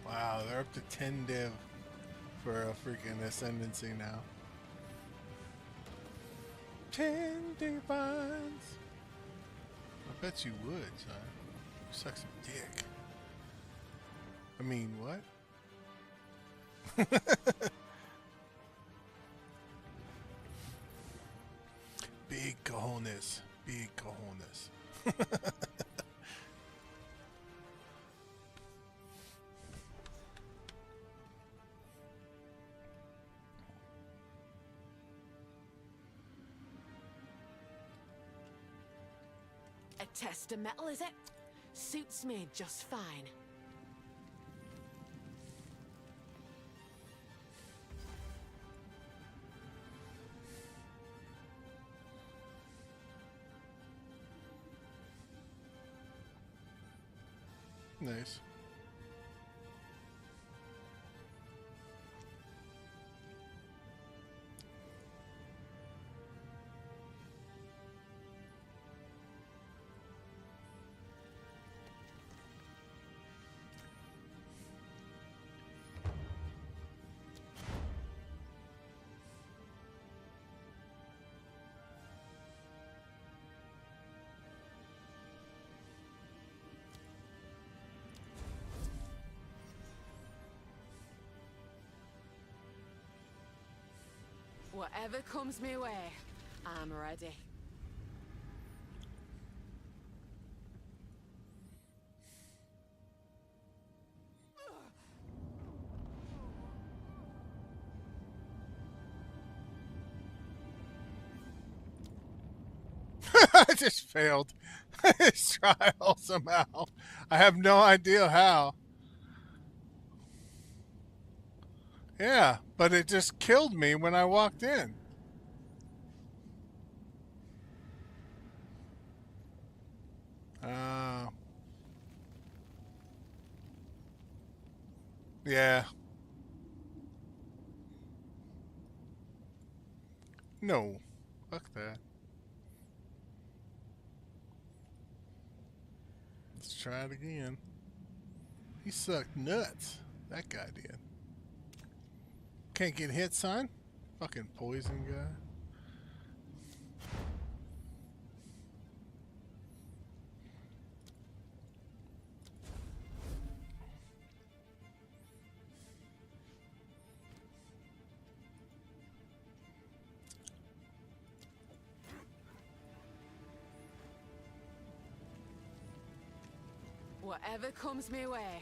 S1: Wow, they're up to 10 div for a freaking ascendancy now. 10 divines. bet you would, son. You suck some dick. I mean, what? Big cojones. Big cojones.
S3: A test of metal, is it? Suits me just fine.
S1: Nice.
S3: Whatever comes my way, I'm ready.
S1: I just failed his trial somehow. I have no idea how. Yeah, but it just killed me when I walked in. Yeah. No. Fuck that. Let's try it again. He sucked nuts. That guy did. Can't get hit, son? Fucking poison guy.
S3: Whatever comes my way,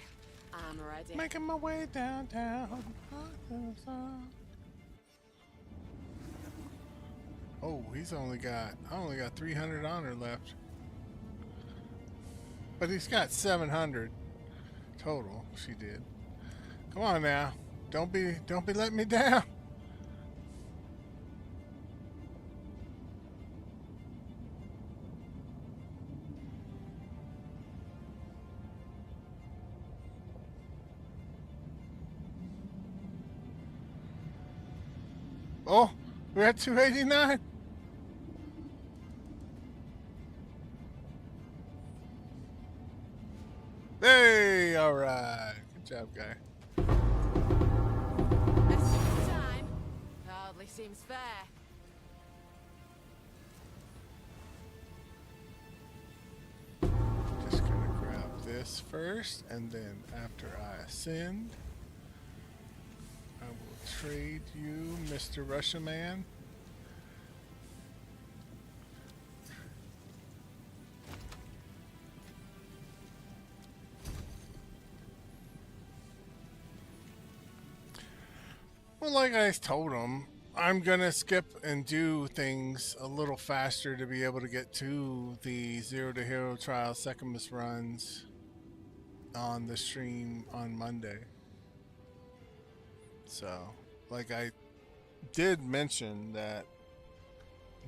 S3: I'm ready.
S1: Making my way downtown. Oh, I only got 300 honor left. But he's got 700 total. She did. Come on now. Don't be letting me down. Oh, we're at 289. Hey, all right. Good job, guy.
S3: That's just time. Hardly seems fair.
S1: Just gonna grab this first, and then after I ascend, I will trade you, Mr. Russia Man. Well, like I told him, I'm gonna skip and do things a little faster to be able to get to the Zero to Hero Trial Secamus runs on the stream on Monday. So, like I did mention that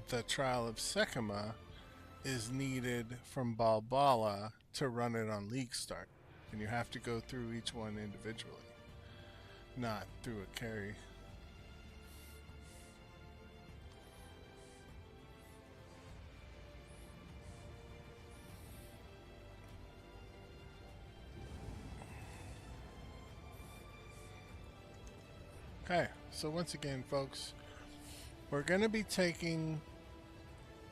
S1: the Trial of Sekima is needed from Balbala to run it on League Start. And you have to go through each one individually, not through a carry. Okay, so once again, folks, we're going to be taking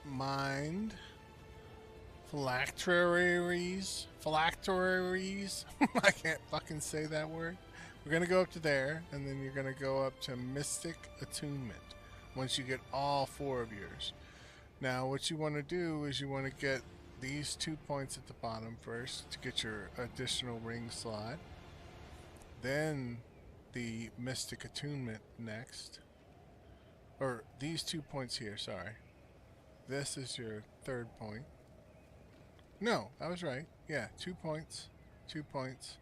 S1: Mind, phylacteries. I can't fucking say that word. We're gonna go up to there, and then you're gonna go up to Mystic Attunement once you get all 4 of yours. Now, what you want to do is you want to get these 2 points at the bottom first to get your additional ring slot. Then the Mystic Attunement next. Or these 2 points here, sorry. This is your 3rd point. No, I was right. Yeah, 2 points. 2 points.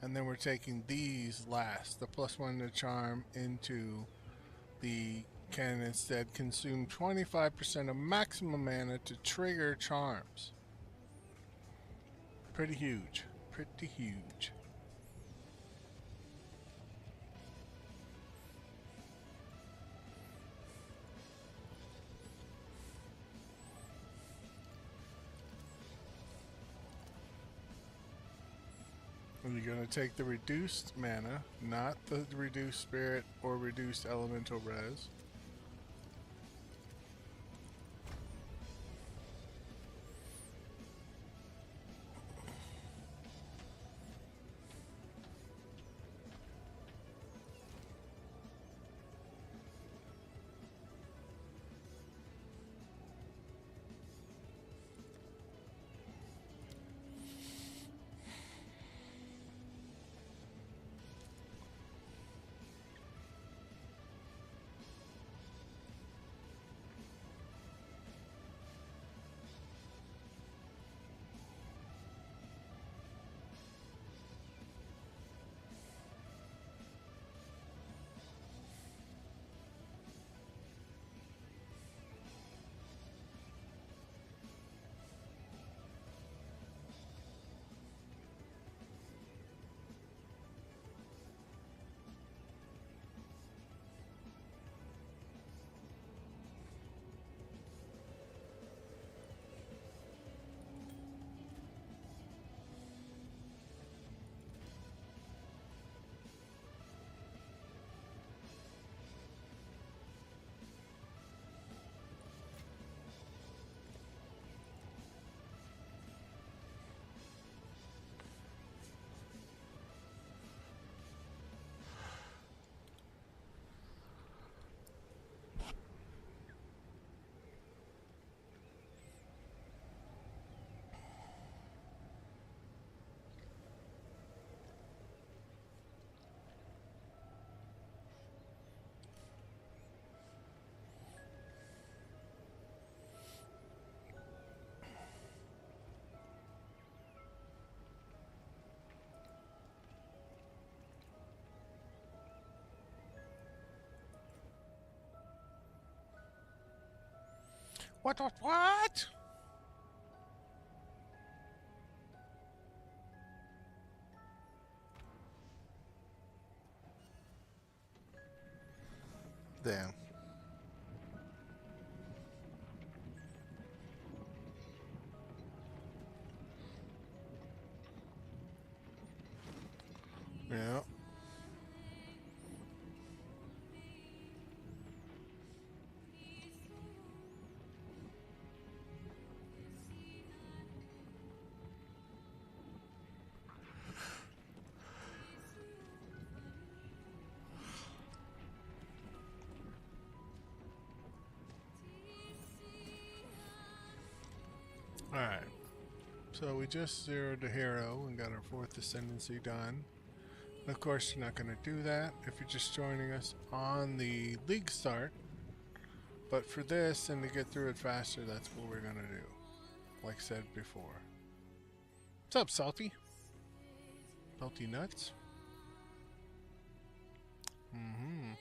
S1: And then we're taking these last. The +1 to charm into the can instead consume 25% of maximum mana to trigger charms. Pretty huge. Pretty huge. And you're going to take the reduced mana, not the reduced spirit or reduced elemental res. What? Damn. Yeah. Alright, so we just zeroed the hero and got our 4th ascendancy done. And of course, you're not going to do that if you're just joining us on the league start. But for this, and to get through it faster, that's what we're going to do. Like said before. What's up, Salty? Salty nuts? Mm-hmm.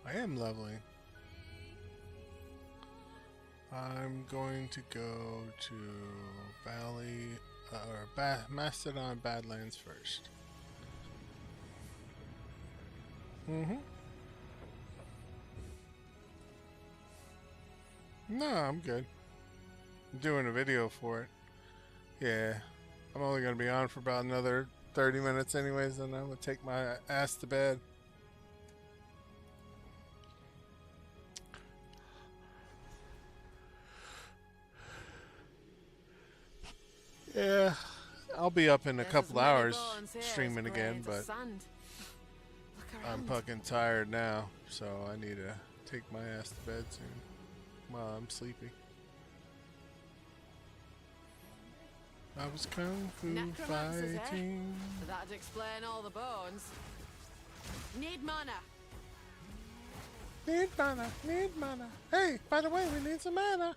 S1: I am leveling. I'm going to go to Valley or Mastodon Badlands first. No, I'm good. I'm doing a video for it. Yeah. I'm only going to be on for about another 30 minutes anyways, and I'm going to take my ass to bed. Yeah, I'll be up in a couple hours streaming again, but I'm fucking tired now, so I need to take my ass to bed soon while I'm sleepy. I was kung fu fighting.
S3: That'd explain all the bones. Need mana.
S1: Need mana, need mana. Hey, by the way, we need some mana.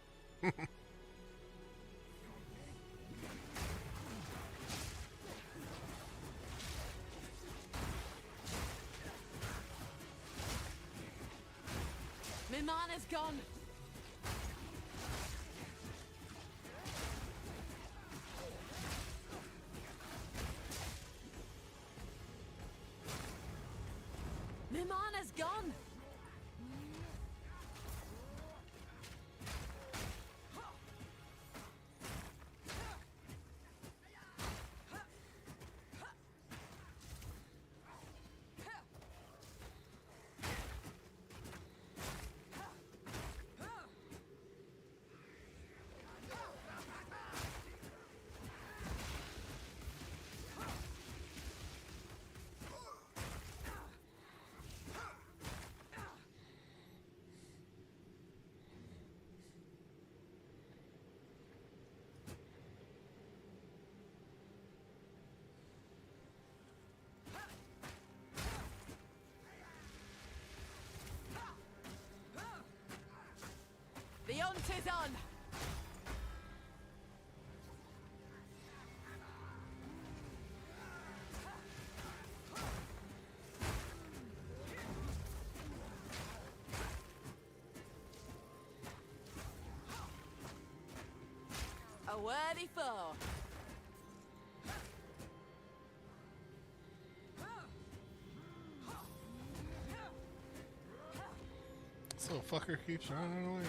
S3: My mana's gone. My mana's gone. The hunt is on! A worthy foe.
S1: This little fucker keeps running away.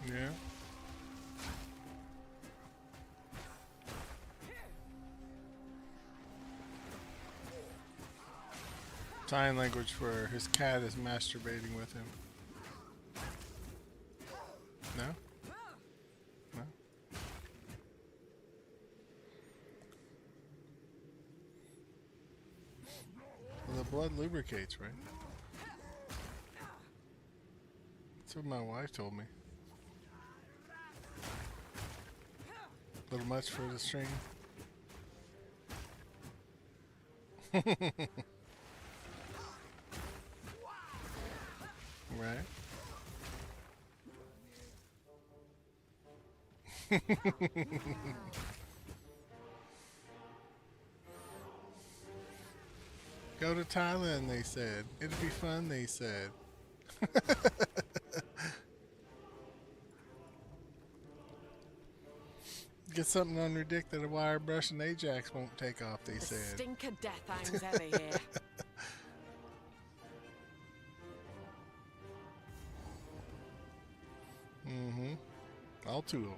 S1: Yeah. Sign language for his cat is masturbating with him. No? No? Well, the blood lubricates, right? That's what my wife told me. A little much for the stream. Right? Go to Thailand, they said. It'd be fun, they said. Get get something on your dick that a wire brush and Ajax won't take off, they
S3: The
S1: said.
S3: stink of death hangs heavy here.
S1: Mm-hmm. All two of them.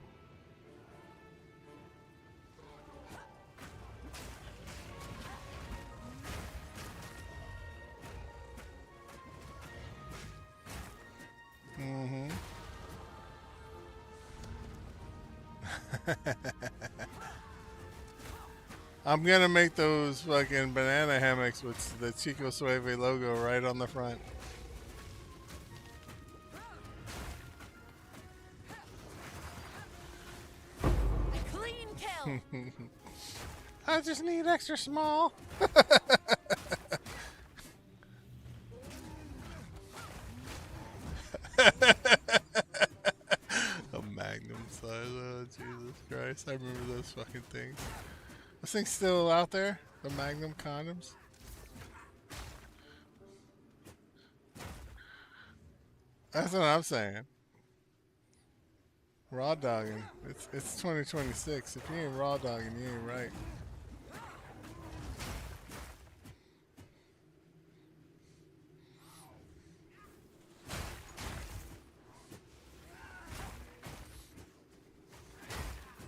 S1: Mm-hmm. I'm gonna make those fucking banana hammocks with the Chico Suave logo right on the front.
S3: A clean kill.
S1: I just need extra small. A magnum size. Oh, Jesus Christ. I remember those fucking things. Those things still out there? The magnum condoms? That's what I'm saying. Raw dogging. It's 2026. If you ain't raw dogging, you ain't right.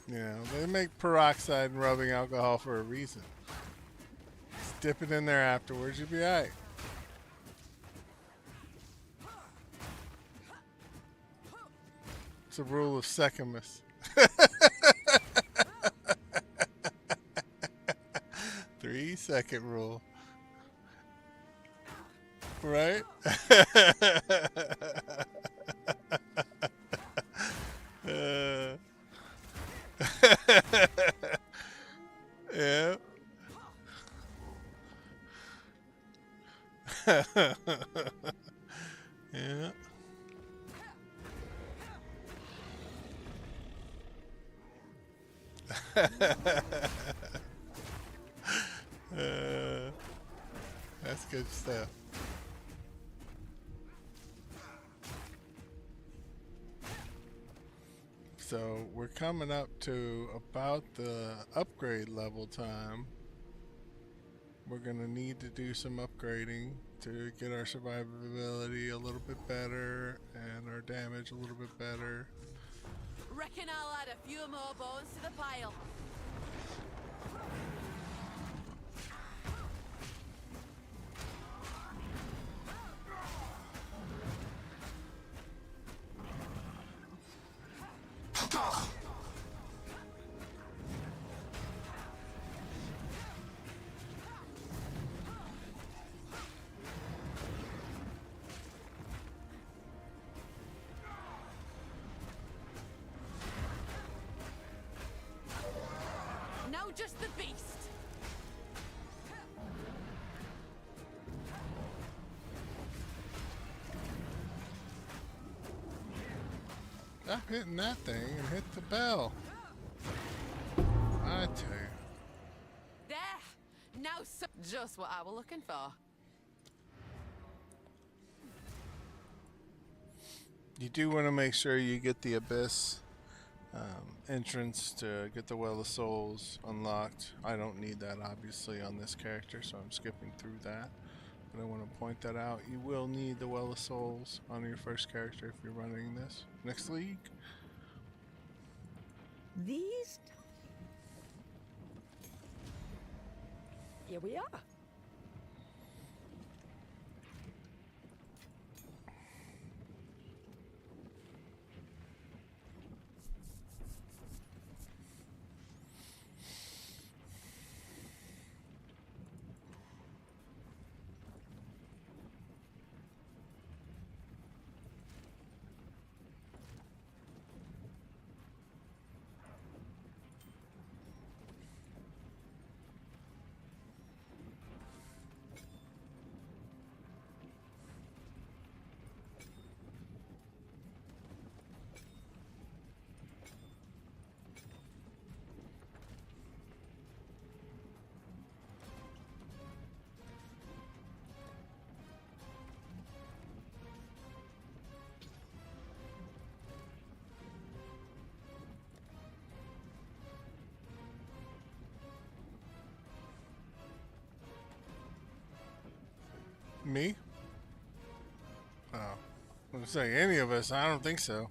S1: You know, they make peroxide and rubbing alcohol for a reason. Just dip it in there afterwards, you'll be alright. It's a rule of Secamus. 3-second rule. Right? Yeah. Yeah. That's good stuff. So we're coming up to about the upgrade level time. We're gonna need to do some upgrading to get our survivability a little bit better and our damage a little bit better.
S3: Reckon I'll add a few more bones to the pile. Now just the beast.
S1: Stop hitting that thing and hit the bell. I tell you.
S3: There. Now so just what I was looking for.
S1: You do want to make sure you get the Abyss entrance to get the Well of Souls unlocked. I don't need that obviously on this character, so I'm skipping through that. But I want to point that out. You will need the Well of Souls on your first character if you're running this next league.
S11: These. Here we are.
S1: Me? Oh, I was gonna say any of us. I don't think so.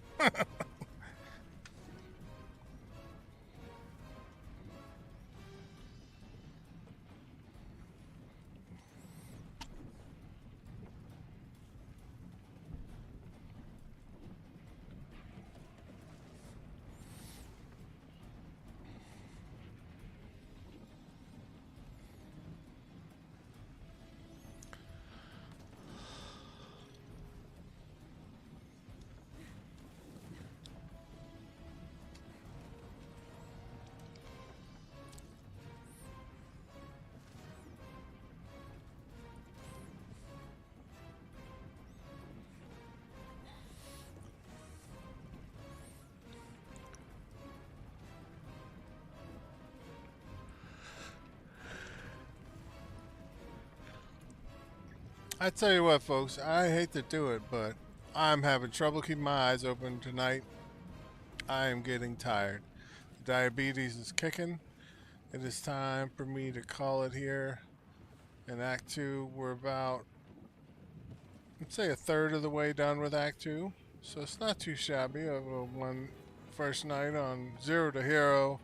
S1: I tell you what, folks, I hate to do it, but I'm having trouble keeping my eyes open tonight. I am getting tired. Diabetes is kicking. It is time for me to call it here. In Act 2, we're about, let's say, a third of the way done with Act 2. So it's not too shabby of a one first night on Zero to Hero.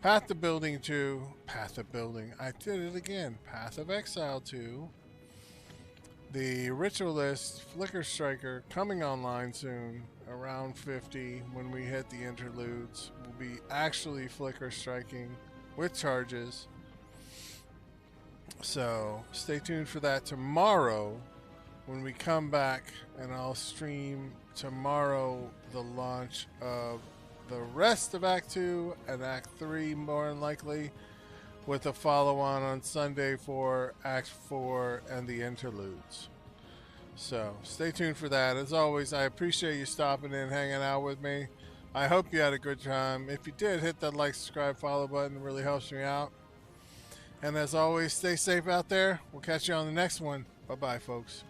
S1: Path to Building 2. Path of Building. I did it again. Path of Exile 2. The Ritualist Flickstriker coming online soon, around 50 when we hit the interludes. We'll be actually flicker striking with charges. So stay tuned for that tomorrow when we come back, and I'll stream tomorrow the launch of the rest of Act 2 and Act 3 more than likely, with a follow-on on Sunday for Act 4 and the interludes. So stay tuned for that. As always, I appreciate you stopping in, hanging out with me. I hope you had a good time. If you did, hit that like, subscribe, follow button. It really helps me out. And as always, stay safe out there. We'll catch you on the next one. Bye-bye, folks.